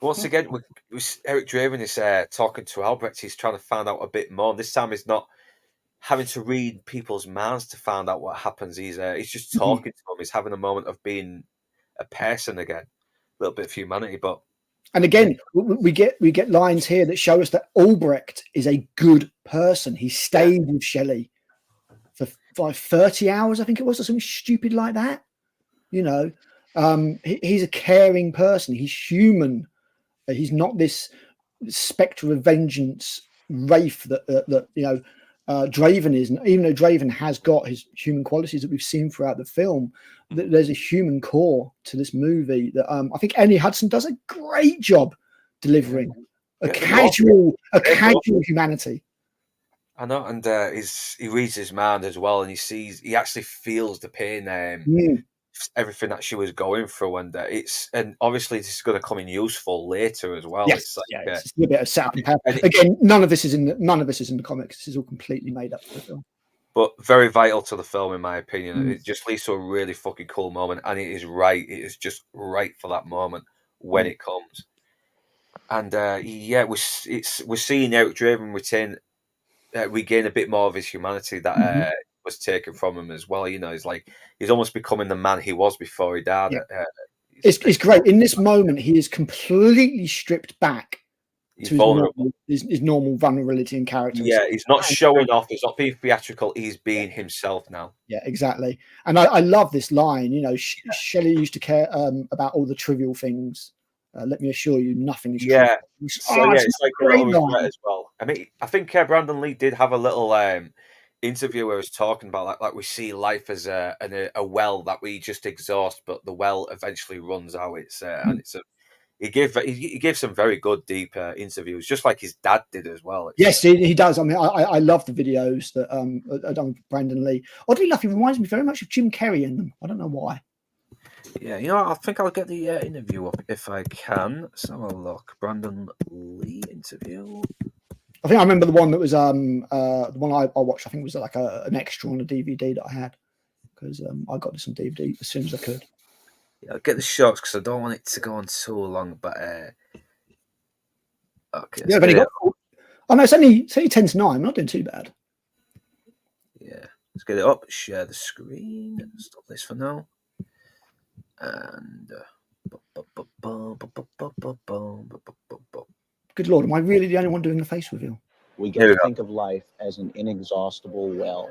Once again, Eric Draven is talking to Albrecht. He's trying to find out a bit more. This time, he's not having to read people's minds to find out what happens. He's just talking to them. He's having a moment of being a person again, a little bit of humanity. And again, we get lines here that show us that Albrecht is a good person. He stayed with Shelley for 30 hours, I think it was, or something stupid like that. You know, he's a caring person. He's human. He's not this spectre of vengeance wraith that you know Draven is. And even though Draven has got his human qualities that we've seen throughout the film, there's a human core to this movie that I think Ernie Hudson does a great job delivering a casual humanity. I know, and he reads his mind as well, and he actually feels the pain, everything that she was going through, and and obviously this is going to come in useful later as well. Yes, it's a bit of setup and power. Again, none of this is in the comics. This is all completely made up for the film. But very vital to the film, in my opinion. It just leads to a really fucking cool moment, and it is right. It is just right for that moment when it comes. And we're seeing Eric Draven regain a bit more of his humanity that was taken from him as well. You know, he's almost becoming the man he was before he died. Yeah. It's great. In this moment, he is completely stripped back to his normal vulnerability and character. Yeah, he's not showing off. He's not being theatrical. He's being himself now. Yeah, exactly. And I love this line. You know, Shelley used to care about all the trivial things. Let me assure you, nothing is trivial. It's like a little regret as well. I mean, I think Brandon Lee did have a little interview where he was talking about like we see life as a well that we just exhaust, but the well eventually runs out. He gave some very good deep interviews, just like his dad did as well. Yes, he does. I mean, I love the videos that are done with Brandon Lee. Oddly enough, he reminds me very much of Jim Carrey in them. I don't know why. Yeah, you know, I think I'll get the interview up if I can. Let's have a look. Brandon Lee interview. I think I remember the one that was the one I watched. I think was like an extra on a DVD that I had because I got this on DVD as soon as I could. Yeah, I'll get the shots because I don't want it to go on too long. But okay, yeah, but oh no, it's only 10 to 9. I'm not doing too bad. Yeah, let's get it up. Share the screen. Stop this for now. And good Lord, am I really the only one doing the face reveal? We get to think of life as an inexhaustible well,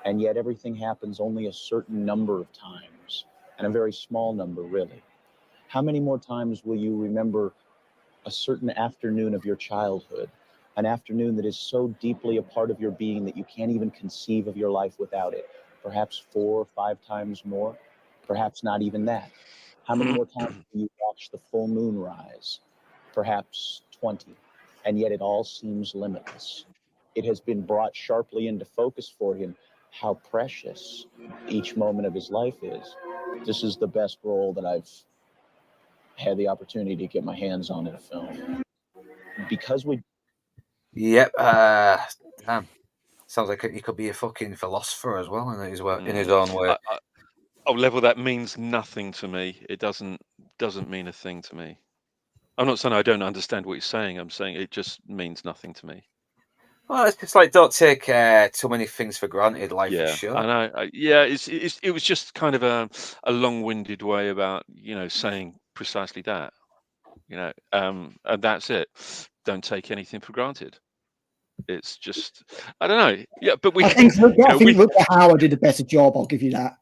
and yet everything happens only a certain number of times, and a very small number, really. How many more times will you remember a certain afternoon of your childhood, an afternoon that is so deeply a part of your being that you can't even conceive of your life without it? Perhaps 4 or 5 times more. Perhaps not even that. How many more times do you watch the full moon rise? Perhaps 20. And yet it all seems limitless. It has been brought sharply into focus for him how precious each moment of his life is. This is the best role that I've had the opportunity to get my hands on in a film. Because we... Yep. Damn. Sounds like he could be a fucking philosopher as well in his own way. Level, that means nothing to me. It doesn't mean a thing to me. I'm not saying I don't understand what he's saying. I'm saying it just means nothing to me. Well, it's just like don't take too many things for granted. Life is Yeah, short. I know. Yeah, it was just kind of a long-winded way about saying precisely that. And that's it. Don't take anything for granted. It's just I don't know. Yeah, but I think Rutger Hauer did a better job. I'll give you that.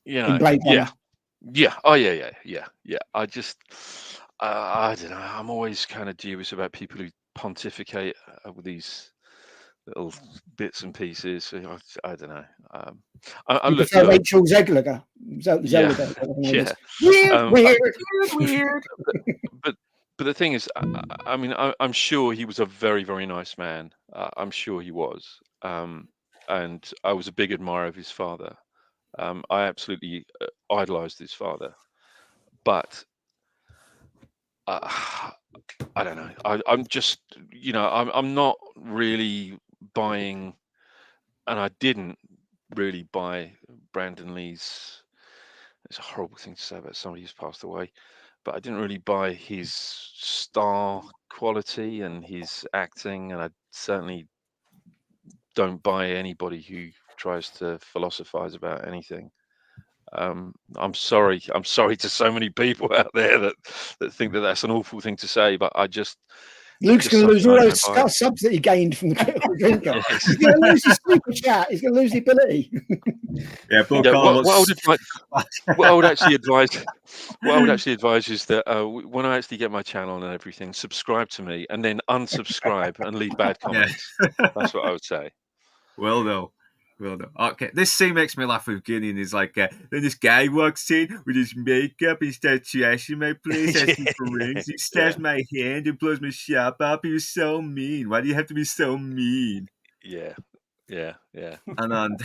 In Blade Runner. Yeah. Oh, yeah. I just, I don't know. I'm always kind of dubious about people who pontificate with these little bits and pieces. I don't know. You prefer Rachel Zegler? Yeah. Weird. But the thing is, I mean, I'm sure he was a very, very nice man. I'm sure he was. And I was a big admirer of his father. I absolutely idolized his father, but I don't know. I'm just, I'm not really buying, and I didn't really buy Brandon Lee's. It's a horrible thing to say about somebody who's passed away, but I didn't really buy his star quality and his acting, and I certainly don't buy anybody who tries to philosophize about anything. I'm sorry to so many people out there that think that that's an awful thing to say, but Luke's going to lose all those subs that he gained from the critical drinker. Yes. He's going to lose his super chat. He's going to lose the ability. What I would actually advise is that when I actually get my channel and everything, subscribe to me and then unsubscribe and leave bad comments. That's what I would say. Well, no. Okay, this scene makes me laugh with Gideon. He's like, then this guy walks in with his makeup. He starts trashing my place, asking for rings. He stabs my hand and blows my shop up. He was so mean. Why do you have to be so mean? Yeah. And then,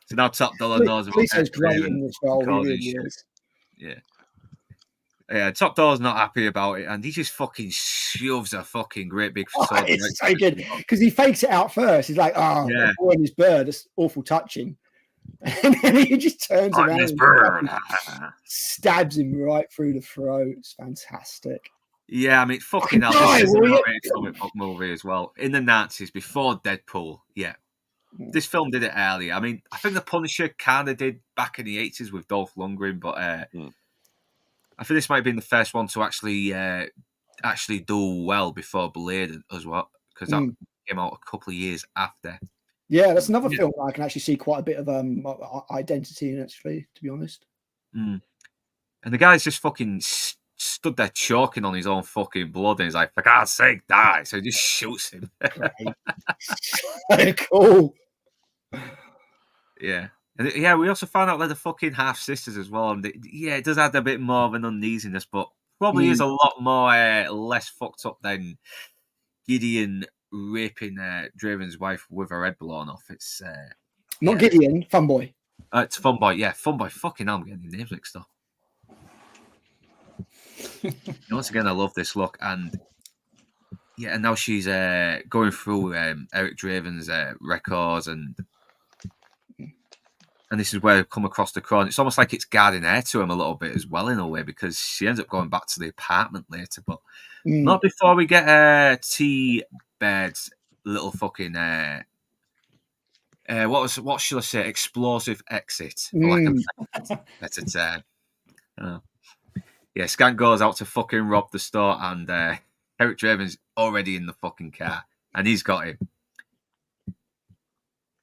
so now Top Dollar knows about Cleeso's great in this role. He really is. Yeah, Top Dollar's not happy about it, and he just fucking shoves a fucking great big sword. It's so good because he fakes it out first. He's like, boy and his bird, that's awful touching. And then he just turns around and stabs him right through the throat. It's fantastic. Yeah, I mean, fucking hell, this is a comic book movie as well. In the Nazis, before Deadpool, this film did it earlier. I mean, I think The Punisher kind of did back in the 80s with Dolph Lundgren, but I think this might have been the first one to actually do well before Blade as well, because that came out a couple of years after. Yeah, that's another film I can actually see quite a bit of identity in, actually, to be honest. And the guy's just fucking stood there choking on his own fucking blood, and he's like, for God's sake, die. So he just shoots him. Very cool. Yeah. And we also found out they're the fucking half sisters as well. And it does add a bit more of an uneasiness, but probably is a lot more less fucked up than Gideon raping Draven's wife with her head blown off. It's not Gideon, Funboy. It's Funboy. Yeah, Funboy. Fucking hell, I'm getting the names mixed up. Once again, I love this look, and now she's going through Eric Draven's records, and this is where I come across the crown. It's almost like it's guarding her to him a little bit as well, in a way, because she ends up going back to the apartment later, but not before we get T-Bird's little fucking what should I say? Explosive exit, for lack of a better term. Skank goes out to fucking rob the store, and Eric Draven's already in the fucking car, and he's got him.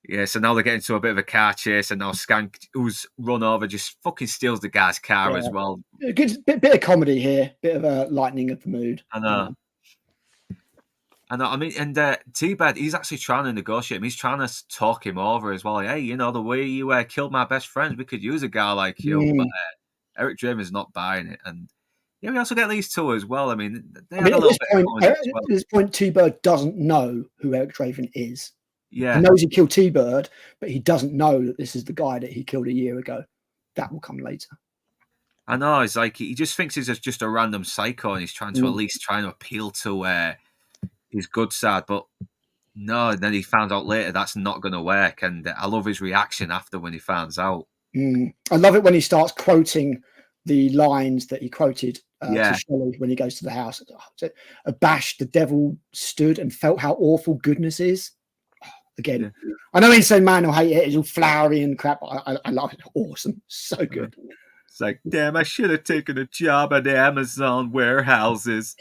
Yeah, so now they're getting into a bit of a car chase, and now Skank, who's run over, just fucking steals the guy's car as well. A good bit of comedy here, bit of a lightening of the mood. I know. I mean, and T-Bird, he's actually trying to negotiate him. He's trying to talk him over as well. Hey, the way you killed my best friends, we could use a guy like you. But Eric Draven's not buying it. And we also get these two as well. I mean, at this point, T-Bird doesn't know who Eric Draven is. Yeah. He knows he killed T-Bird, but he doesn't know that this is the guy that he killed a year ago. That will come later. I know. It's like he just thinks he's just a random psycho, and he's trying to at least appeal to his good side. But no, then he found out later that's not going to work. And I love his reaction after when he finds out. I love it when he starts quoting the lines that he quoted to Shelley when he goes to the house. Abashed, the devil stood and felt how awful goodness is. Again, I know Insane Man will hate it. It's all flowery and crap. I love it. Awesome. So good. It's like, damn, I should have taken a job at Amazon warehouses.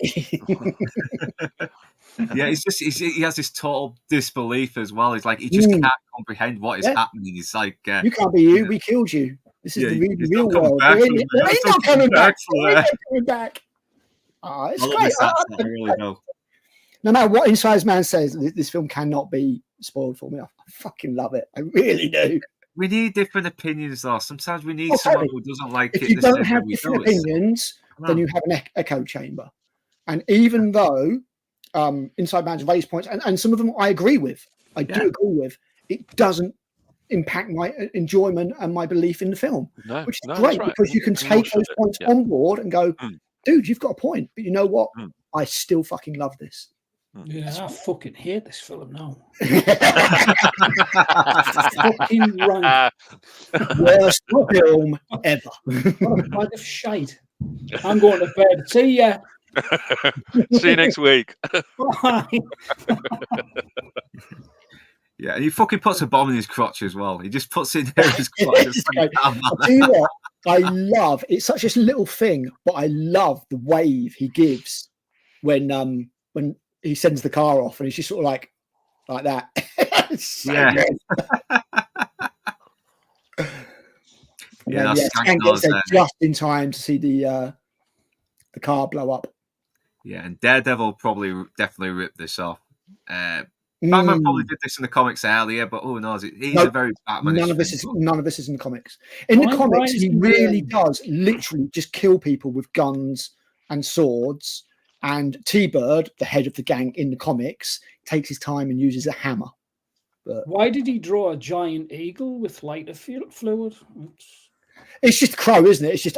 Yeah, he has this total disbelief as well. He's like, he just can't comprehend what is happening. He's like, you can't be you. We killed you. This is the real world. They're not coming back. Oh, it's great. I really know. No matter what Inside Man says, this film cannot be spoiled for me. I fucking love it. I really do. We need different opinions, though. Sometimes we need someone who doesn't like it. If you don't have different opinions, then you have an echo chamber. And even though Inside Man's raised points, and some of them I agree with, I do agree with, it doesn't impact my enjoyment and my belief in the film, which is great because you can take those points on board and go, dude, you've got a point, but you know what? I still fucking love this. Yeah, I fucking hate this film now. Fucking rank. Worst film ever. What a bag of shite. I'm going to bed. See ya. See you next week. Bye. Yeah, and he fucking puts a bomb in his crotch as well. He just puts it in his crotch. I'll tell you what, I love, it's such a little thing, but I love the wave he gives when he sends the car off, and he's just sort of like that. So Skank gets there just in time to see the car blow up. Yeah, and Daredevil definitely ripped this off. Batman probably did this in the comics earlier, but who knows? He's a very Batman. None of this is in the comics. In the comics, he really does literally just kill people with guns and swords. And T-Bird, the head of the gang in the comics, takes his time and uses a hammer. But why did he draw a giant eagle with lighter fluid? It's just Crow, isn't it? It's just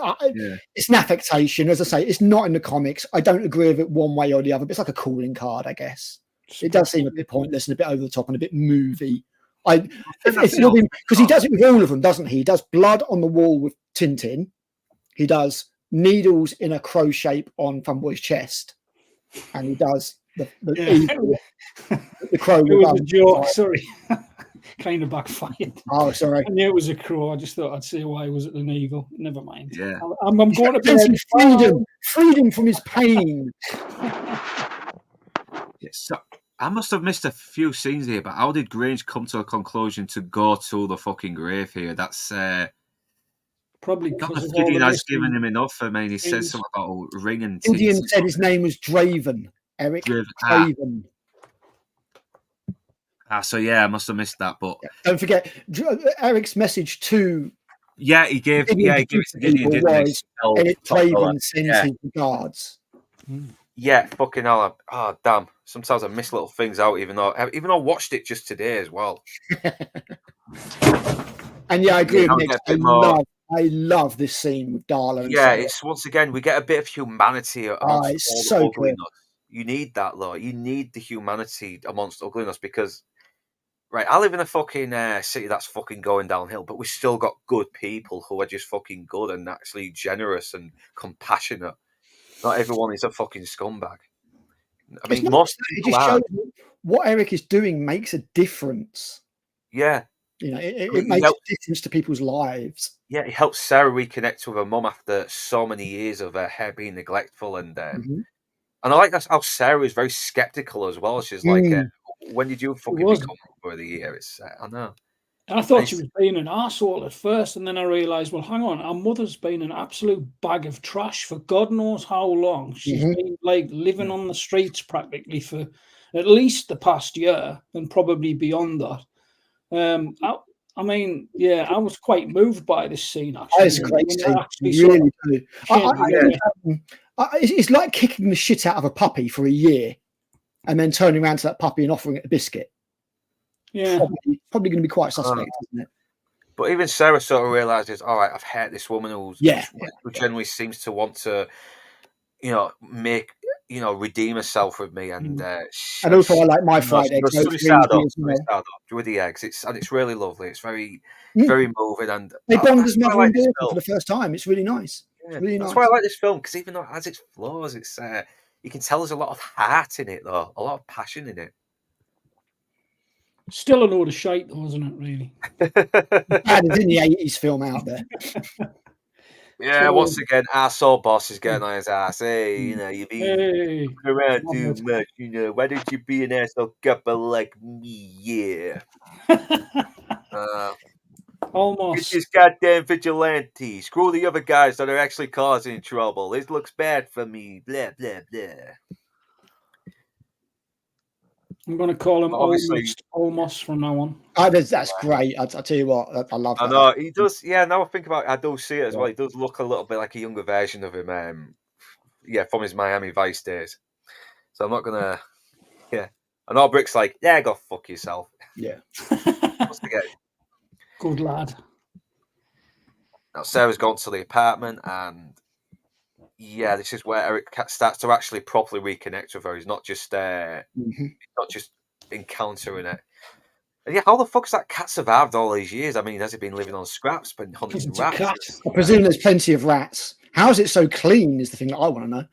it's an affectation. As I say, it's not in the comics. I don't agree with it one way or the other, but it's like a calling card, I guess. It does seem a bit pointless and a bit over the top and a bit movie. Because he does it with all of them, doesn't he? He does blood on the wall with Tintin. He does needles in a crow shape on Funboy's chest, and he does the crow. It was a joke. Sorry, kind of backfired. Oh, sorry. I knew it was a crow. I just thought I'd say why was it an eagle. Never mind. Yeah, I'm going to freedom from his pain. Yes. So I must have missed a few scenes here, but how did Grange come to a conclusion to go to the fucking grave here? That's probably because Gideon has given him enough. I mean, he says something about a ring and Gideon said his name was Draven. Eric Draven. So yeah, I must have missed that. But don't forget Eric's message to he gave it to Gideon, didn't he? Eric Draven sends his regards. Yeah, fucking hell. Oh, damn. Sometimes I miss little things out, even though I watched it just today as well. And yeah, I agree with Nick. I love this scene with Darla. And it's once again, we get a bit of humanity amongst it's all so the ugliness. You need that, though. You need the humanity amongst ugliness because, right, I live in a fucking city that's fucking going downhill, but we've still got good people who are just fucking good and actually generous and compassionate. Not everyone is a fucking scumbag. I mean, most people just shows what Eric is doing makes a difference. Yeah. You know, it makes a difference to people's lives. Yeah, it helps Sarah reconnect with her mum after so many years of her being neglectful. And I like that how Sarah is very skeptical as well. She's like, when did you fucking become over the year? I know. And I thought she was being an arsehole at first, and then I realised, well, hang on, our mother's been an absolute bag of trash for God knows how long. She's been like living on the streets practically for at least the past year, and probably beyond that. I mean, I was quite moved by this scene. Actually, it's a great scene. Really do. It's like kicking the shit out of a puppy for a year, and then turning around to that puppy and offering it a biscuit. Yeah, probably going to be quite suspect, isn't it? But even Sarah sort of realizes, all right, I've hurt this woman who generally seems to want to, redeem herself with me, and also I like my fried eggs. With the eggs, it's really lovely. It's very, very moving, and they bond as mother and daughter for the first time. It's really nice. It's really That's nice. why I like this film, because even though it has its flaws, it's you can tell there's a lot of heart in it, though, a lot of passion in it. Still a load of shite, though, isn't it? Really. Bad as any 80s film out there. Yeah, So- once again, R.S.M.B boss is getting on his ass. Hey, you know, you've been Hey, around Love too it. much. You know, why don't you be an asshole couple like me? Yeah. Get almost. this goddamn vigilante. Screw the other guys that are actually causing trouble. This looks bad for me. Blah blah blah. I'm going to call him Obviously- almost from now on. That's great. I tell you what, I love that. I know he does. Yeah, now I think about it, I do see it as well. He does look a little bit like a younger version of him. Yeah, from his Miami Vice days. So I'm not gonna. Yeah, and all Brick's like, yeah, go fuck yourself. Yeah. Once again, Good lad. now Sarah's gone to the apartment, and yeah, this is where Eric starts to actually properly reconnect with her. He's not just not just encountering it. And yeah, how the fuck's that cat survived all these years? I mean, has it been living on scraps, been hunting It's a rats? cat. I presume there's plenty of rats. How's it so clean is the thing that I want to know.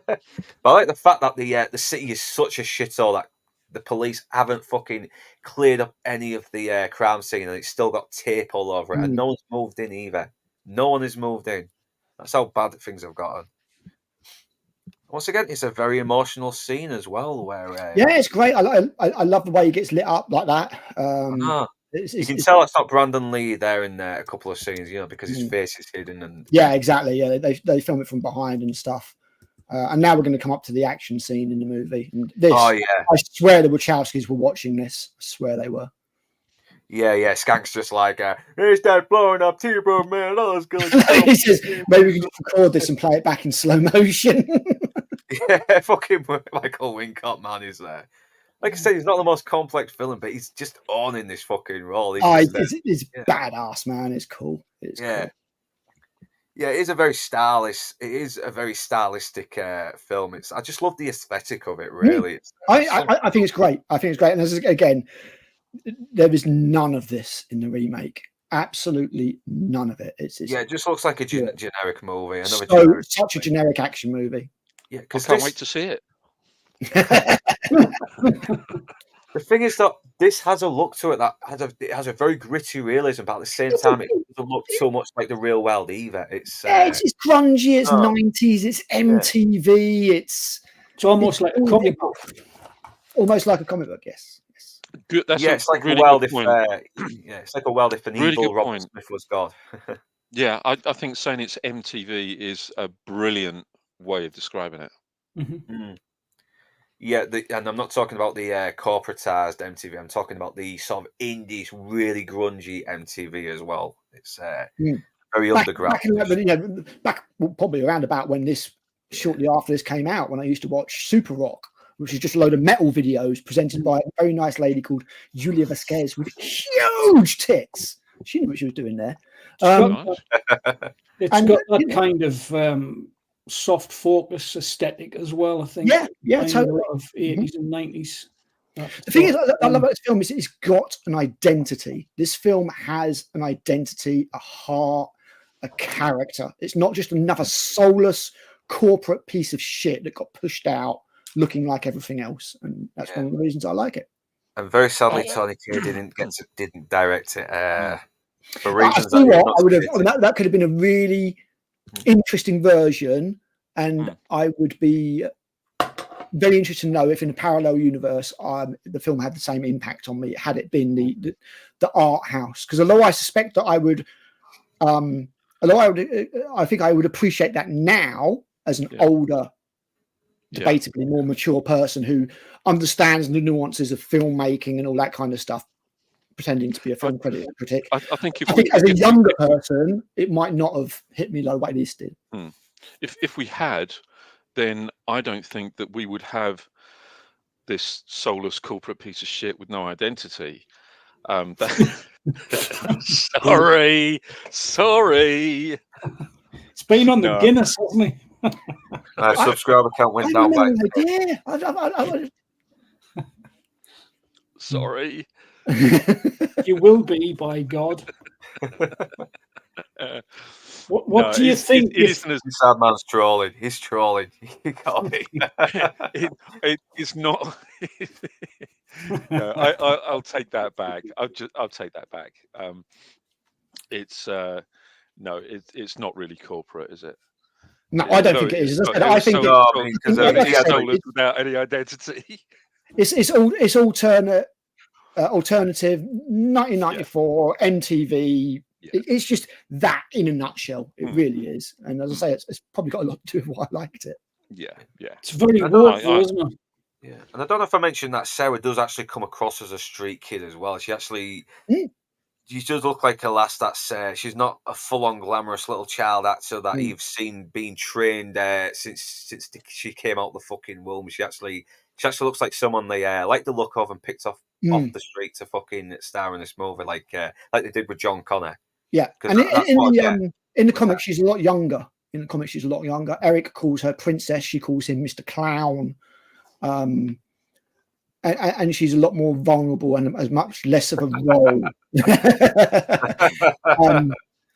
But I like the fact that the city is such a shithole that the police haven't fucking cleared up any of the crime scene, and it's still got tape all over it, and no one's moved in either. No one has moved in. That's how bad things have gotten. Once again, it's a very emotional scene as well, where Yeah, it's great. I love the way he gets lit up like that. You can tell it's not Brandon Lee there in a couple of scenes, you know, because his face is hidden. And yeah, exactly. Yeah, they film it from behind and stuff. And now we're going to come up to the action scene in the movie. And this, I swear the Wachowskis were watching this. I swear they were. Yeah. Skank's just like, "Here's that blowing up T-Bird, man. That was good." He says, maybe we can just record this and play it back in slow motion. Yeah, fucking Michael Wincott, man, is there. Like I said, he's not the most complex villain, but he's just owning this fucking role. It's badass, man. It's cool. It's cool. Yeah, it is a very stylish. It is a very stylistic film. I just love the aesthetic of it. Really, I think it's great. I think it's great. And again, there is none of this in the remake. Absolutely none of it. It's it just looks like a generic movie. Such a generic action movie. Yeah, I can't wait to see it. The thing is that this has a look to it that has a very gritty realism, but at the same time, it doesn't look so much like the real world either. It's grungy. It's 90s. It's MTV. It's almost like a comic book. Almost like a comic book. Yes. Good. That's it's like really a world good if point. it's like a world if an Really evil good Robert point. Smith was God. Yeah, I think saying it's MTV is a brilliant way of describing it. Yeah, and I'm not talking about the corporatized MTV. I'm talking about the sort of indie, really grungy MTV as well. It's very underground. Back probably around about when this, shortly after this came out, when I used to watch Super Rock, which is just a load of metal videos presented by a very nice lady called Julia Vasquez with huge tits. She knew what she was doing there. It's got that kind of soft focus aesthetic as well, I think. Yeah, totally. A lot of 80s and 90s. The thing is, I love about this film is it's got an identity. This film has an identity, a heart, a character. It's not just another soulless corporate piece of shit that got pushed out looking like everything else. And that's one of the reasons I like it. And very sadly, Tony Kaye didn't direct it. For reasons that could have been a really interesting version, and I would be very interested to know if in a parallel universe the film had the same impact on me had it been the art house. Because although I suspect that I think I would appreciate that now as an older, debatably more mature person who understands the nuances of filmmaking and all that kind of stuff, pretending to be a film critic. I think as a younger person, it might not have hit me like this did. If we had, then I don't think that we would have this soulless corporate piece of shit with no identity. Sorry. It's been on the Guinness, hasn't it? My subscriber count went down by. Sorry. You will be, by God. What do you think? It isn't as Sad man's trolling. He's trolling. You got me. it's not. No, I'll take that back. I'll take that back. It's no, it's not really corporate, is it? No, I don't think it is. As I said, I think it's soulless without any identity. It's alternative 1994 MTV. Yeah. It's just that in a nutshell. It really is. And as I say, it's probably got a lot to do with why I liked it. Yeah. It's very woeful, isn't it? Yeah, and I don't know if I mentioned that Sarah does actually come across as a street kid as well. She actually, she does look like a lass that's. She's not a full-on glamorous little child actor that you've seen being trained since she came out the fucking womb. She actually looks like someone they like the look of and picked off the street to fucking star in this movie, like they did with John Connor. Yeah, and in the comics, she's a lot younger. In the comics, she's a lot younger. Eric calls her Princess. She calls him Mr. Clown. And she's a lot more vulnerable and as much less of a role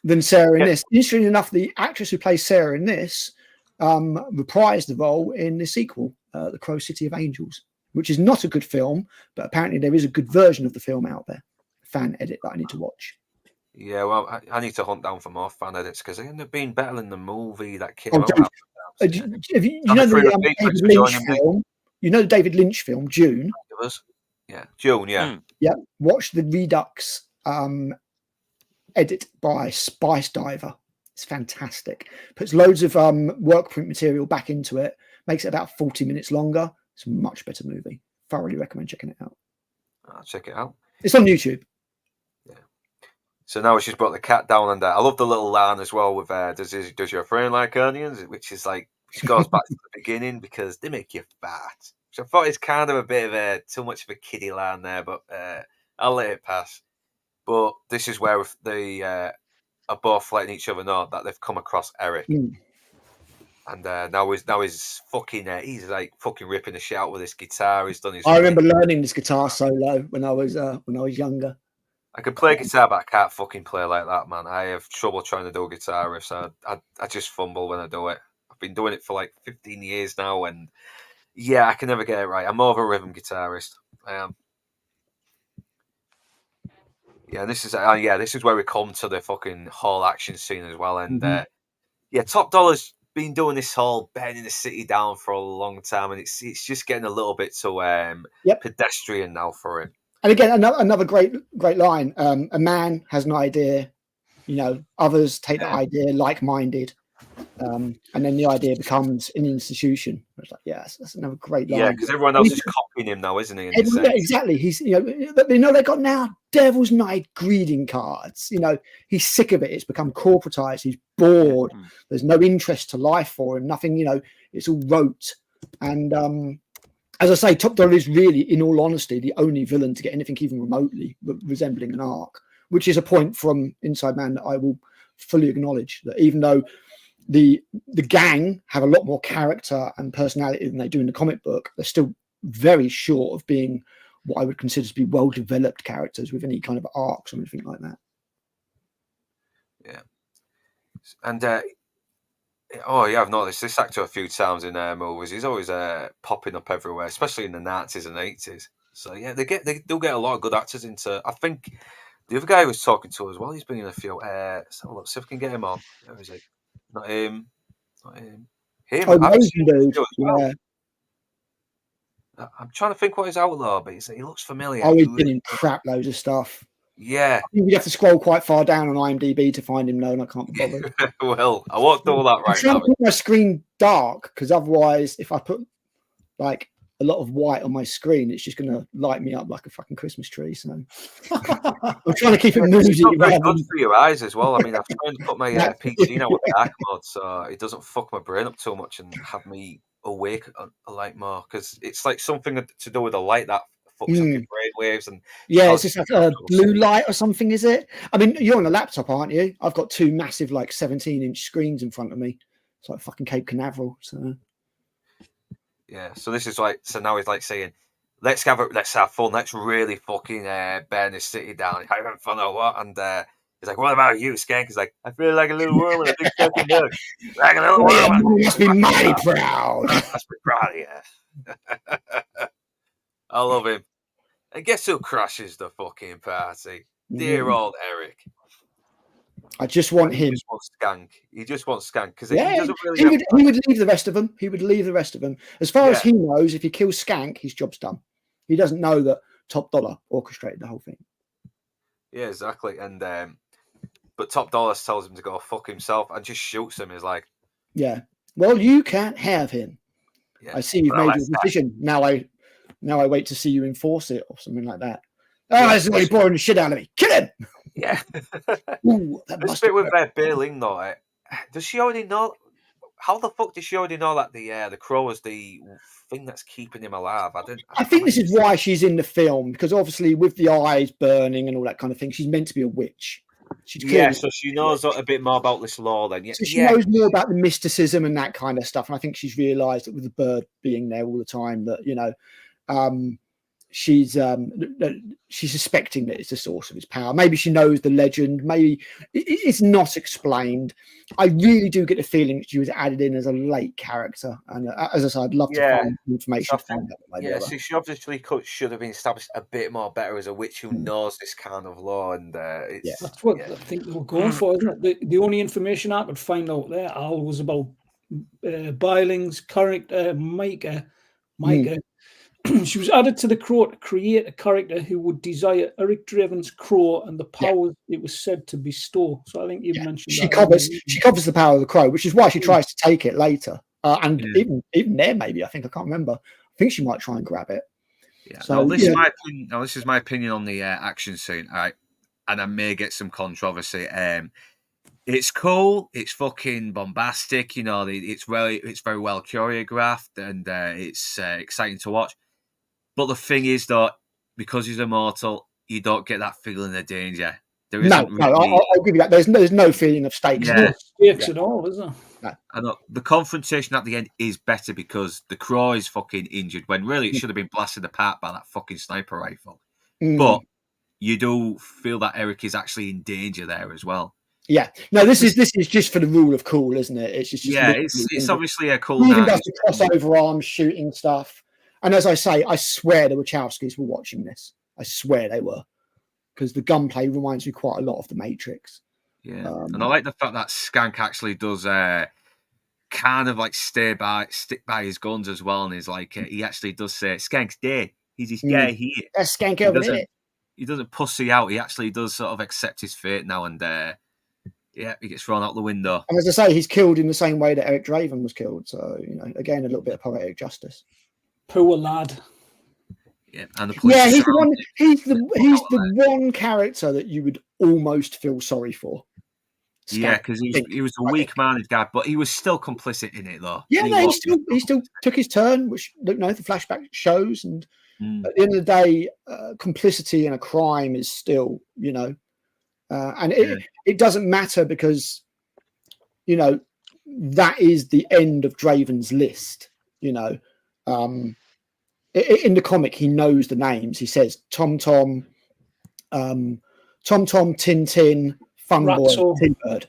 than Sarah in this. Interestingly enough, the actress who plays Sarah in this reprised the role in the sequel, The Crow City of Angels, which is not a good film, but apparently there is a good version of the film out there, fan edit that I need to watch. Yeah, well, I need to hunt down for more fan edits because they end up being better than the movie that came out. You know the David Lynch film? You know the David Lynch film, June? Yeah, June, yeah. Yeah, watch the Redux edit by Spice Diver. It's fantastic. Puts loads of work print material back into it, makes it about 40 minutes longer. It's a much better movie. Thoroughly recommend checking it out. I'll check it out. It's on YouTube. Yeah. So now she's brought the cat down, and I love the little line as well with does your friend like onions? Which is like, she goes back to the beginning because they make you fat. So I thought it's kind of a bit of too much of a kiddie line there, but I'll let it pass. But this is where they are both letting each other know that they've come across Eric. And now he's fucking he's like fucking ripping the shit out with his guitar. He's done his. I remember learning this guitar solo when I was younger. I can play guitar, but I can't fucking play like that, man. I have trouble trying to do guitar riffs. I just fumble when I do it. I've been doing it for like 15 years now, and yeah, I can never get it right. I'm more of a rhythm guitarist. I am. Yeah, this is where we come to the fucking whole action scene as well, and Top Dollar's been doing this whole burning the city down for a long time, and it's just getting a little bit too pedestrian now for him. And again, another great line. A man has an idea, others take the idea like-minded, and then the idea becomes an institution. It's like, that's another great line. Yeah, because everyone else is copying him now, isn't he? Exactly. He's, they got now Devil's Night greeting cards. He's sick of it. It's become corporatized. He's bored. There's no interest to life for him. Nothing. It's all rote. And as I say, Top Dollar is really, in all honesty, the only villain to get anything even remotely resembling an arc, which is a point from Inside Man that I will fully acknowledge. That even though the gang have a lot more character and personality than they do in the comic book, they're still very short of being what I would consider to be well-developed characters with any kind of arcs or anything like that. Yeah. And I've noticed this actor a few times in movies. He's always popping up everywhere, especially in the 90s and 80s. So yeah, they do get a lot of good actors into. I think the other guy who was talking to as well, he's been in a few. Let's have a look, see if we can get him on. Where is he? Not him. Him. Amazing dude. Yeah. I'm trying to think what his outlaw, but he looks familiar. Oh, he's been in crap loads of stuff. Yeah. You have to scroll quite far down on IMDb to find him, though, and I can't be bothered. Well, I won't do all that right now. I'm trying to put my screen dark, because otherwise, if I put like a lot of white on my screen, it's just going to light me up like a fucking Christmas tree. So I'm trying to keep it moody. It's not very good for your eyes as well. I mean, I've tried to put my PC now with dark mode, so it doesn't fuck my brain up too much and have me awake a light more, because it's like something to do with the light that fucks up your brain waves. And it's just like a blue light or something, is it? I mean, you're on a laptop, aren't you? I've got two massive, like 17-inch screens in front of me. It's like fucking Cape Canaveral. So yeah, so this is like, so now he's like saying, let's have fun, let's really fucking burn this city down, having fun or what? And He's like, what about you, Skank? He's like, I feel like a little worm with a big fucking hook. Like a little worm. You must be mighty proud. Must be proud of you. I love him. And guess who crashes the fucking party? Dear old Eric. I just want him. He just wants Skank. He just wants Skank because he Yeah, doesn't really. he would leave the rest of them. He would leave the rest of them. As far as Yeah. he knows, if he kills Skank, his job's done. He doesn't know that Top Dollar orchestrated the whole thing. Yeah, exactly. And but Top Dollar tells him to go fuck himself and just shoots him. He's like, yeah, well, you can't have him. yeah, I see you've well, made that's your decision. Now I wait to see you enforce it or something like that. Yeah, Oh, this is really boring the shit out of me. Kill him. Yeah. Ooh, that This must bit have with worked. Bailey, though, does she already know? How the fuck does she already know that the crow is the thing that's keeping him alive? I think this is why she's in the film, because obviously with the eyes burning and all that kind of thing, she's meant to be a witch. She's clearly so she knows a bit more about this law then. Yeah, so she knows more about the mysticism and that kind of stuff. And I think she's realised that with the bird being there all the time, that she's suspecting that it's the source of his power. Maybe she knows the legend. Maybe it's not explained. I really do get the feeling that she was added in as a late character. And as I said, I'd love to find information. So she obviously should have been established a bit more better as a witch who knows this kind of law. And that's what I think they were going for, isn't it? The only information I could find out there, Al, was about Biling's character, Micah. She was added to the crow to create a character who would desire Eric Draven's crow and the powers it was said to bestow. So I think you mentioned she covers the power of the crow, which is why she tries to take it later. Even there, maybe I can't remember. I think she might try and grab it. Yeah. So this is my opinion on the action scene. All right, and I may get some controversy. It's cool. It's fucking bombastic. You know, it's very well choreographed and it's exciting to watch. But the thing is, though, because he's immortal, you don't get that feeling of danger. There isn't. I'll give you that. There's no feeling of stakes. No stakes at all, is there? No. I know the confrontation at the end is better because the crow is fucking injured when really it should have been blasted apart by that fucking sniper rifle. But you do feel that Eric is actually in danger there as well. Yeah. No, this is just for the rule of cool, isn't it? It's just it's obviously a cool. He even does the crossover arms shooting stuff. And as I say, I swear the Wachowskis were watching this. I swear they were, because the gunplay reminds me quite a lot of The Matrix. Yeah, and I like the fact that Skank actually does kind of like stick by his guns as well, and he's like he actually does say Skank's dead. He's this guy here. That's Skank over there. He doesn't pussy out. He actually does sort of accept his fate now, and he gets thrown out the window. And as I say, he's killed in the same way that Eric Draven was killed. So again, a little bit of poetic justice. Poor lad. Yeah, and the police he's the one. He's the one character that you would almost feel sorry for. Skank, yeah, because he was a weak-minded guy, but he was still complicit in it, though. Yeah, he still took his turn, which the flashback shows. And at the end of the day, complicity in a crime is still, and it doesn't matter because, that is the end of Draven's list. In the comic, he knows the names. He says Tom, Tintin, Funboy, T-Bird.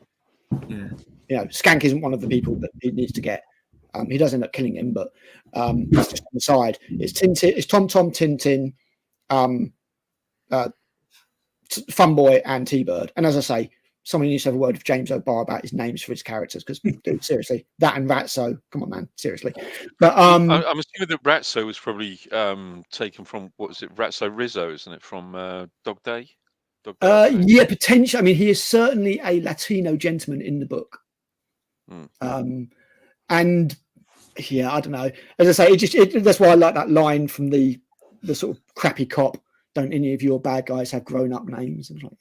Yeah. Skank isn't one of the people that he needs to get. He does end up killing him, but that's just on the side. It's Tom, Tintin, Funboy, and T-Bird. And as I say, someone needs to have a word with James O'Barr about his names for his characters, because dude, seriously, that and Ratso, come on, man, seriously. But I'm assuming that Ratso was probably taken from, what was it, Ratso Rizzo, isn't it, from Dog Day? Yeah, potentially. I mean, he is certainly a Latino gentleman in the book. And yeah, I don't know. As I say, that's why I like that line from the sort of crappy cop. Don't any of your bad guys have grown-up names? And like,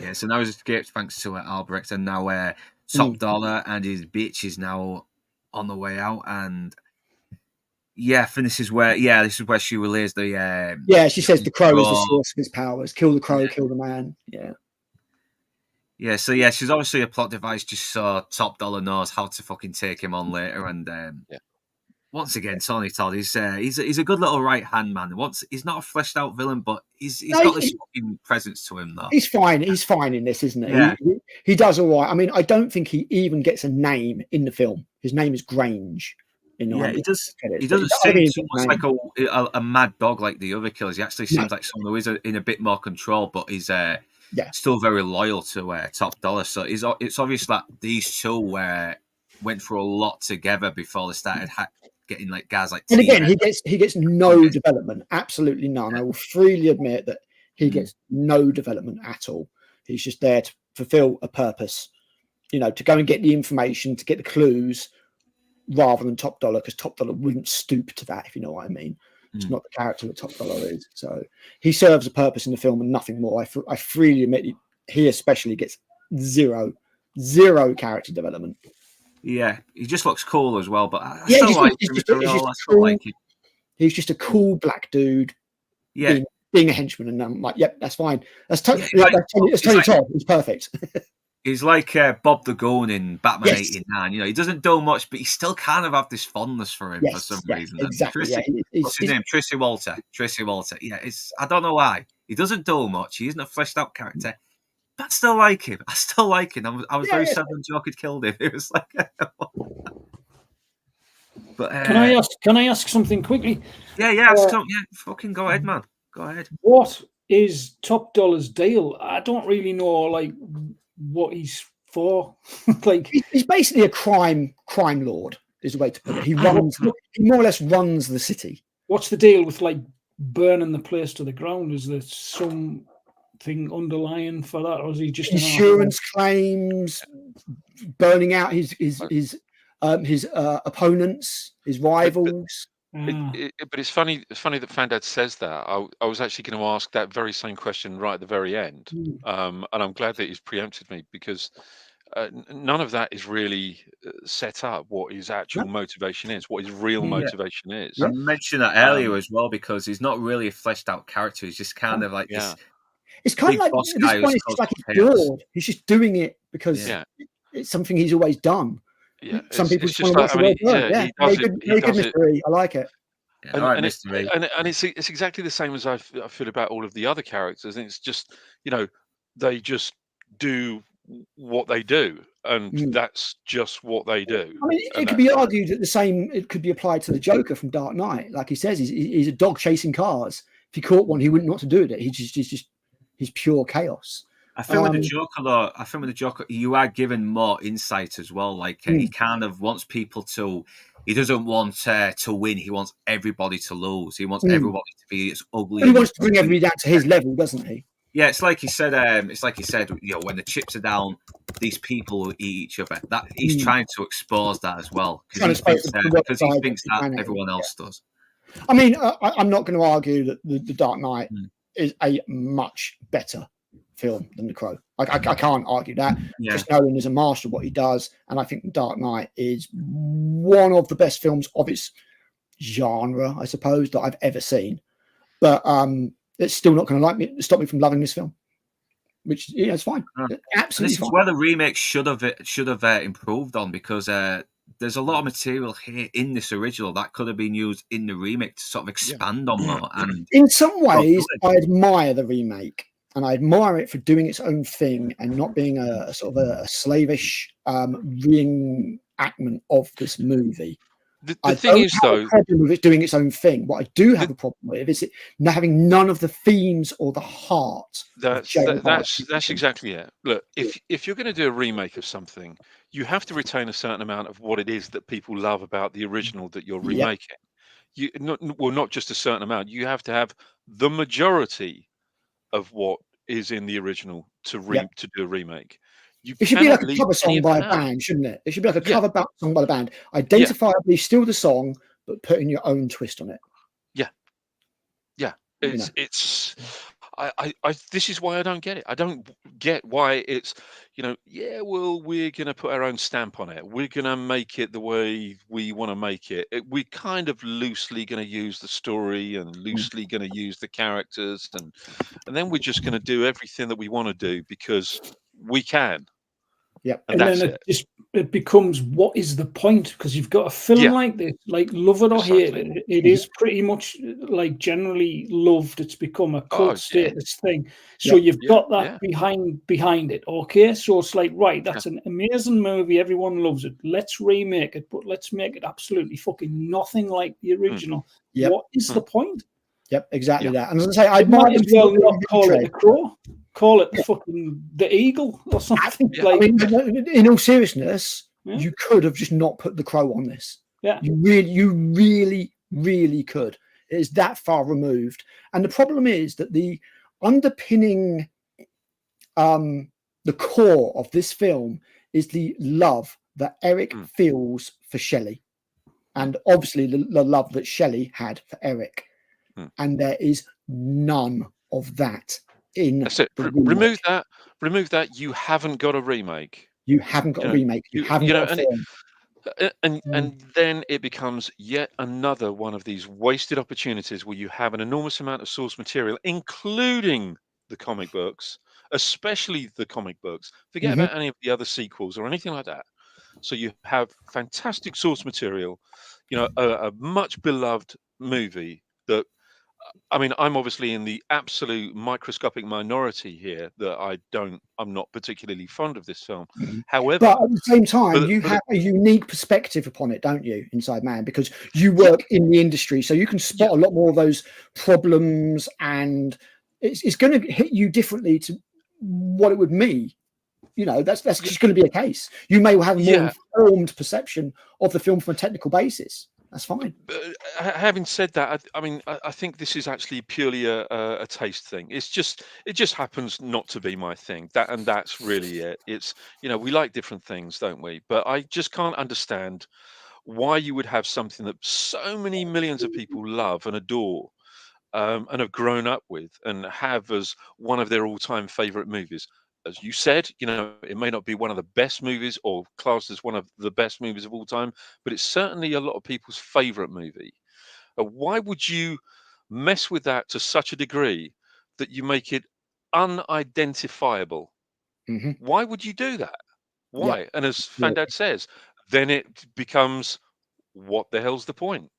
yeah. So now he's escaped thanks to Albrecht, and now Top Dollar and his bitch is now on the way out, and this is where she relays the she says the crow is the source of his powers. Kill the crow, kill the man. So she's obviously a plot device just so Top Dollar knows how to fucking take him on later, and once again, Tony Todd, he's a good little right hand man. He's not a fleshed out villain, but he's got this fucking presence to him, though. He's fine. He's fine in this, isn't he? Yeah. He does all right. I mean, I don't think he even gets a name in the film. His name is Grange. Yeah, he doesn't seem too much like a mad dog like the other killers. He actually seems like someone who is in a bit more control, but he's still very loyal to Top Dollar. So it's obvious that these two went through a lot together before they started getting like guys like. And again, he gets no development, absolutely none. I will freely admit that he gets no development at all. He's just there to fulfill a purpose, to go and get the information, to get the clues, rather than Top Dollar, because Top Dollar wouldn't stoop to that, if you know what I mean. It's not the character that Top Dollar is. So he serves a purpose in the film and nothing more. I freely admit he especially gets zero character development. Yeah, he just looks cool as well, but I still like him. He's just a cool black dude. Yeah. Being a henchman, and I'm like, yep, that's fine. That's Tony Todd. He's perfect. He's like Bob the Goon in Batman '89. He doesn't do much, but you still kind of have this fondness for him for some reason. Exactly. What's his name? Tracy Walter. Yeah, I don't know why. He doesn't do much. He isn't a fleshed out character. But I still like him. I was very sad when Joker killed him. It was like. But can I ask something quickly? Yeah. Fucking go ahead, man. Go ahead. What is Top Dollar's deal? I don't really know, what he's for. He's basically a crime lord, is the way to put it. He more or less runs the city. What's the deal with burning the place to the ground? Is there something underlying for that, or is he just insurance claims, burning out his opponents, his rivals? But it's funny that Fandad says that. I was actually going to ask that very same question right at the very end, and I'm glad that he's preempted me, because none of that is really set up what his actual motivation is, what his real motivation is. I mentioned that earlier as well, because he's not really a fleshed out character. He's just kind of like this. It's kind of like at this point, it's like he's bored. He's just doing it because it's something he's always done. Yeah, some people just want to watch the world. Very good mystery. I like it. And it's exactly the same as I feel about all of the other characters. And it's just, they just do what they do, and that's just what they do. I mean, it could be argued that it could be applied to the Joker from Dark Knight. Like he says, he's a dog chasing cars. If he caught one, he wouldn't know what to do with it. He's pure chaos. I think with the Joker, you are given more insight as well. Like he kind of wants people to. He doesn't want to win. He wants everybody to lose. He wants everybody to be as ugly. He wants to bring everybody down to his level, doesn't he? Yeah, it's like he said. When the chips are down, these people will eat each other. That he's trying to expose that as well, because he thinks that everyone else does. I mean, I'm not going to argue that the Dark Knight is a much better film than The Crow. I can't argue that. Chris Nolan is a master of what he does, and I think The Dark Knight is one of the best films of its genre, I suppose, that I've ever seen. But it's still not going to stop me from loving this film, which it's fine. Absolutely this is where the remake should have improved on, because there's a lot of material here in this original that could have been used in the remake to sort of expand on more. And in some ways, I admire the remake. And I admire it for doing its own thing and not being a sort of a slavish reenactment of this movie. The thing is, though, a problem with it doing its own thing. What I do have a problem with is it having none of the themes or the heart. That's exactly it. Look, if you're going to do a remake of something, you have to retain a certain amount of what it is that people love about the original that you're remaking. Not just a certain amount. You have to have the majority of what is in the original to do a remake. It should be like a cover song by a band, shouldn't it? It should be like a cover song by the band. Identifiably steal the song, but put in your own twist on it. Yeah. It's this is why I don't get it. I don't get why it's, we're going to put our own stamp on it. We're going to make it the way we want to make it. We're kind of loosely going to use the story and loosely going to use the characters. And then we're just going to do everything that we want to do because we can. Yep. And And that's then it. it becomes, what is the point? Because you've got a film Yeah. like this, like love it or hate Precisely. it, it is pretty much like generally loved. It's become a cult Oh, yeah. status thing. So Yep. you've Yeah, got that yeah. behind it. Okay, so it's like, right, Yeah. that's an amazing movie. Everyone loves it. Let's remake it, but let's make it absolutely fucking nothing like the original. Yep. What is the point? Yep, exactly Yeah. that. And as I say, I It might admire as them for well being not call it retread. the Crow. Call it the fucking the Eagle or something. Yeah. Like, I mean, in all seriousness, Yeah. you could have just not put the Crow on this. yeah. You really could. It is that far removed. And the problem is that the underpinning, the core of this film is the love that Eric feels for Shelley. And obviously the love that Shelley had for Eric. And there is none of that in That's it. the remake. Remove that. You haven't got a remake. You haven't got a remake. You haven't got a film. And then it becomes yet another one of these wasted opportunities where you have an enormous amount of source material, including the comic books, especially the comic books. Forget about any of the other sequels or anything like that. So you have fantastic source material, a much beloved movie that, I mean, I'm obviously in the absolute microscopic minority here that I'm not particularly fond of this film. However, but at the same time, you but have a unique perspective upon it, don't you, Inside Man? Because you work in the industry, so you can spot a lot more of those problems, and it's going to hit you differently to what it would me. That's just going to be a case. You may have a more informed perception of the film from a technical basis. That's fine. But having said that, I think this is actually purely a taste thing. It just happens not to be my thing. That's really it. It's, we like different things, don't we? But I just can't understand why you would have something that so many millions of people love and adore, and have grown up with and have as one of their all-time favorite movies. As you said, it may not be one of the best movies or classed as one of the best movies of all time, but it's certainly a lot of people's favorite movie. Why would you mess with that to such a degree that you make it unidentifiable? Why would you do that? Why? And as Fandad says, then it becomes, what the hell's the point?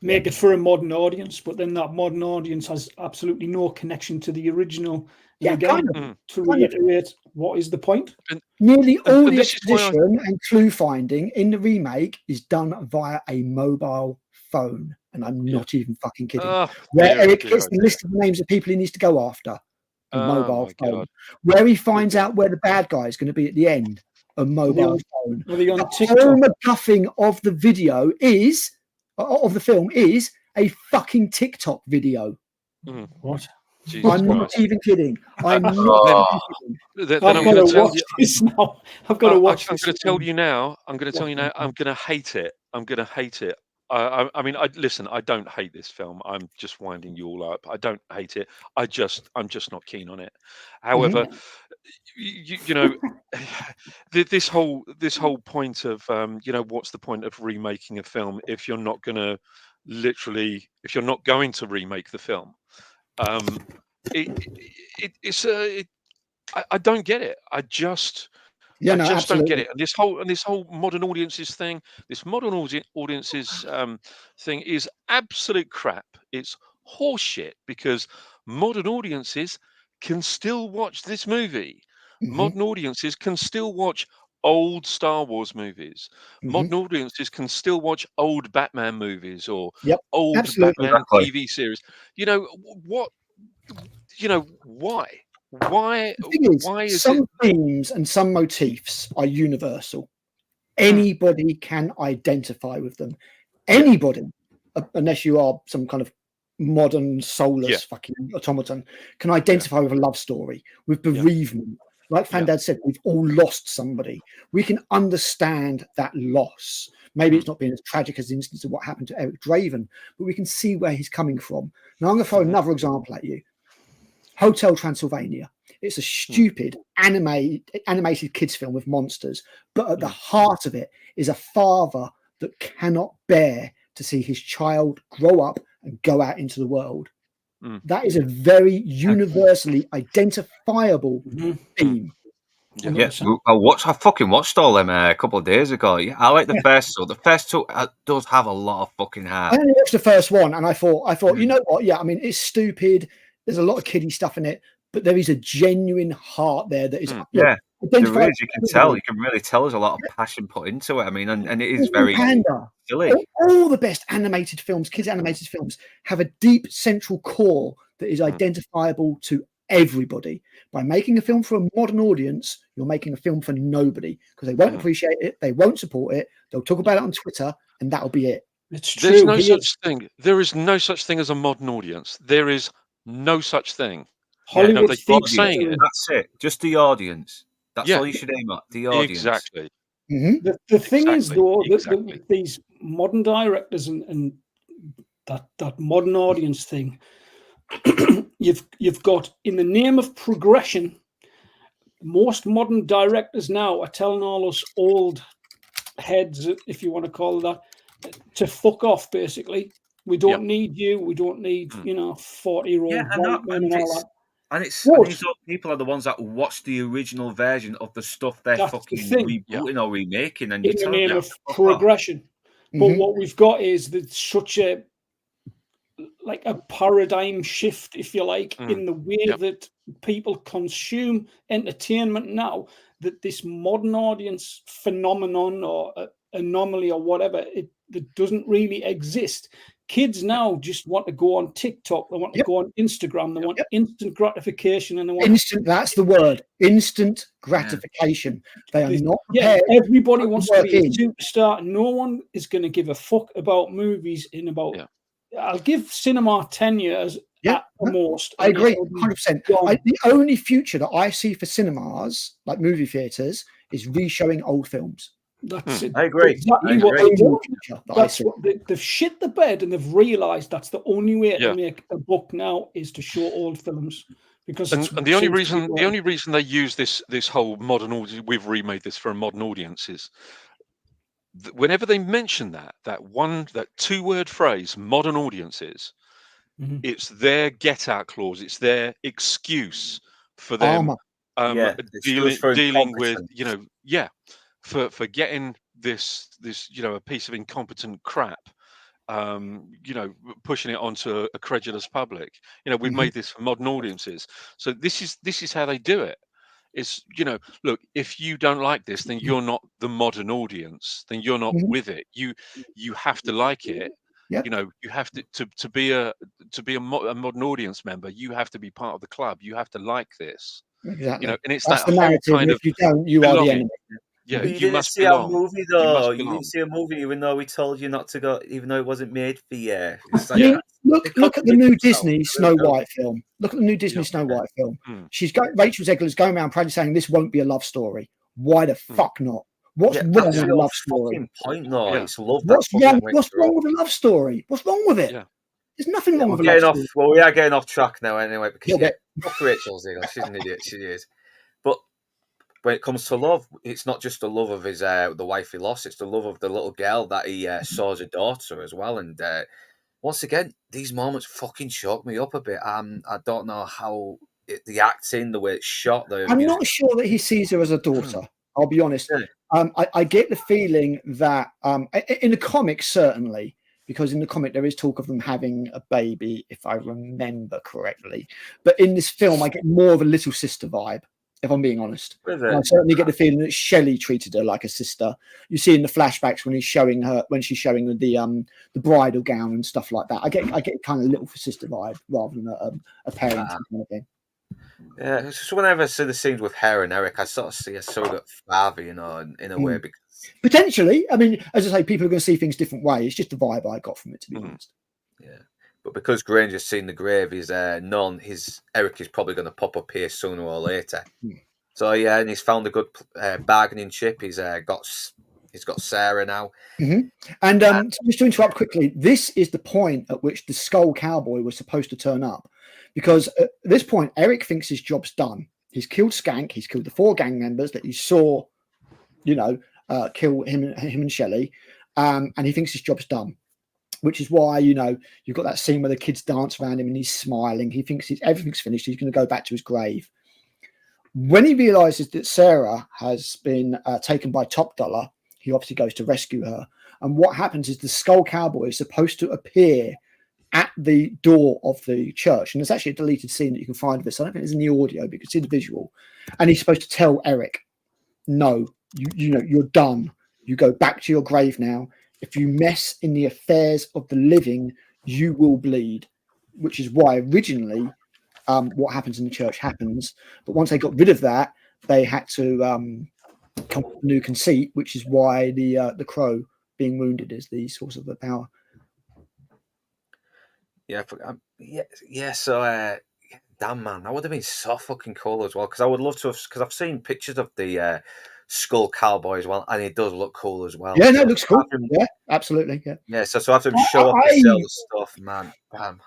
Make it for a modern audience, but then that modern audience has absolutely no connection to the original. And again, to reiterate, what is the point? Nearly all the exposition and clue finding in the remake is done via a mobile phone. And I'm not even fucking kidding. Where Eric gets the list of the names of people he needs to go after, a mobile phone. God. Where he finds out where the bad guy is going to be at the end, a mobile phone. The whole MacGuffin of the video of the film is a fucking TikTok video. What? Jesus I'm not Christ. even kidding. I'm not even kidding. Then I'm going to tell you. This now. I've got to watch I'm this. going to tell you now. I'm going to tell you now. I'm going to hate it. I'm going to hate it. I mean, listen. I don't hate this film. I'm just winding you all up. I don't hate it. I'm just not keen on it. However, this whole point of what's the point of remaking a film if you're not going to remake the film? I don't get it. I just don't get it. And this whole modern audiences thing, this modern audiences thing is absolute crap. It's horseshit, because modern audiences can still watch this movie. Modern audiences can still watch old Star Wars movies. Modern audiences can still watch old Batman movies or old Batman TV series. What? Why? Why? The thing is, Why is some it? themes and some motifs are universal. Anybody can identify with them. Anybody, unless you are some kind of modern soulless fucking automaton, can identify with a love story, with bereavement. Like Fandad said, we've all lost somebody. We can understand that loss. Maybe it's not been as tragic as the instance of what happened to Eric Draven, but we can see where he's coming from. Now, I'm going to throw another example at you. Hotel Transylvania. It's a stupid animated kids film with monsters, but at the heart of it is a father that cannot bear to see his child grow up and go out into the world. That is a very universally identifiable theme. Yeah, I fucking watched all them a couple of days ago. Yeah, I like the first two. The first two does have a lot of fucking heart. I only watched the first one, and I thought, you know what? Yeah, I mean, it's stupid. There's a lot of kiddie stuff in it, but there is a genuine heart there that is there is. You can tell. You can really tell. There's a lot of passion put into it. I mean, and it is very silly. All the best animated films, kids animated films, have a deep central core that is identifiable to everybody. By making a film for a modern audience, you're making a film for nobody, because they won't appreciate it, they won't support it, they'll talk about it on Twitter, and that'll be it. It's true. There's no such thing. There is no such thing as a modern audience. There is no such thing. Hollywood they keep saying it. That's it. Just the audience. That's all you should aim at. The audience. Exactly. The thing is, though, that these modern directors and that modern audience thing, you've got, in the name of progression, most modern directors now are telling all us old heads, if you want to call it that, to fuck off. Basically, we don't need you. We don't need 40-year-old white men and all that. And these people are the ones that watch the original version of the stuff they're fucking rebooting or remaking, and in the name of progression. But what we've got is that such a paradigm shift, if you like, in the way that people consume entertainment now, that this modern audience phenomenon or anomaly or whatever, that doesn't really exist. Kids now just want to go on TikTok, they want to go on Instagram, they want instant gratification, and they want that's the word, instant gratification. They are not prepared. Everybody wants to be a superstar. No one is going to give a fuck about movies in about I'll give cinema 10 years at the most. I agree 100%. The only future that I see for cinemas, like movie theaters, is re-showing old films. That's it. I agree. Exactly what they do. That's what they've shit the bed, and they've realised that's the only way to make a buck now is to show old films. Because and the only reason they use this whole modern audience, we've remade this for a modern audience, is whenever they mention that two-word phrase, modern audiences, it's their get-out clause, it's their excuse for them dealing with for getting this a piece of incompetent crap, pushing it onto a credulous public. We've made this for modern audiences, so this is how they do it. It's look, if you don't like this, then you're not the modern audience, then you're not with it. You have to like it. You have to be a modern audience member. You have to be part of the club. You have to like this. Exactly. And it's that's that the narrative. Kind if you don't, you are the enemy. Yeah, you didn't see a movie though. You didn't see a movie, even though we told you not to go, even though it wasn't made for you. Look at the new Disney Snow White film. Look at the new Disney Snow White film. Rachel Zegler's going around proudly saying this won't be a love story. Why the fuck not? What's wrong with a love story? Point, no, it's love. What's wrong with a love story? What's wrong with it? There's nothing wrong with a love story. Well, we are getting off track now anyway, because Rachel Zegler, she's an idiot. She is. But when it comes to love, it's not just the love of his the wife he lost, it's the love of the little girl that he saw as a daughter as well. And once again, these moments fucking shock me up a bit. I don't know how the acting, the way it's shot. I'm not sure that he sees her as a daughter. I'll be honest. I get the feeling that in the comics, certainly, because in the comic there is talk of them having a baby, if I remember correctly. But in this film, I get more of a little sister vibe, if I'm being honest. I certainly get the feeling that Shelley treated her like a sister. You see in the flashbacks when she's showing the bridal gown and stuff like that. I get kind of little sister vibe rather than a parent kind of thing. Yeah, so whenever I see the scenes with her and Eric, I sort of see a surrogate father, in a way. Because potentially, I mean, as I say, people are going to see things different ways. It's just the vibe I got from it, to be honest. Yeah, but because Granger's seen the grave, he's known Eric is probably going to pop up here sooner or later. So yeah, and he's found a good bargaining chip. He's got Sarah now. And just to interrupt quickly, this is the point at which the Skull Cowboy was supposed to turn up. Because at this point, Eric thinks his job's done. He's killed Skank. He's killed the 4 gang members that he saw, kill him and Shelley. And he thinks his job's done, which is why, you've got that scene where the kids dance around him and he's smiling. He thinks everything's finished. He's going to go back to his grave. When he realizes that Sarah has been taken by Top Dollar, he obviously goes to rescue her. And what happens is the Skull Cowboy is supposed to appear at the door of the church. And there's actually a deleted scene that you can find of this. I don't think it's in the audio, but you can see the visual. And he's supposed to tell Eric, no, you know, you're done. You go back to your grave now. If you mess in the affairs of the living, you will bleed, which is why originally what happens in the church happens. But once they got rid of that, they had to come up with a new conceit, which is why the crow being wounded is the source of the power. Yeah, yeah. So, damn man, that would have been so fucking cool as well. Because I would love to have, because I've seen pictures of the Skull Cowboy as well, and it does look cool as well. Yeah, no, it looks cool. Yeah, absolutely. Yeah. Yeah. So have them show up and sell the stuff, man. Damn.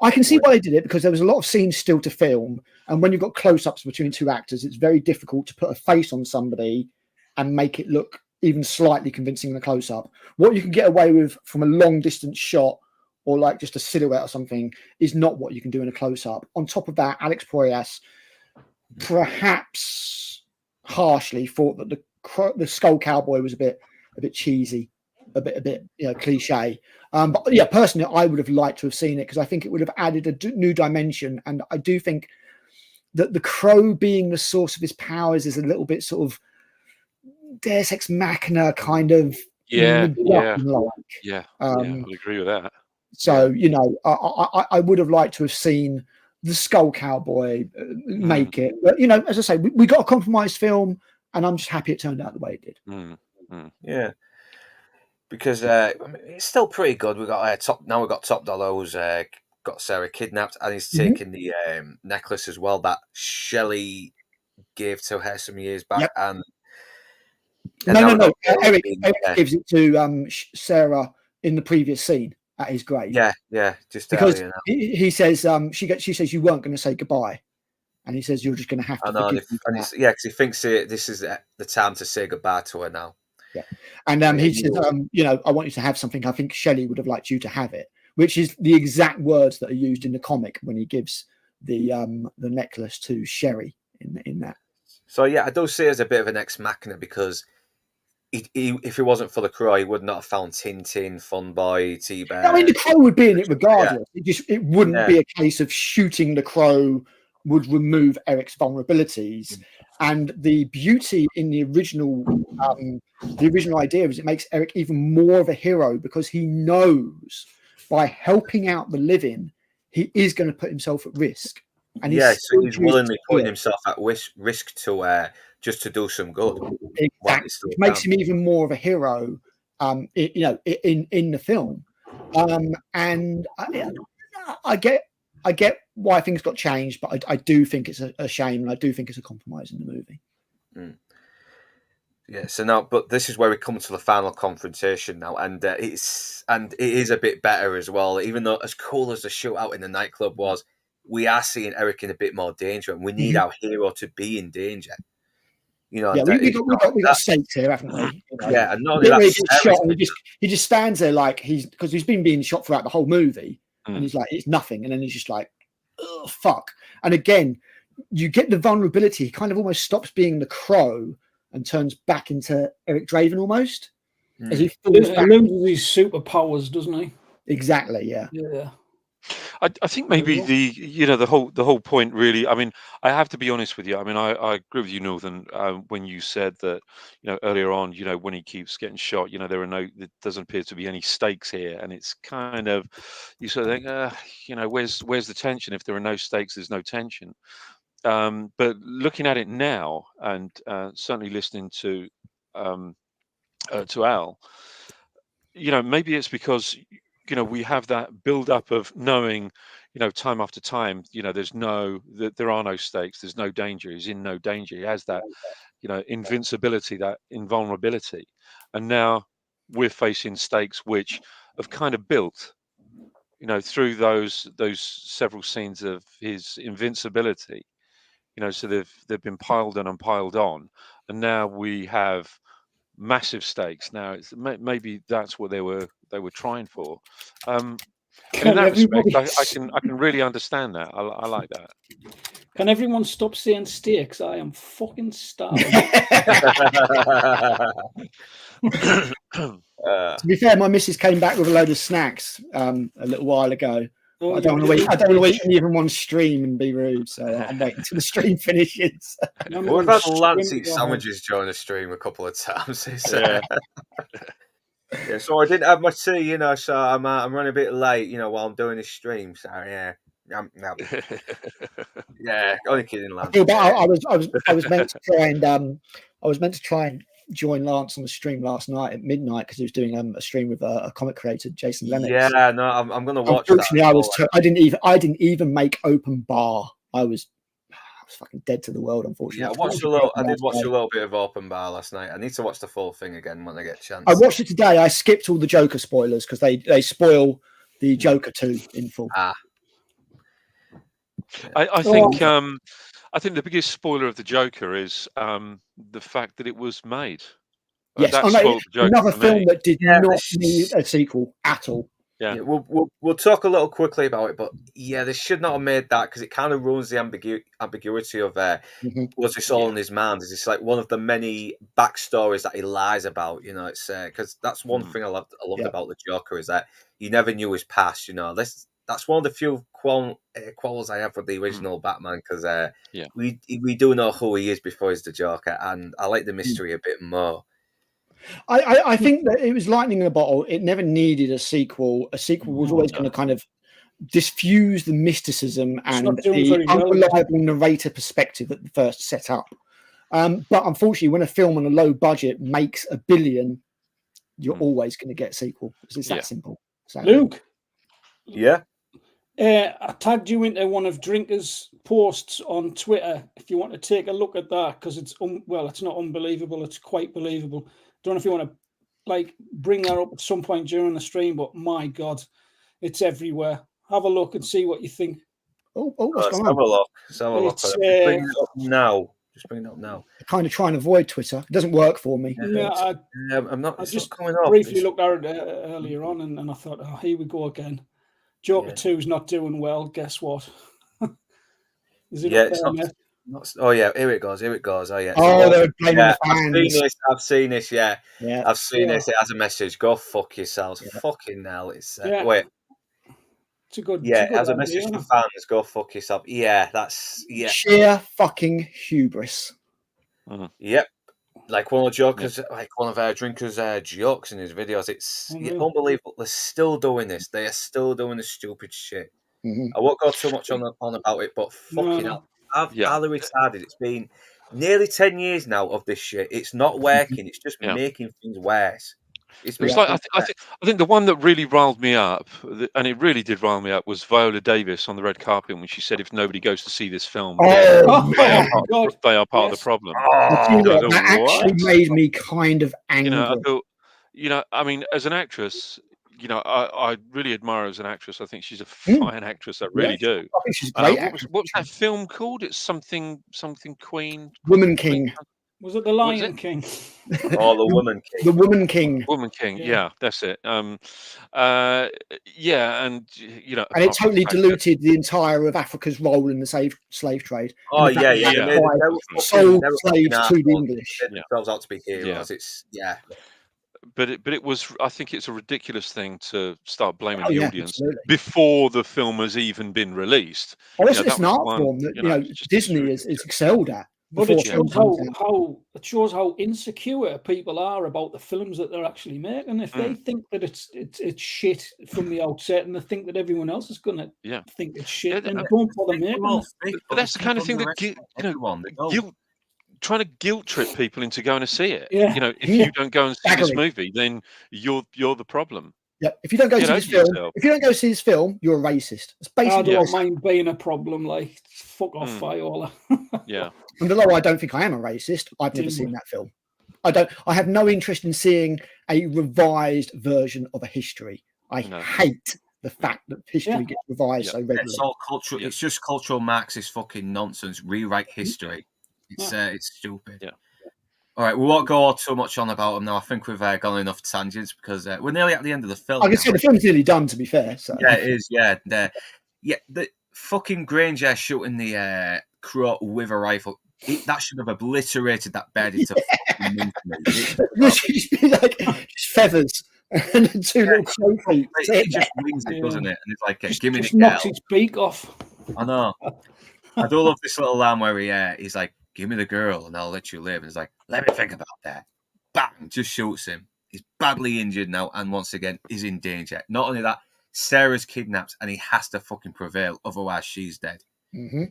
I can see why they did it, because there was a lot of scenes still to film, and when you've got close-ups between two actors, it's very difficult to put a face on somebody and make it look even slightly convincing in a close-up. What you can get away with from a long-distance shot or like just a silhouette or something is not what you can do in a close-up. On top of that, Alex Proyas perhaps harshly thought that the Skull Cowboy was a bit cheesy, a bit cliche. But yeah, personally, I would have liked to have seen it, because I think it would have added a new dimension. And I do think that the crow being the source of his powers is a little bit sort of Deus Ex Machina kind of. Yeah, I would agree with that. So, you know, I would have liked to have seen the Skull Cowboy make it. But, you know, as I say, we got a compromised film, and I'm just happy it turned out the way it did. Yeah. Because I mean, it's still pretty good. We got Top Dollar who's got Sarah kidnapped, and he's taking the necklace as well that Shelley gave to her some years back. Yep. And no. Eric gives it to Sarah in the previous scene at his grave. Yeah, just because he says she says you weren't going to say goodbye, and he says you're just going to have to. Because he thinks this is the time to say goodbye to her now. Yeah, and he says, you know, I want you to have something. I think Shelley would have liked you to have it, which is the exact words that are used in the comic when he gives the necklace to Sherry in that. So yeah, I do see it as a bit of an ex machina, because if it wasn't for the crow, he would not have found Tintin, Fun Boy, T-Bear. I mean, the crow would be in it regardless. Yeah. It wouldn't be a case of shooting the crow would remove Eric's vulnerabilities. And the beauty in the original idea is it makes Eric even more of a hero, because he knows by helping out the living, he is going to put himself at risk. And so he's willingly putting himself at risk to just to do some good. Exactly. It makes him even more of a hero, in the film. And I get why things got changed, but I do think it's a shame, and I do think it's a compromise in the movie. Yeah. So now, but this is where we come to the final confrontation now, and it is a bit better as well. Even though as cool as the shootout in the nightclub was, we are seeing Eric in a bit more danger, and we need our hero to be in danger. You know, we got stakes here, haven't we? You know? Yeah, and not only that, he gets shot, and he just stands there like because he's been being shot throughout the whole movie, and he's like, it's nothing, and then he's just like, oh fuck. And again, you get the vulnerability. He kind of almost stops being the crow and turns back into Eric Draven almost. As he loses his superpowers, doesn't he? Exactly. Yeah. Yeah. I think maybe the whole point really. I mean, I have to be honest with you. I mean, I agree with you, Northern, when you said that, earlier on, when he keeps getting shot, there doesn't appear to be any stakes here, and it's kind of, you sort of think, where's the tension? If there are no stakes, there's no tension. But looking at it now, and certainly listening to Al, maybe it's because we have that build up of knowing, time after time, there are no stakes, there's no danger, he's in no danger, he has that, invincibility, that invulnerability, and now we're facing stakes which have kind of built, through those several scenes of his invincibility, so they've been piled on and piled on, and now we have massive stakes. Now it's maybe that's what they were trying for. And in that respect, I can really understand that. I like that. Can everyone stop saying steaks? I am fucking starving. To be fair, my missus came back with a load of snacks a little while ago. Oh, I don't want to eat. I don't want to eat any of them on stream and be rude. So I'm waiting till the stream finishes. We've had Lance eat sandwiches during the stream a couple of times. Yeah, so I didn't have my tea, you know. So I'm running a bit late, you know, while I'm doing this stream. So yeah, yeah, only kidding, Lance. I was meant to try and I was meant to try and join Lance on the stream last night at midnight because he was doing a stream with a comic creator, Jason Lennox. Yeah, no, I'm going to watch Unfortunately, that. I didn't even make open bar. I was fucking dead to the world. Unfortunately, Yeah, I did watch a little bit of Open Bar last night. I need to watch the full thing again when I get a chance. I watched it today. I skipped all the Joker spoilers because they spoil the Joker 2 in full. I think the biggest spoiler of the Joker is the fact that it was made. Yes, another film that did not need a sequel at all. Yeah, we'll talk a little quickly about it, but yeah, they should not have made that because it kind of ruins the ambiguity of was this all in his mind? Is this like one of the many backstories that he lies about? You know, it's because that's one thing I loved about the Joker is that you never knew his past. You know, that's one of the few quarrels I have with the original Batman because we do know who he is before he's the Joker, and I like the mystery a bit more. I think that it was lightning in a bottle. It never needed a sequel. A sequel was always going to kind of diffuse the mysticism and the unreliable narrator perspective that the first set up. But unfortunately, when a film on a low budget makes $1 billion, you're always going to get a sequel. It's that simple. So, Luke. Yeah. I tagged you into one of Drinker's posts on Twitter. If you want to take a look at that, because it's it's not unbelievable. It's quite believable. Don't know if you want to bring that up at some point during the stream, but my God, it's everywhere. Have a look and see what you think. What's going on? Have a look. Just bring it up now. I'm kind of trying to avoid Twitter. It doesn't work for me. I'm not. I just coming up. briefly looked at it earlier on, and I thought, oh, here we go again. Joker 2 is not doing well. Guess what? Is it it's not. Oh yeah, here it goes. Oh yeah. Oh, they're blaming the fans. I've seen this. Yeah. I've seen this. It has a message. Go fuck yourselves. Fucking hell. It's wait. It's a good. Yeah, it has a message for fans. Go fuck yourself. Yeah, that's sheer fucking hubris. Yep. Like one of Joker's, like one of Drinker's jokes in his videos. It's unbelievable. They're still doing this. They are still doing this stupid shit. I won't go too much on about it, but fucking hell. I've retarded. It's been nearly 10 years now of this shit. It's not working. It's just making things worse. I think the one that really riled me up, and it really did rile me up, was Viola Davis on the red carpet when she said, "If nobody goes to see this film, they are part of the problem." That actually made me kind of angry. I mean, as an actress, I really admire her as an actress. I think she's a fine actress. I really do. I think she's a great actress. What's that film called? It's something Queen. Woman King. Was it The Lion King? Oh, The Woman King. The Woman King. Woman King. Yeah, that's it. And and it totally diluted the entire of Africa's role in the slave trade. Oh yeah. Sold slaves to the English. Themselves out to be heroes. It's But it was. I think it's a ridiculous thing to start blaming the audience before the film has even been released. Well, it's an art form that Disney is excelled at. But it shows how insecure people are about the films that they're actually making. If they think that it's shit from the outset, and they think that everyone else is going to think it's shit, then don't bother making it. But that's the kind of thing that trying to guilt trip people into going to see it. If you don't go and see this movie, then you're the problem. Yeah, if you don't go see this film, you're a racist. It's basically I don't mind being a problem. Like, fuck off, Viola. Yeah. And although I don't think I am a racist, I've never seen that film. I have no interest in seeing a revised version of a history. I hate the fact that history gets revised so regularly. It's all cultural. It's just cultural Marxist fucking nonsense. Rewrite history. It's stupid. Yeah. All right, we won't go too much on about them now. I think we've gone enough tangents because we're nearly at the end of the film. I can see the film's nearly done, to be fair. So. Yeah, it is. Yeah, fucking Granger shooting the crow with a rifle. That should have obliterated that bed into fucking mincemeat. There should just be like just feathers and two little crow feet. It just wings it, doesn't it? And it's like, give me the just knocks girl. its beak off. I know. I do love this little line where he's like, give me the girl and I'll let you live. And he's like, let me think about that. Bang! Just shoots him. He's badly injured now, and once again, is in danger. Not only that, Sarah's kidnapped, and he has to fucking prevail, otherwise she's dead. Mm-hmm.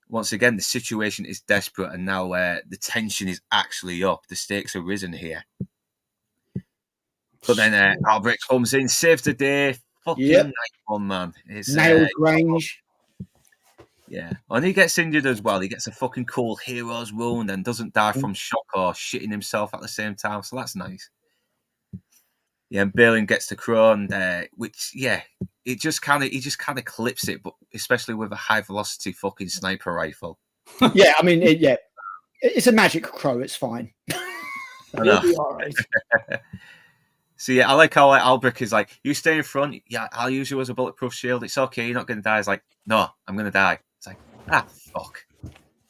Once again, the situation is desperate, and now the tension is actually up. The stakes are risen here. But then Albrecht comes in, saves the day. Fucking nice one, man. It's nailed range. Yeah, and he gets injured as well. He gets a fucking cool hero's wound and doesn't die from shock or shitting himself at the same time. So that's nice. Yeah, and Balin gets the crow, and which he just kind of clips it, but especially with a high velocity fucking sniper rifle. Yeah, I mean, it's a magic crow. It's fine. It'll be all right. So yeah, I like how Albrecht is like, you stay in front. Yeah, I'll use you as a bulletproof shield. It's okay. You're not going to die. He's like, no, I'm going to die. It's like, fuck.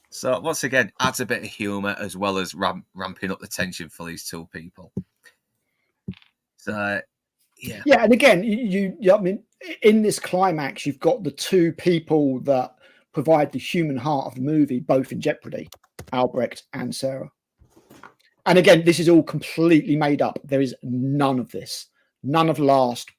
So once again, adds a bit of humour as well as ramping up the tension for these two people. So yeah, and again, I mean, in this climax, you've got the two people that provide the human heart of the movie, both in jeopardy, Albrecht and Sarah. And again, this is all completely made up. There is none of this. None of the last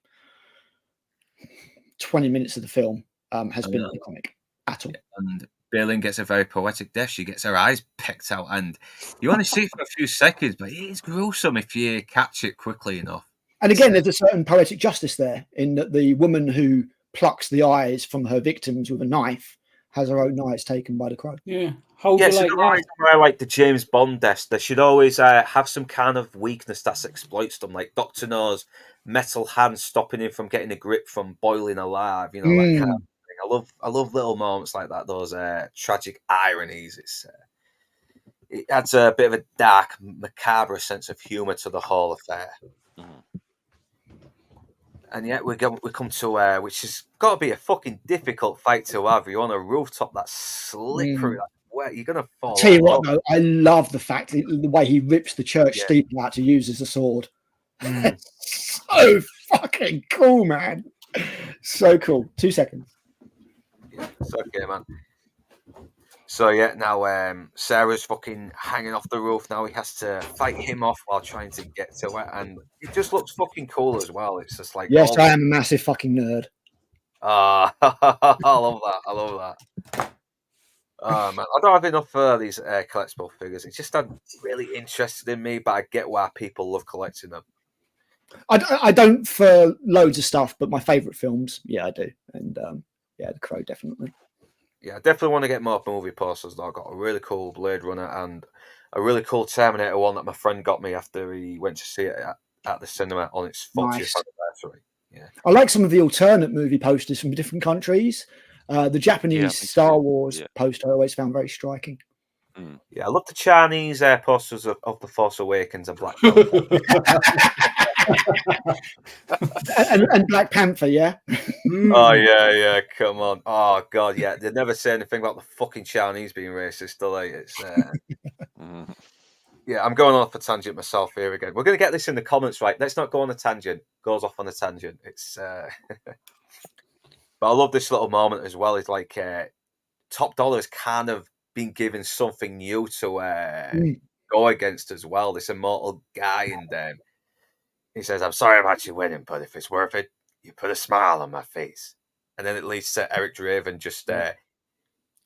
20 minutes of the film has been in the comic at all. And Balin gets a very poetic death. She gets her eyes pecked out, and you only see it for a few seconds, but it's gruesome if you catch it quickly enough. And again, there's a certain poetic justice there in that the woman who plucks the eyes from her victims with a knife has her own eyes taken by the crow. Yeah. How do you like that? I like the James Bond deaths. They should always have some kind of weakness that exploits them, like Doctor No's metal hand stopping him from getting a grip from boiling alive. You know, that kind of thing. I love little moments like that. Those tragic ironies. It adds a bit of a dark, macabre sense of humour to the whole affair. And yet we come to which has got to be a fucking difficult fight to have. You're on a rooftop that's slippery, that's wet. You're gonna fall. I'll tell you what, though, I love the fact the way he rips the church steeple out to use as a sword. So fucking cool, man. So cool. 2 seconds. Yeah, it's okay, man. So yeah, now Sarah's fucking hanging off the roof. Now he has to fight him off while trying to get to it, and it just looks fucking cool as well. It's just like, yes, I am a massive fucking nerd. I love that. I love that. Oh man, I don't have enough for these collectible figures. It's just I'm really interested in me, but I get why people love collecting them. I don't for loads of stuff, but my favourite films, I do, and The Crow definitely. Yeah, I definitely want to get more movie posters. Though I got a really cool Blade Runner and a really cool Terminator one that my friend got me after he went to see it at the cinema on its 40th anniversary. Yeah, I like some of the alternate movie posters from different countries. The Japanese Star Wars poster I always found very striking. Yeah, I love the Chinese posters of The Force Awakens and Black Panther. and Black Panther, yeah. Oh yeah, come on. Oh god, yeah. They never say anything about the fucking Chinese being racist, do they? It's yeah, I'm going off a tangent myself here again. We're gonna get this in the comments, right? Let's not go on a tangent. Goes off on a tangent. It's but I love this little moment as well. It's like Top Dollar has kind of been given something new to go against as well. This immortal guy, and he says, "I'm sorry about you winning, but if it's worth it, you put a smile on my face." And then it leads to Eric Draven just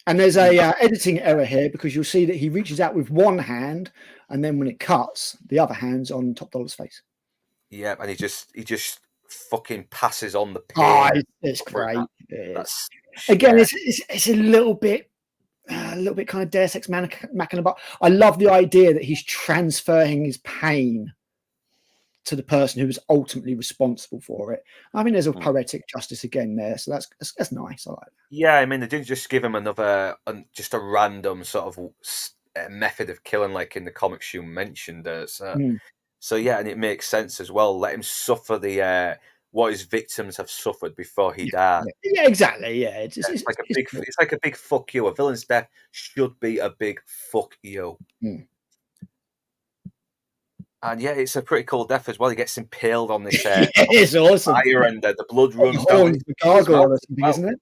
and there's a editing error here because you'll see that he reaches out with one hand, and then when it cuts, the other hand's on Top Dollar's face. Yeah, and he just fucking passes on the pain. Oh, it's great. Again, it's a little bit kind of Deus Ex Machina, but I love the idea that he's transferring his pain to the person who was ultimately responsible for it. I mean, there's a poetic justice again there, so that's nice. I like that. Yeah, I mean, they didn't just give him another, just a random sort of method of killing, like in the comics you mentioned. So yeah, and it makes sense as well. Let him suffer the what his victims have suffered before he died. Yeah, exactly. Yeah, It's like a big fuck you. A villain's death should be a big fuck you. Mm. And yeah, it's a pretty cool death as well. He gets impaled on this it's awesome. fire, and the blood runs the down horns, the gargoyle or something, isn't it?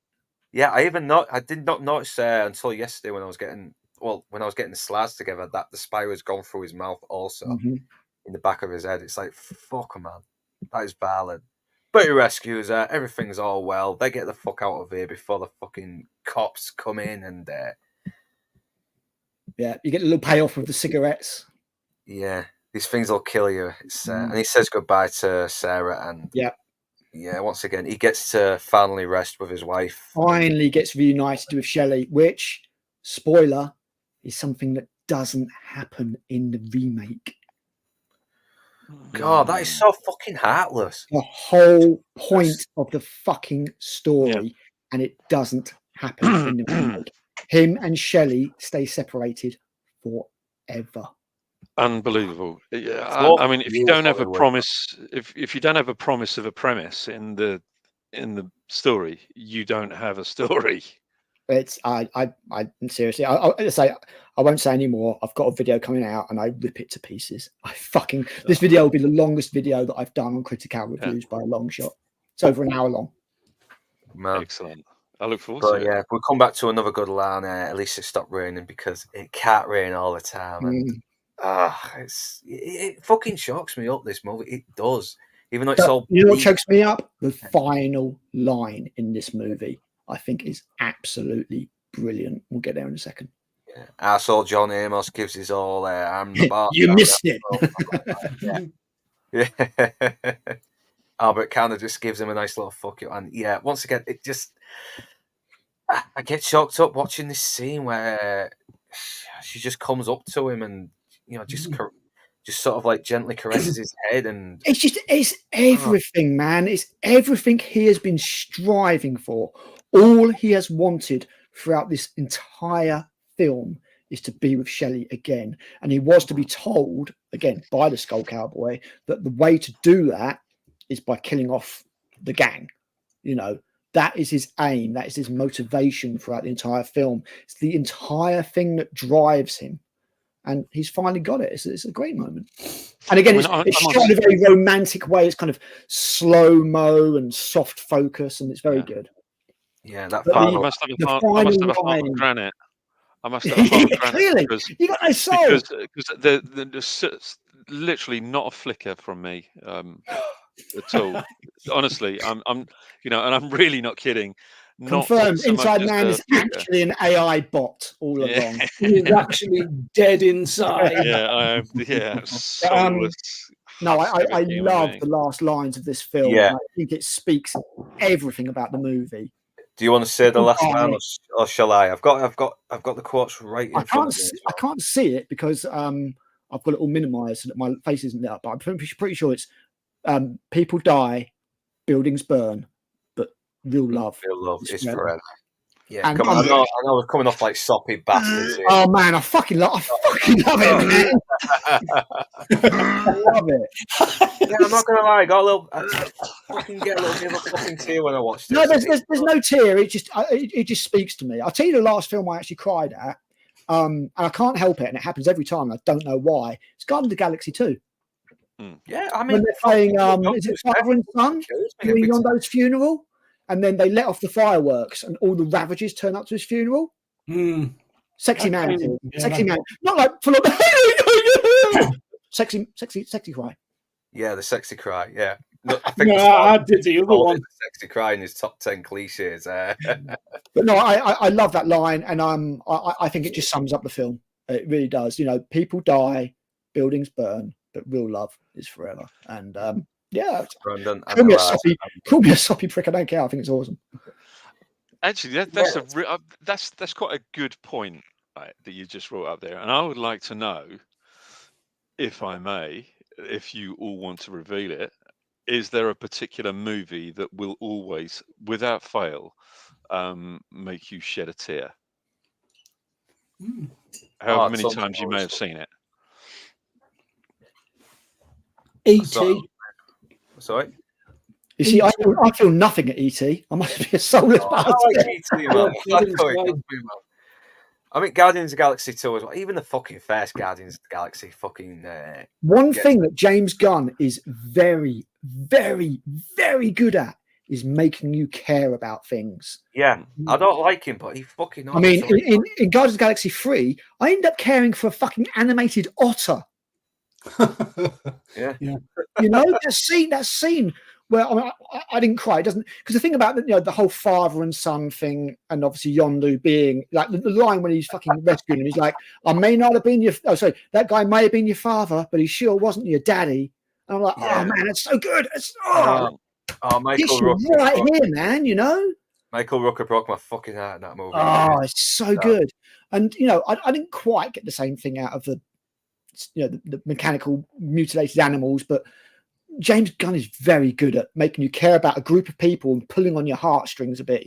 Yeah, I did not notice until yesterday when I was getting the slides together that the spire has gone through his mouth also in the back of his head. It's like, fuck, man, that is violent. But he rescues her. Everything's all well. They get the fuck out of here before the fucking cops come in, and yeah, you get a little payoff with the cigarettes. Yeah, these things will kill you. And he says goodbye to Sarah, and yeah, once again, he gets to finally rest with his wife. Finally gets reunited with Shelley, which, spoiler, is something that doesn't happen in the remake. God, that is so fucking heartless. The whole point of the fucking story, and it doesn't happen in the remake. Him and Shelley stay separated forever. Unbelievable. Yeah, I mean, if you don't have a promise, if you don't have a promise of a premise in the story, you don't have a story. It's I seriously, I say I won't say any more. I've got a video coming out and I rip it to pieces. This video will be the longest video that I've done on Critical Reviews by a long shot. It's over an hour long. Man. Excellent. I look forward to it. Yeah, we'll come back to another good line. At least it stopped raining, because it can't rain all the time. And it fucking shocks me up, this movie. It does. Even though it's all... You know what chokes me up? The final line in this movie, I think, is absolutely brilliant. We'll get there in a second. Yeah. Arsehole John Amos gives his all I'm the bar. You missed it. Yeah. Albert kind of just gives him a nice little fuck you. And yeah, once again, it just... I get choked up watching this scene where she just comes up to him and, just sort of like gently caresses his head, and it's everything, man. It's everything he has been striving for. All he has wanted throughout this entire film is to be with Shelley again, and he was to be told again by the Skull Cowboy that the way to do that is by killing off the gang. That is his aim. That is his motivation throughout the entire film. It's the entire thing that drives him. And he's finally got it. It's a great moment. And again, it's shot in a very romantic way. It's kind of slow-mo and soft focus, and it's very good. Yeah, that I must have a heart of granite. I must have a heart of granite. Clearly, you got no soul. Because there's literally not a flicker from me at all. Honestly, I'm and I'm really not kidding. Confirmed. Inside Man is actually an AI bot all along. He's actually dead inside. Yeah, I am. Yeah, soulless. No, I love the last lines of this film. Yeah. I think it speaks everything about the movie. Do you want to say the last line, or shall I? I've got the quotes right in front of me. I can't see it because I've got it all minimized so that my face isn't lit up. But I'm pretty sure it's people die, buildings burn, but real love is forever. Yeah, I know we're coming off like soppy bastards here. Oh man, I fucking love it, man. I love it. Yeah, I'm not gonna lie, I fucking get a little bit of a fucking tear when I watched it. No, there's no tear. It just speaks to me. I'll tell you the last film I actually cried at, and I can't help it, and it happens every time. I don't know why. It's Guardians of the Galaxy 2. Yeah, I mean, when they're playing, is it father and son during Yondo's funeral? And then they let off the fireworks, and all the Ravages turn up to his funeral. Sexy man, sexy man, not like full of sexy cry. Yeah, the sexy cry. Yeah, I did the other one. The sexy cry in his top 10 cliches. But no, I love that line, and I think it just sums up the film. It really does. People die, buildings burn, but real love is forever. And yeah, Brandon, call me a soppy prick. I don't care. I think it's awesome. Actually, that's quite a good point, right, that you just brought up there. And I would like to know, if I may, if you all want to reveal it, is there a particular movie that will always, without fail, make you shed a tear? However many times you may have seen it. E.T. Sorry? You see, I feel nothing at ET. I must be a soulless bastard. I like ET, man. I mean, Guardians of the Galaxy 2 as well. Even the fucking first Guardians of the Galaxy fucking... One thing that James Gunn is very, very, very good at is making you care about things. Yeah, I don't like him, but he fucking knows. I mean, in Guardians of the Galaxy 3, I end up caring for a fucking animated otter. Yeah. You know, that scene where I didn't cry. It doesn't, because the thing about the whole father and son thing, and obviously Yondu being like the line when he's fucking rescuing him, he's like, "I may not have been that guy may have been your father, but he sure wasn't your daddy." And I'm like, "Oh man, that's so good." It's Michael Rooker right here, man. You know, Michael Rooker broke my fucking heart in that movie. Oh, it's so good. And I didn't quite get the same thing out of the mechanical mutilated animals, but James Gunn is very good at making you care about a group of people and pulling on your heartstrings a bit.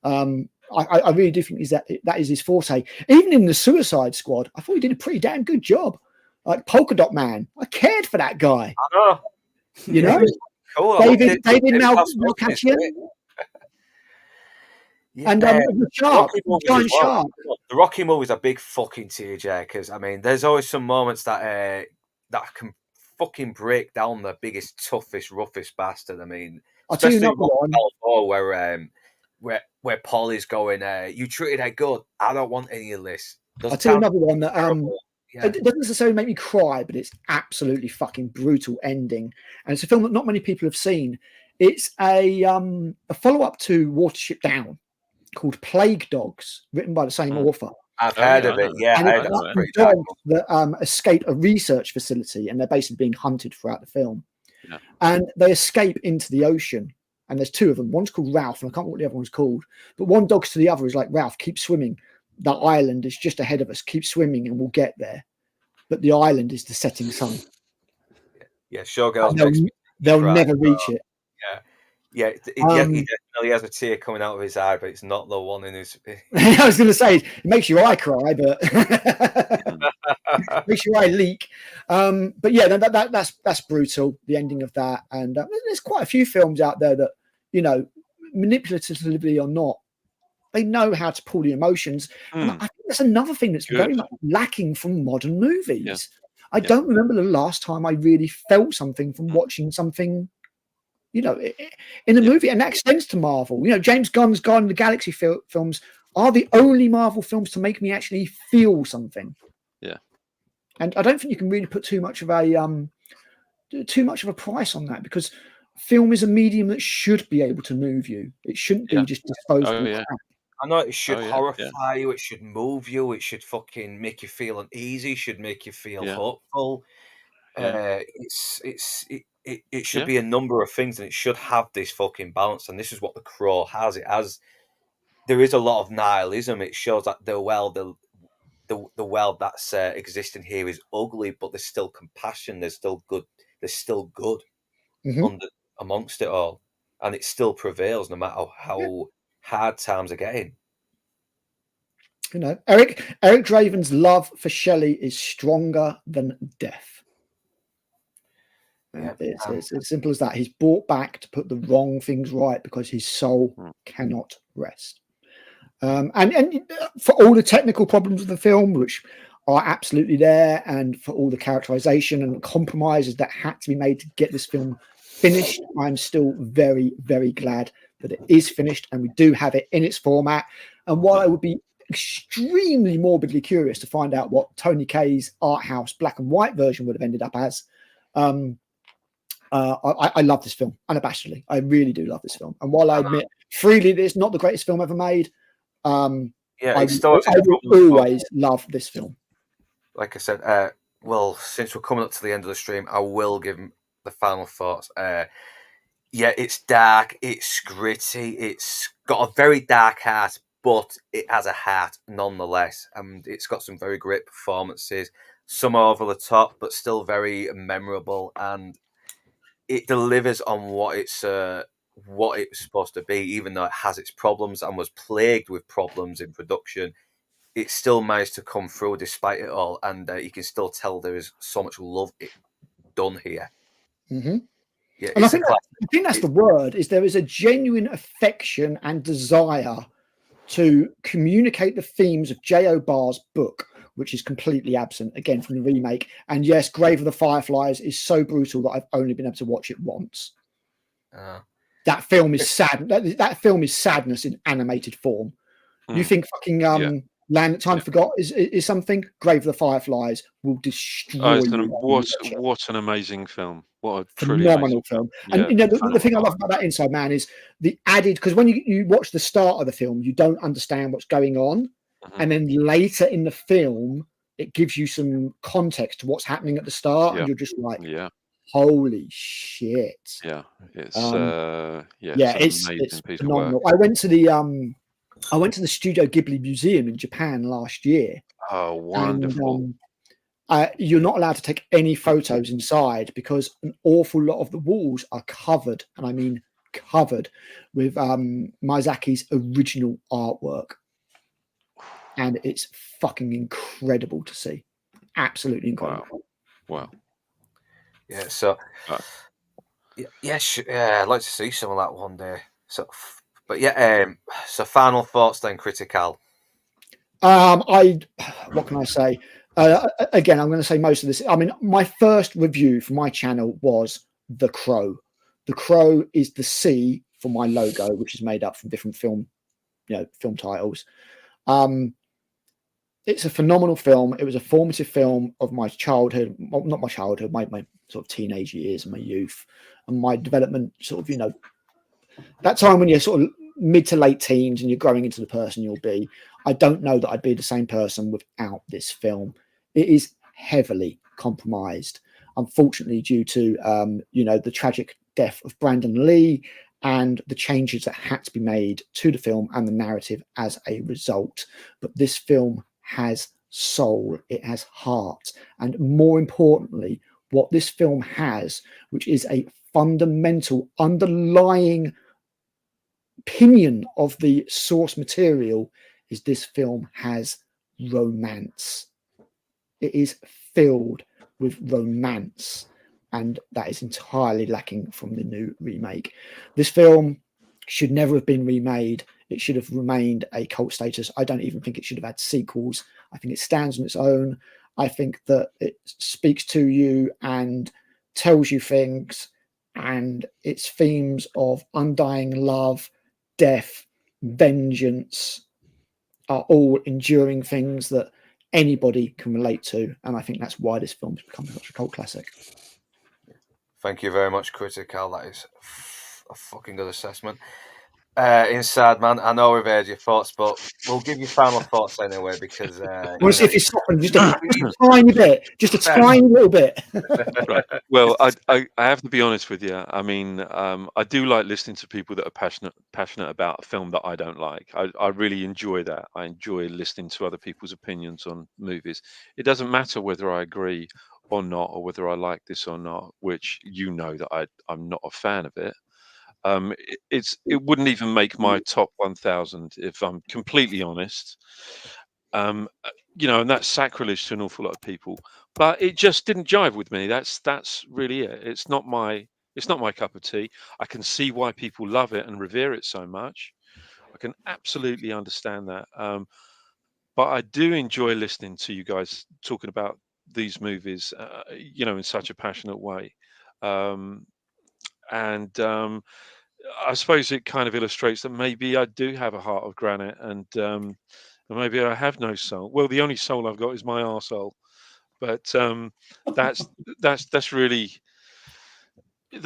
I really do think that is his forte. Even in the Suicide Squad, I thought he did a pretty damn good job. Like Polka Dot Man, I cared for that guy. I know. You know, cool. David Malkachian. Yeah, and the shark, giant shark. The Rocky movies are big fucking tearjerkers. I mean, there's always some moments that can fucking break down the biggest, toughest, roughest bastard. I mean, I'll tell you another one where Paul is going, "You treated her good. I don't want any of this." I'll tell you another one that it doesn't necessarily make me cry, but it's absolutely fucking brutal ending, and it's a film that not many people have seen. It's a follow-up to Watership Down, called Plague Dogs, written by the same author. I've heard of it. Yeah, and it's dogs that escape a research facility, and they're basically being hunted throughout the film. Yeah. And they escape into the ocean, and there's two of them. One's called Ralph, and I can't remember what the other one's called. But one dog's to the other is like, "Ralph, keep swimming. The island is just ahead of us. Keep swimming, and we'll get there." But the island is the setting sun. Yeah, Showgirls. They'll never reach it. Yeah, he definitely has a tear coming out of his eye, but it's not the one in his. I was going to say it makes your eye cry, but makes your eye leak. But yeah, that's brutal. The ending of that, and there's quite a few films out there that manipulatively or not, they know how to pull the emotions. And I think that's another thing that's very much lacking from modern movies. Yeah. I don't remember the last time I really felt something from watching something. In a movie, and that extends to Marvel. James Gunn's Guardians of the Galaxy films are the only Marvel films to make me actually feel something. Yeah, and I don't think you can really put too much of a price on that, because film is a medium that should be able to move you. It shouldn't be just disposable. I know it should horrify you. It should move you. It should fucking make you feel uneasy. Should make you feel hopeful. It should be a number of things, and it should have this fucking balance. And this is what The Crow has. It has. There is a lot of nihilism. It shows that the world that's existing here is ugly, but there's still compassion. There's still good. There's still good amongst it all, and it still prevails no matter how hard times are getting. Eric Draven's love for Shelley is stronger than death. It's as simple as that. He's brought back to put the wrong things right because his soul cannot rest. And for all the technical problems of the film, which are absolutely there, and for all the characterization and compromises that had to be made to get this film finished, I'm still very, very glad that it is finished and we do have it in its format. And while I would be extremely morbidly curious to find out what Tony Kaye's art house black and white version would have ended up as, I love this film unabashedly. I really do love this film. And while I admit freely that it's not the greatest film ever made, I will always love this film. Like I said, well, since we're coming up to the end of the stream, I will give the final thoughts. It's dark, it's gritty, it's got a very dark heart, but it has a heart nonetheless. And it's got some very great performances. Some are over the top, but still very memorable, and it delivers on what it's supposed to be, even though it has its problems and was plagued with problems in production. It still managed to come through despite it all, and you can still tell there is so much love done here. Mm-hmm. Yeah, And I it's a think, classic. I think that's the word, is there is a genuine affection and desire to communicate the themes of J.O. Barr's book, which is completely absent, again, from the remake. And yes, Grave of the Fireflies is so brutal that I've only been able to watch it once. That film is sad. That film is sadness in animated form. You think fucking Land That Time Forgot is something? Grave of the Fireflies will destroy you. What an amazing film! What a truly phenomenal amazing film. Yeah, And you know the thing I love about that Inside Man is the added, because when you watch the start of the film, you don't understand what's going on, and then later in the film, it gives you some context to what's happening at the start, and you're just like, holy shit! Yeah, it's it's an amazing piece of phenomenal. work. I went to the Studio Ghibli Museum in Japan last year. Oh, wonderful! And you're not allowed to take any photos inside because an awful lot of the walls are covered, and I mean covered, with Miyazaki's original artwork. And it's fucking incredible to see. Absolutely incredible. Wow. Yeah, so I'd like to see some of that one day. So, but so final thoughts then, Critical. What can I say? Again, I'm going to say most of this. I mean, my first review for my channel was The Crow. The Crow is the C for my logo, which is made up from different film titles. It's a phenomenal film. It was a formative film of my childhood, well, not my childhood, my sort of teenage years and my youth and my development, sort of, that time when you're sort of mid to late teens and you're growing into the person you'll be. I don't know that I'd be the same person without this film. It is heavily compromised, unfortunately, due to the tragic death of Brandon Lee and the changes that had to be made to the film and the narrative as a result. But this film has soul, it has heart, and more importantly, what this film has, which is a fundamental underlying opinion of the source material, is this film has romance. It is filled with romance, and that is entirely lacking from the new remake. This film should never have been remade. It should have remained a cult status. I don't even think it should have had sequels. I think it stands on its own. I think that it speaks to you and tells you things, and its themes of undying love, death, vengeance are all enduring things that anybody can relate to, and I think that's why this film has become such a cult classic. Thank you very much, Critical. That is a fucking good assessment. Inside Man, I know we've heard your thoughts, but we'll give you final thoughts anyway, because I want to see if it's softened just a tiny bit, just a tiny little bit. Right. Well, I have to be honest with you. I mean, I do like listening to people that are passionate about a film that I don't like. I really enjoy that. I enjoy listening to other people's opinions on movies. It doesn't matter whether I agree or not, or whether I like this or not, which that I'm not a fan of it. It wouldn't even make my top 1,000 if I'm completely honest. And that's sacrilege to an awful lot of people. But it just didn't jive with me. That's really it. It's not my cup of tea. I can see why people love it and revere it so much. I can absolutely understand that. But I do enjoy listening to you guys talking about these movies, in such a passionate way. And I suppose it kind of illustrates that maybe I do have a heart of granite, and maybe I have no soul. Well, the only soul I've got is my arsehole. But that's really it.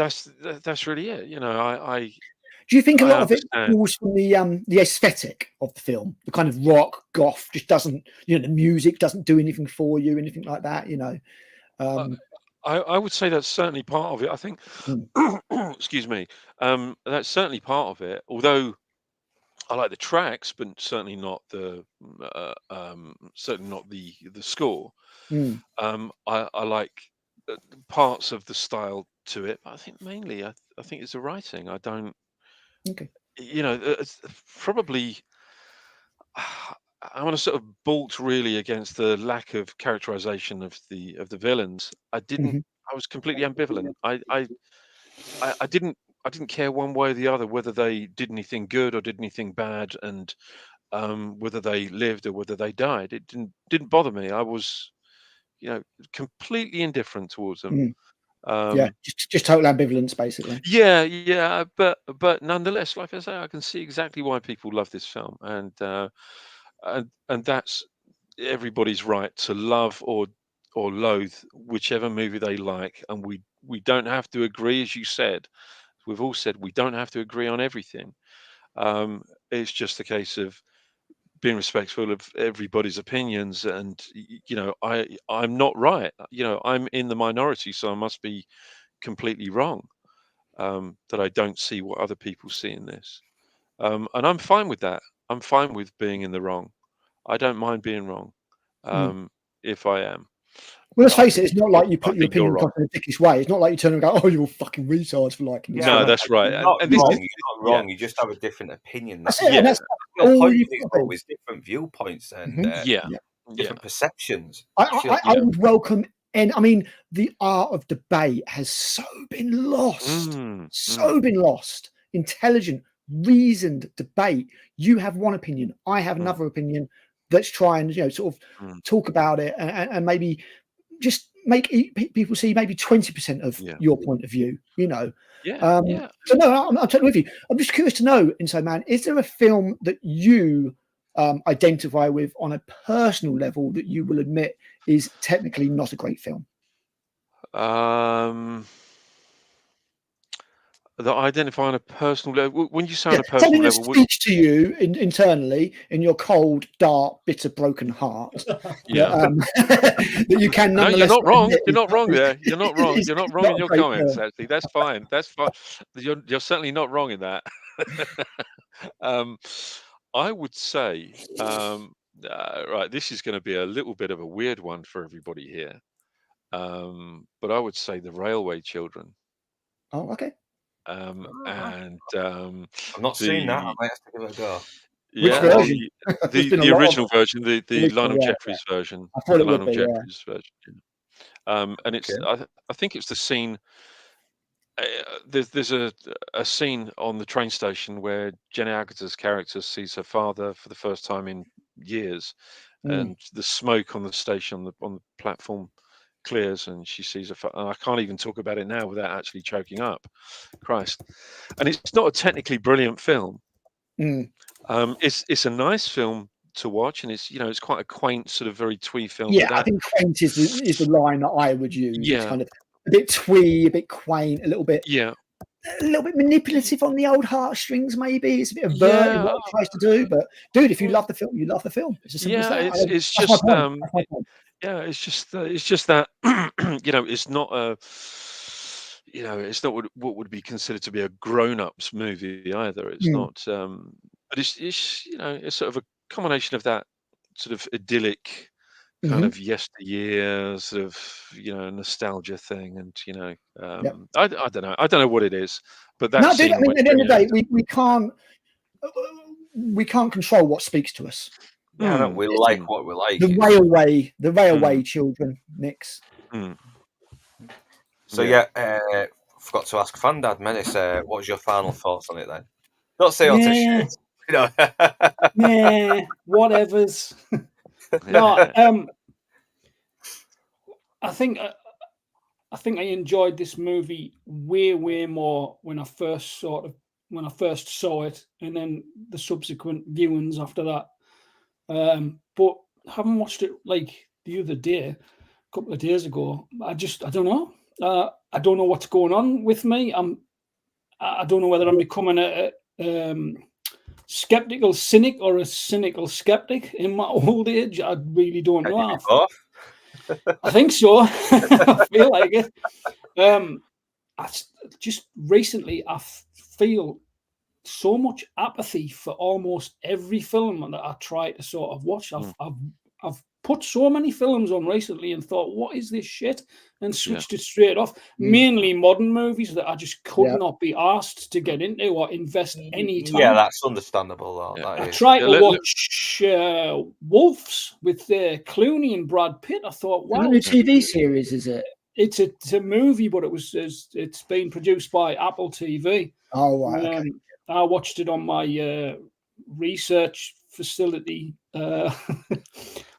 Do you think a I lot of it understand. pulls from the aesthetic of the film, the kind of rock goth, just doesn't, the music doesn't do anything for you, anything like that, I would say that's certainly part of it. I think, excuse me, that's certainly part of it. Although I like the tracks, but certainly not the score. I like parts of the style to it, but I think mainly I think it's the writing. I don't. Okay. It's probably. I want to sort of bolt really against the lack of characterization of the villains. I didn't. I was completely ambivalent. I didn't care one way or the other whether they did anything good or did anything bad, and whether they lived or whether they died. It didn't bother me. I was, completely indifferent towards them. Mm. Yeah, Um, just total ambivalence, basically. yeah, but nonetheless, like I say, I can see exactly why people love this film, and that's everybody's right to love or loathe whichever movie they like, and we don't have to agree, as you said. We've all said we don't have to agree on everything. It's just a case of being respectful of everybody's opinions, and I'm not right. I'm in the minority, so I must be completely wrong, that I don't see what other people see in this, and I'm fine with that. I'm fine with being in the wrong. I don't mind being wrong, Mm. if I am. Well, let's I face it, think it's not like you I put your think you're opinion wrong. across in a dickish way. It's not like you turn and go, "Oh, you're all fucking retards for liking this." Yeah, No, that's right. you're not And this wrong. is, You're not yeah, wrong. You just have a different opinion. That's That's it, and yeah, that's the whole all point of you've this got to film do. is different viewpoints and Mhm. yeah, Yeah. yeah, different perceptions. I would welcome, and I mean, the art of debate has so been lost, been lost. Intelligent, reasoned debate. You have one opinion, I have another opinion. Let's try and sort of talk about it, and maybe just make people see maybe 20% of yeah, your point of view. yeah. So no, I'm totally with you. I'm just curious to know, Inside Man, is there a film that you identify with on a personal level that you will admit is technically not a great film? That I identify on a personal level. When you say on Yeah, a personal something that level, speaks to you internally in your cold, dark, bitter, broken heart. yeah. That you can No, you're nonetheless not wrong. admit You're not wrong is, there. You're not wrong. is You're not wrong not in a your great comments. film. Actually, that's fine. That's fine. You're certainly not wrong in that. um, I would say, right. This is going to be a little bit of a weird one for everybody here. But I would say the Railway Children. Oh, okay. And I've not seen that. I the might have to give it a go. Which yeah version? There's the been a the lot of original version, the original, Lionel yeah. Jeffries version, I thought the it would Lionel be, yeah. Jeffries version. And it's Okay. I think it's the scene. There's a scene on the train station where Jenny Agutter's character sees her father for the first time in years, and the smoke on the station on the platform clears, and she sees her. And I can't even talk about it now without actually choking up. Christ! And it's not a technically brilliant film. It's a nice film to watch, and it's quite a quaint, sort of very twee film. Yeah, But I think quaint is the line that I would use. It's yeah, kind of a bit twee, a bit quaint, a little bit yeah, manipulative on the old heartstrings. Maybe it's a bit avert in yeah, what it tries to do. But dude, if you love the film, you love the film. It's as simple as yeah. that. It's That's my just point. That's my point. yeah, it's just that it's not a it's not what would be considered to be a grown-ups movie either. It's not, but it's it's sort of a combination of that sort of idyllic kind of yesteryear sort of nostalgia thing, and Yeah. I don't know what it is, but that No, dude. I scene mean, when at the end of the day, Jenny we can't control what speaks to us. Yeah, no, we like what we like. The railway children, Nix. So yeah, forgot to ask Fandad Menace, what was your final thoughts on it then? Don't say utter shit. Yeah, whatever's. No, I think I enjoyed this movie way more when I first saw it, and then the subsequent viewings after that. But having watched it like the other day, a couple of days ago, I don't know. I don't know what's going on with me. I don't know whether I'm becoming a skeptical cynic or a cynical skeptic in my old age. I really don't know. I think so. I feel like it. I just recently I feel so much apathy for almost every film that I try to sort of watch. I've put so many films on recently and thought, what is this shit? And switched it straight off. Mainly modern movies that I just could not be asked to get into or invest any time. Yeah, that's understandable. Though. I tried to watch Wolves with Clooney and Brad Pitt. I thought, wow. A new TV series, is it? it's a movie, but it's been produced by Apple TV. Oh, right. Okay. I watched it on my research facility.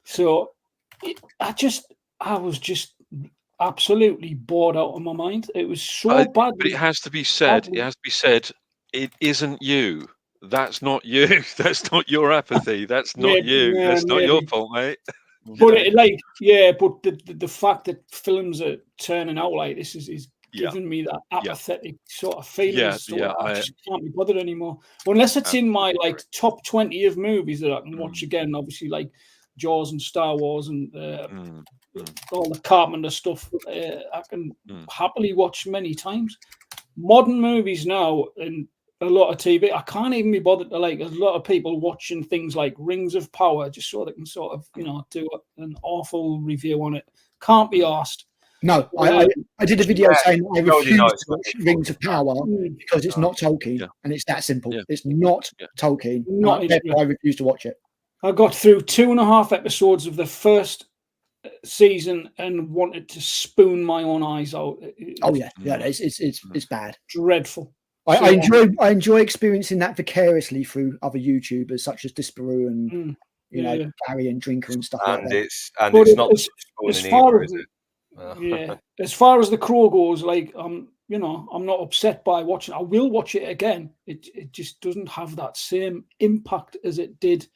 So I was just absolutely bored out of my mind. It was so bad. But it has to be said. It has to be said. It isn't you. That's not you. That's not your apathy. That's not you. That's not your fault, mate. But but the fact that films are turning out like this is giving me that apathetic sort of feeling. I just can't be bothered anymore. Unless it's in my top 20 of movies that I can watch again. Obviously, like Jaws and Star Wars and all the Carpenter stuff. I can happily watch many times. Modern movies now and a lot of TV, I can't even be bothered to like. There's a lot of people watching things like Rings of Power just so they can sort of do an awful review on it. Can't be asked. No, I did a video saying I refuse to watch Rings of Power because it's not Tolkien, and it's that simple. It's not Tolkien. I refuse to watch it. I got through 2.5 episodes of the first season and wanted to spoon my own eyes out. It's bad, dreadful. I enjoy experiencing that vicariously through other YouTubers such as Disparu and Gary and Drinker and stuff like that. It's not as far as as far as the Crow goes, like I'm not upset by watching. I will watch it again. It just doesn't have that same impact as it did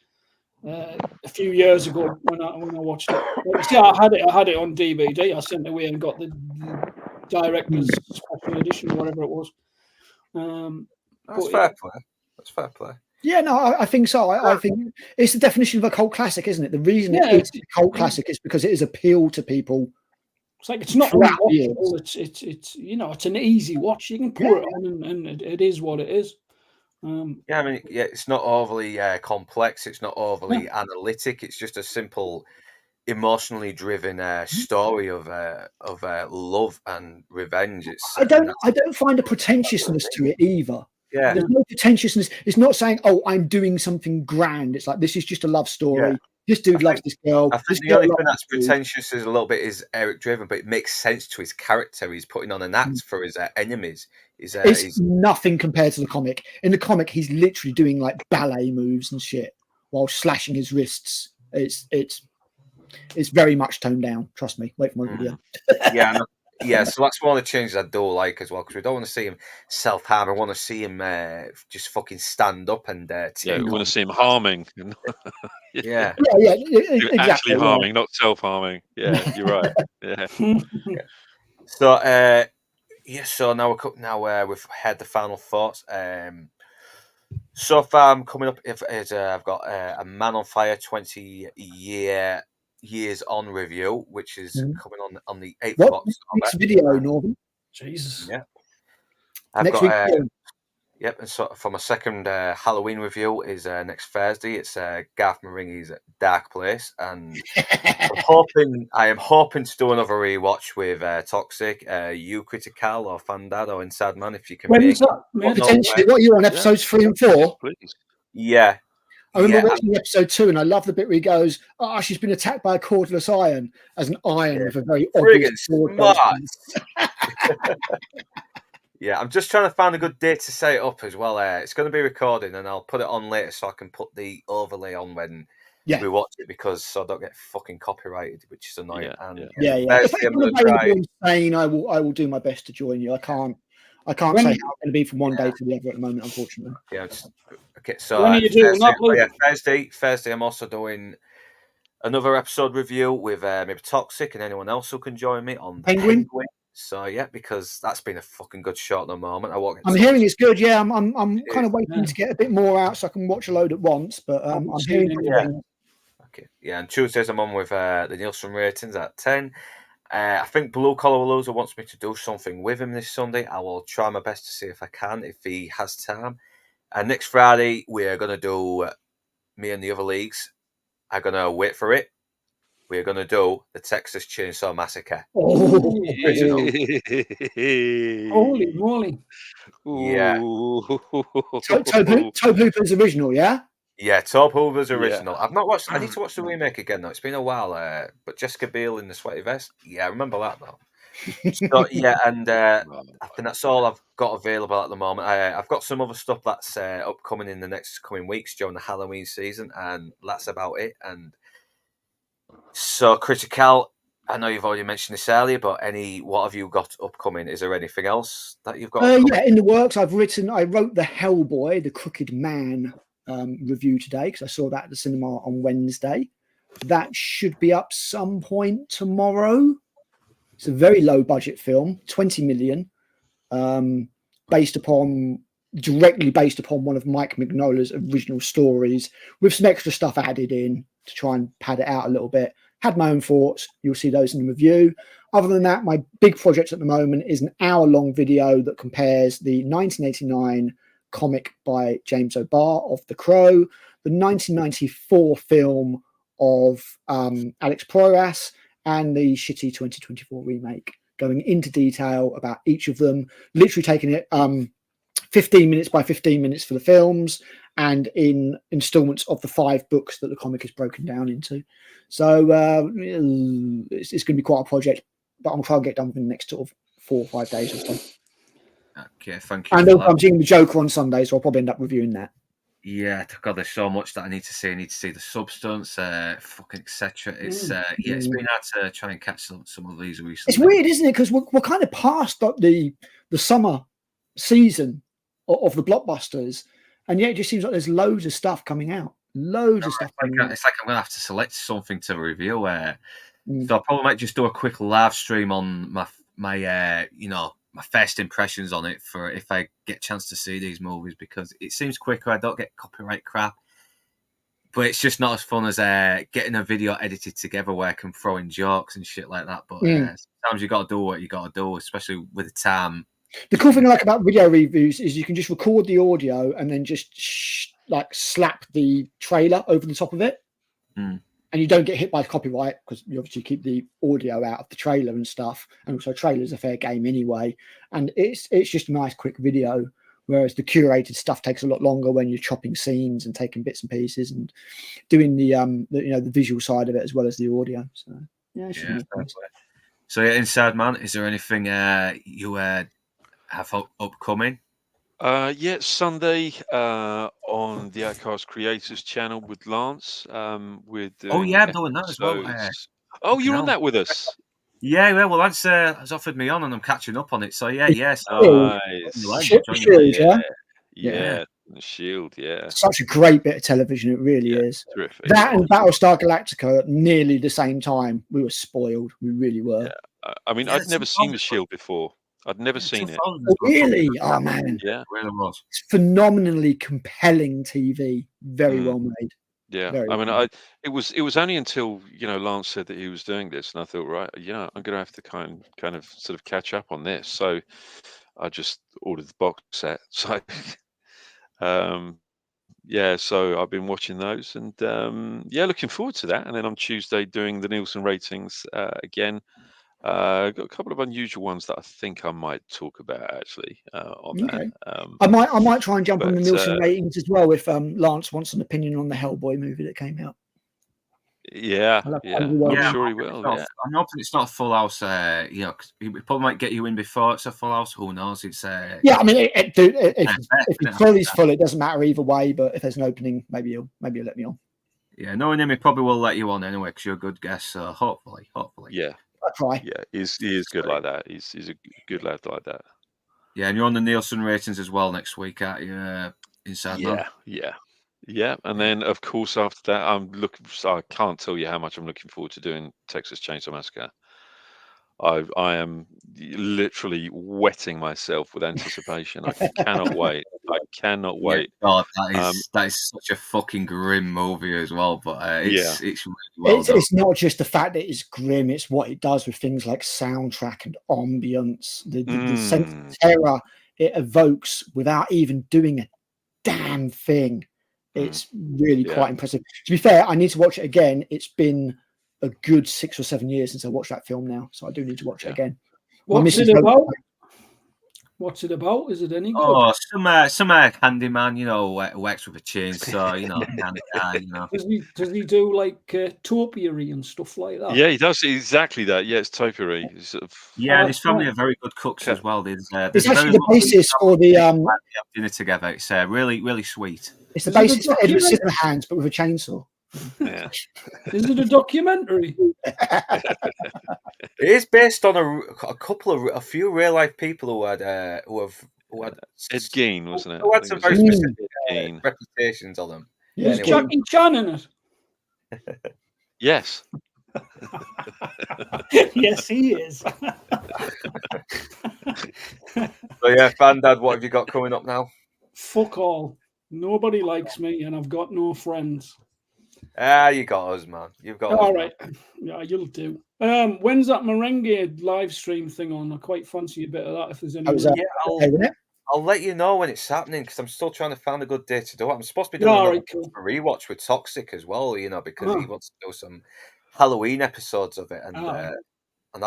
a few years ago when I watched it. I had it on DVD. I sent it away and got the director's special edition, whatever it was. That's fair play. That's fair play. Yeah, no, I think so. I think it's the definition of a cult classic, isn't it? The reason it's a cult classic is because it has appealed to people. It's like it's not unwatchable. It's an easy watch. You can put it on, and it is what it is. It's not overly complex. It's not overly analytic. It's just a simple, emotionally driven story of love and revenge. I don't find a pretentiousness to it either. Yeah, there's no pretentiousness. It's not saying, "Oh, I'm doing something grand." It's like this is just a love story. Yeah. This dude loves this girl. I think the only thing that's pretentious is a little bit is Eric driven, but it makes sense to his character. He's putting on an act for his enemies. It's nothing compared to the comic. In the comic, he's literally doing like ballet moves and shit while slashing his wrists. It's very much toned down. Trust me. Wait for my video. So that's one of the changes I do like as well, because we don't want to see him self-harm. I want to see him just fucking stand up and we want to see him harming. Exactly. Actually harming, not self-harming. Yeah, you're right. Yeah. So now we've had the final thoughts. So far, I'm coming up. I've got a Man on Fire 20 years on review, which is coming on the 8th of October. Next video, Northern. Jesus. Yeah. Next week. Yep, and so for my second Halloween review is next Thursday. It's Garth Marenghi's Dark Place, and I am hoping to do another rewatch with Toxic, You Critical, or Fandad, or Inside Man if you can. Potentially, what are you on episodes 3 and 4? Please. Yeah. I remember watching episode 2, and I love the bit where he goes, "Oh, she's been attacked by a cordless iron," as an iron with a very obvious sword. Yeah, I'm just trying to find a good date to set it up as well. It's going to be recording, and I'll put it on later so I can put the overlay on when we watch it, so I don't get fucking copyrighted, which is annoying. If I'm saying I will do my best to join you. I can't say how it's going to be from one day to the other at the moment, unfortunately. Yeah. Okay. So when are you doing Thursday, I'm also doing another episode review with maybe Toxic and anyone else who can join me on Penguin. So because that's been a fucking good show at the moment. I'm hearing it's good. Yeah, I'm kind of waiting to get a bit more out so I can watch a load at once. But I'm hearing. Okay. Yeah, and Tuesdays I'm on with the Nielsen ratings at 10. I think Blue Collar Loser wants me to do something with him this Sunday. I will try my best to see if I can, if he has time. And next Friday we are going to do me and the other leagues are going to wait for it. We're going to do the Texas Chainsaw Massacre. Holy moly. Yeah. Tobe Hooper's original, yeah? Yeah, Tobe Hooper's original. I've not watched... I need to watch the remake again, though. It's been a while. But Jessica Biel in the sweaty vest? Yeah, I remember that, though. So yeah, and I think that's all I've got available at the moment. I've got some other stuff that's upcoming in the next coming weeks during the Halloween season, and that's about it. And so, Critical, I know you've already mentioned this earlier, but what have you got upcoming? Is there anything else that you've got? Yeah, in the works. I wrote the Hellboy, the Crooked Man review today because I saw that at the cinema on Wednesday. That should be up some point tomorrow. It's a very low budget film, 20 million, directly based upon one of Mike Mignola's original stories with some extra stuff added in to try and pad it out a little bit. Had my own thoughts. You'll see those in the review. Other than that, my big project at the moment is an hour-long video that compares the 1989 comic by James O'Barr of The Crow, the 1994 film of Alex Proyas, and the shitty 2024 remake, going into detail about each of them, literally taking it 15 minutes by 15 minutes for the films and in installments of the 5 books that the comic is broken down into. So it's going to be quite a project, but I'm trying to get done within the next sort of 4 or 5 days or so. Okay, thank you. And I'm seeing the Joker on Sunday, so I'll probably end up reviewing that. Yeah, God, there's so much that I need to see. I need to see the substance, fucking etc. It's it's been hard to try and catch some of these recently. It's weird, isn't it? Because we're kind of past the summer season of the blockbusters, and yet it just seems like there's loads of stuff coming out. It's like I'm gonna have to select something to review. So I probably might just do a quick live stream on my my first impressions on it for if I get a chance to see these movies, because it seems quicker. I don't get copyright crap, but it's just not as fun as getting a video edited together where I can throw in jokes and shit like that. But sometimes you got to do what you got to do, especially with the time. The cool thing I like about video reviews is you can just record the audio and then just slap the trailer over the top of it. And you don't get hit by copyright because you obviously keep the audio out of the trailer and stuff. And also, trailer's a fair game anyway. And it's just a nice, quick video. Whereas the curated stuff takes a lot longer when you're chopping scenes and taking bits and pieces and doing the visual side of it as well as the audio. So yeah, nice. So yeah, Inside Man, is there anything you have upcoming? Sunday on the Outcast Creators channel with Lance. I'm doing that as well. You're on that with us. Yeah, well, Lance has offered me on, and I'm catching up on it. So yeah. Nice. The Shield. Yeah, such a great bit of television. It really is. Terrific. That and Battlestar Galactica at nearly the same time. We were spoiled. We really were. Yeah. I mean, I'd never seen the Shield before. I'd never seen it. Really? Oh man! Yeah, it's phenomenally compelling TV. Very well made. Yeah, I mean, it was only until Lance said that he was doing this, and I thought, right, I'm going to have to kind of sort of catch up on this. So I just ordered the box set. So so I've been watching those, and looking forward to that. And then on Tuesday doing the Nielsen ratings again. Got a couple of unusual ones that I think I might talk about actually on that. I might try and jump on the Nielsen ratings as well if Lance wants an opinion on the Hellboy movie that came out. Yeah, I'm sure he will. I'm hoping it's not a full house. It probably might get you in before it's a full house. Who knows? It's I mean, if it's full, he's full. It doesn't matter either way. But if there's an opening, maybe he'll let me on. Yeah, knowing him, he probably will let you on anyway because you're a good guest. So hopefully. Yeah. I try. Yeah, he is good like that. He's a good lad like that. Yeah, and you're on the Nielsen ratings as well next week, aren't you? Inside Man. Yeah. And then of course after that, I'm looking. I can't tell you how much I'm looking forward to doing Texas Chainsaw Massacre. I am literally wetting myself with anticipation. I cannot wait. God, that is such a fucking grim movie as well. But it's really well done. It's not just the fact that it's grim; it's what it does with things like soundtrack and ambience, the sense of terror it evokes without even doing a damn thing. It's really quite impressive. To be fair, I need to watch it again. It's been a good 6 or 7 years since I watched that film now, so I do need to watch it again. What's it about? What's it about? Is it any good? Oh, some handyman, you know, works with a chainsaw, you know, kind of guy, you know. Does he do like topiary and stuff like that? Yeah, he does exactly that. Yeah, it's topiary. It's sort of... Yeah, and his family are very good cooks as well. It's There's actually very the basis for the have dinner together. It's really, really sweet. It's the basis for Edward Scissorhands, but with a chainsaw. Yeah. Is it a documentary? It is based on a few real life people who had Ed Gein, wasn't it? Who had some very specific reputations on them. Yeah, is Jackie Chan in it? Yes. Yes, he is. So yeah, Fandad, what have you got coming up now? Fuck all. Nobody likes me, and I've got no friends. You got us, man. You've got us. All right. Yeah, you'll do. When's that merengue live stream thing on? I quite fancy a bit of that if there's any. I'll let you know when it's happening because I'm still trying to find a good day to do it. I'm supposed to be doing a rewatch with Toxic as well, you know, because he wants to do some Halloween episodes of it, and I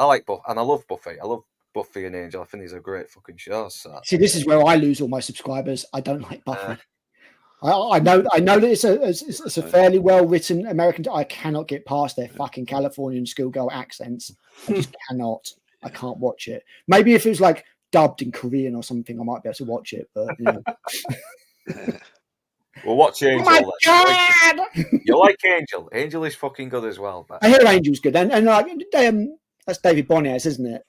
like and I love Buffy. I love Buffy and Angel. I think these are great fucking shows. So. See, this is where I lose all my subscribers. I don't like Buffy. I know that it's a fairly well written American. I cannot get past their fucking Californian schoolgirl accents. I just cannot. I can't watch it. Maybe if it was like dubbed in Korean or something, I might be able to watch it. But you know. Well, watch Angel. Oh my God! You like Angel? Angel is fucking good as well. But... I hear Angel's good, and that's David Boreanaz, isn't it?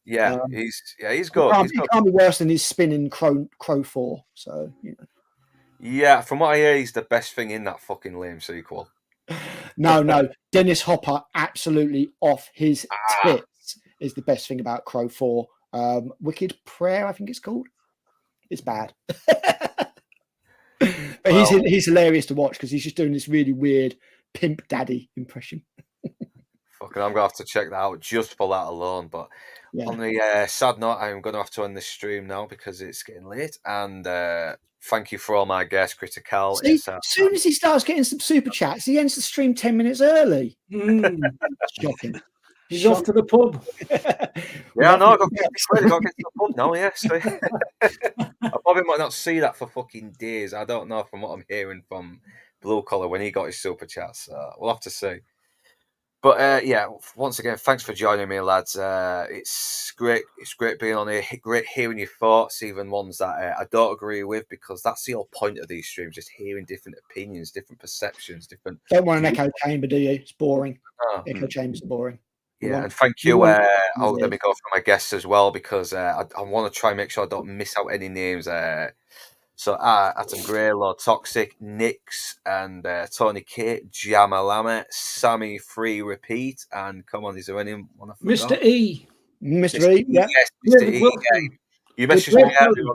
Yeah, he's good. He can't be worse than his spinning Crow 4. So you know. Yeah, from what I hear, he's the best thing in that fucking lame sequel. No, Dennis Hopper absolutely off his tits is the best thing about Crow 4. Wicked Prayer, I think it's called. It's bad. But he's hilarious to watch because he's just doing this really weird pimp daddy impression. Fucking, I'm gonna have to check that out just for that alone. But on the sad note, I'm gonna have to end this stream now because it's getting late. And thank you for all my guests, Critical. See, as soon as he starts getting some super chats, he ends the stream 10 minutes early. Shocking. He's off to the pub. Yeah, I know. I've got to get to the pub now. Yeah, so I probably might not see that for fucking days. I don't know from what I'm hearing from Blue Collar when he got his super chats. So we'll have to see. But yeah, once again, thanks for joining me, lads. It's great. It's great being on here. Great hearing your thoughts, even ones that I don't agree with, because that's the whole point of these streams: just hearing different opinions, different perceptions, different. Don't want an echo chamber, do you? It's boring. Echo chambers are boring. Yeah, and thank you. Let me go for my guests as well because I want to try and make sure I don't miss out any names. So Atom Grey, Lord Toxic, Nix, and Tony K, Jamalama, Sammy Free Repeat, and come on, is there anyone I forgot? Mr. E. Mr. E, yeah. Yes, Mr. E. Yeah. You messaged me earlier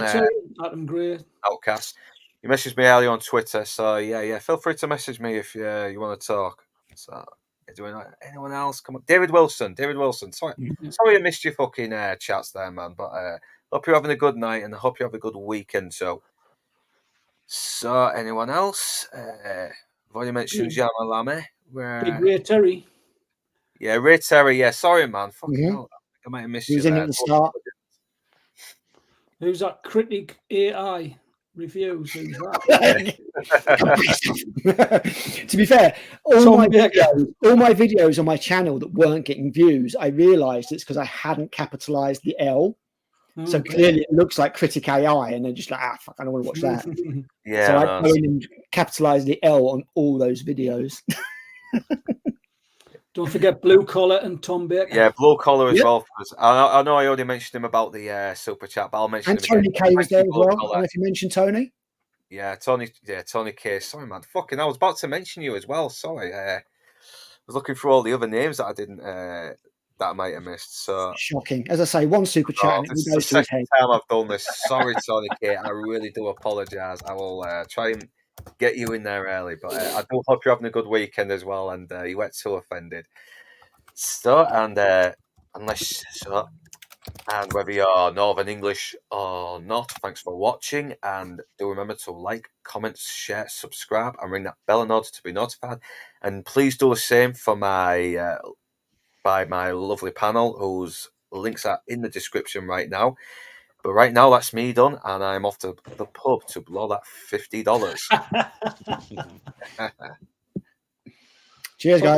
on Atom Grey. Outcast. You messaged me earlier on Twitter, so yeah. Feel free to message me if you want to talk. So. Anyone else? Come on, David Wilson. Sorry, I missed your fucking chats there, man. But hope you're having a good night and I hope you have a good weekend. So anyone else? I've already mentioned Jamalame. Big Ray Terry. Yeah, Ray Terry. Yeah, sorry, man. Fucking hell. I might have missed you. He was in at the start. Who's that critic AI? Reviews. Who's that? To be fair, all my videos on my channel that weren't getting views, I realised it's because I hadn't capitalised the L. So clearly it looks like Critic AI, and they're just like, fuck, I don't want to watch that. So I go in and capitalise the L on all those videos. Don't forget Blue Collar and Tom Baker. Yeah, Blue Collar as well. I know I already mentioned him about the super chat, but I'll mention him again. And Tony K was there as well. I don't know if you mentioned Tony. Yeah, Tony K. Sorry, man. Fucking, I was about to mention you as well. Sorry. I was looking for all the other names that I didn't, that I might have missed. So shocking. As I say, one super chat. This is the second time I've done this. Sorry, Tony K. I really do apologise. I will try and get you in there early, but I do hope you're having a good weekend as well, and you weren't too offended. So, and whether you're Northern English or not, thanks for watching, and do remember to like, comment, share, subscribe, and ring that bell and nod to be notified. And please do the same for my by my lovely panel, who's Links are in the description right now. But right now, that's me done, and I'm off to the pub to blow that $50. Cheers, guys.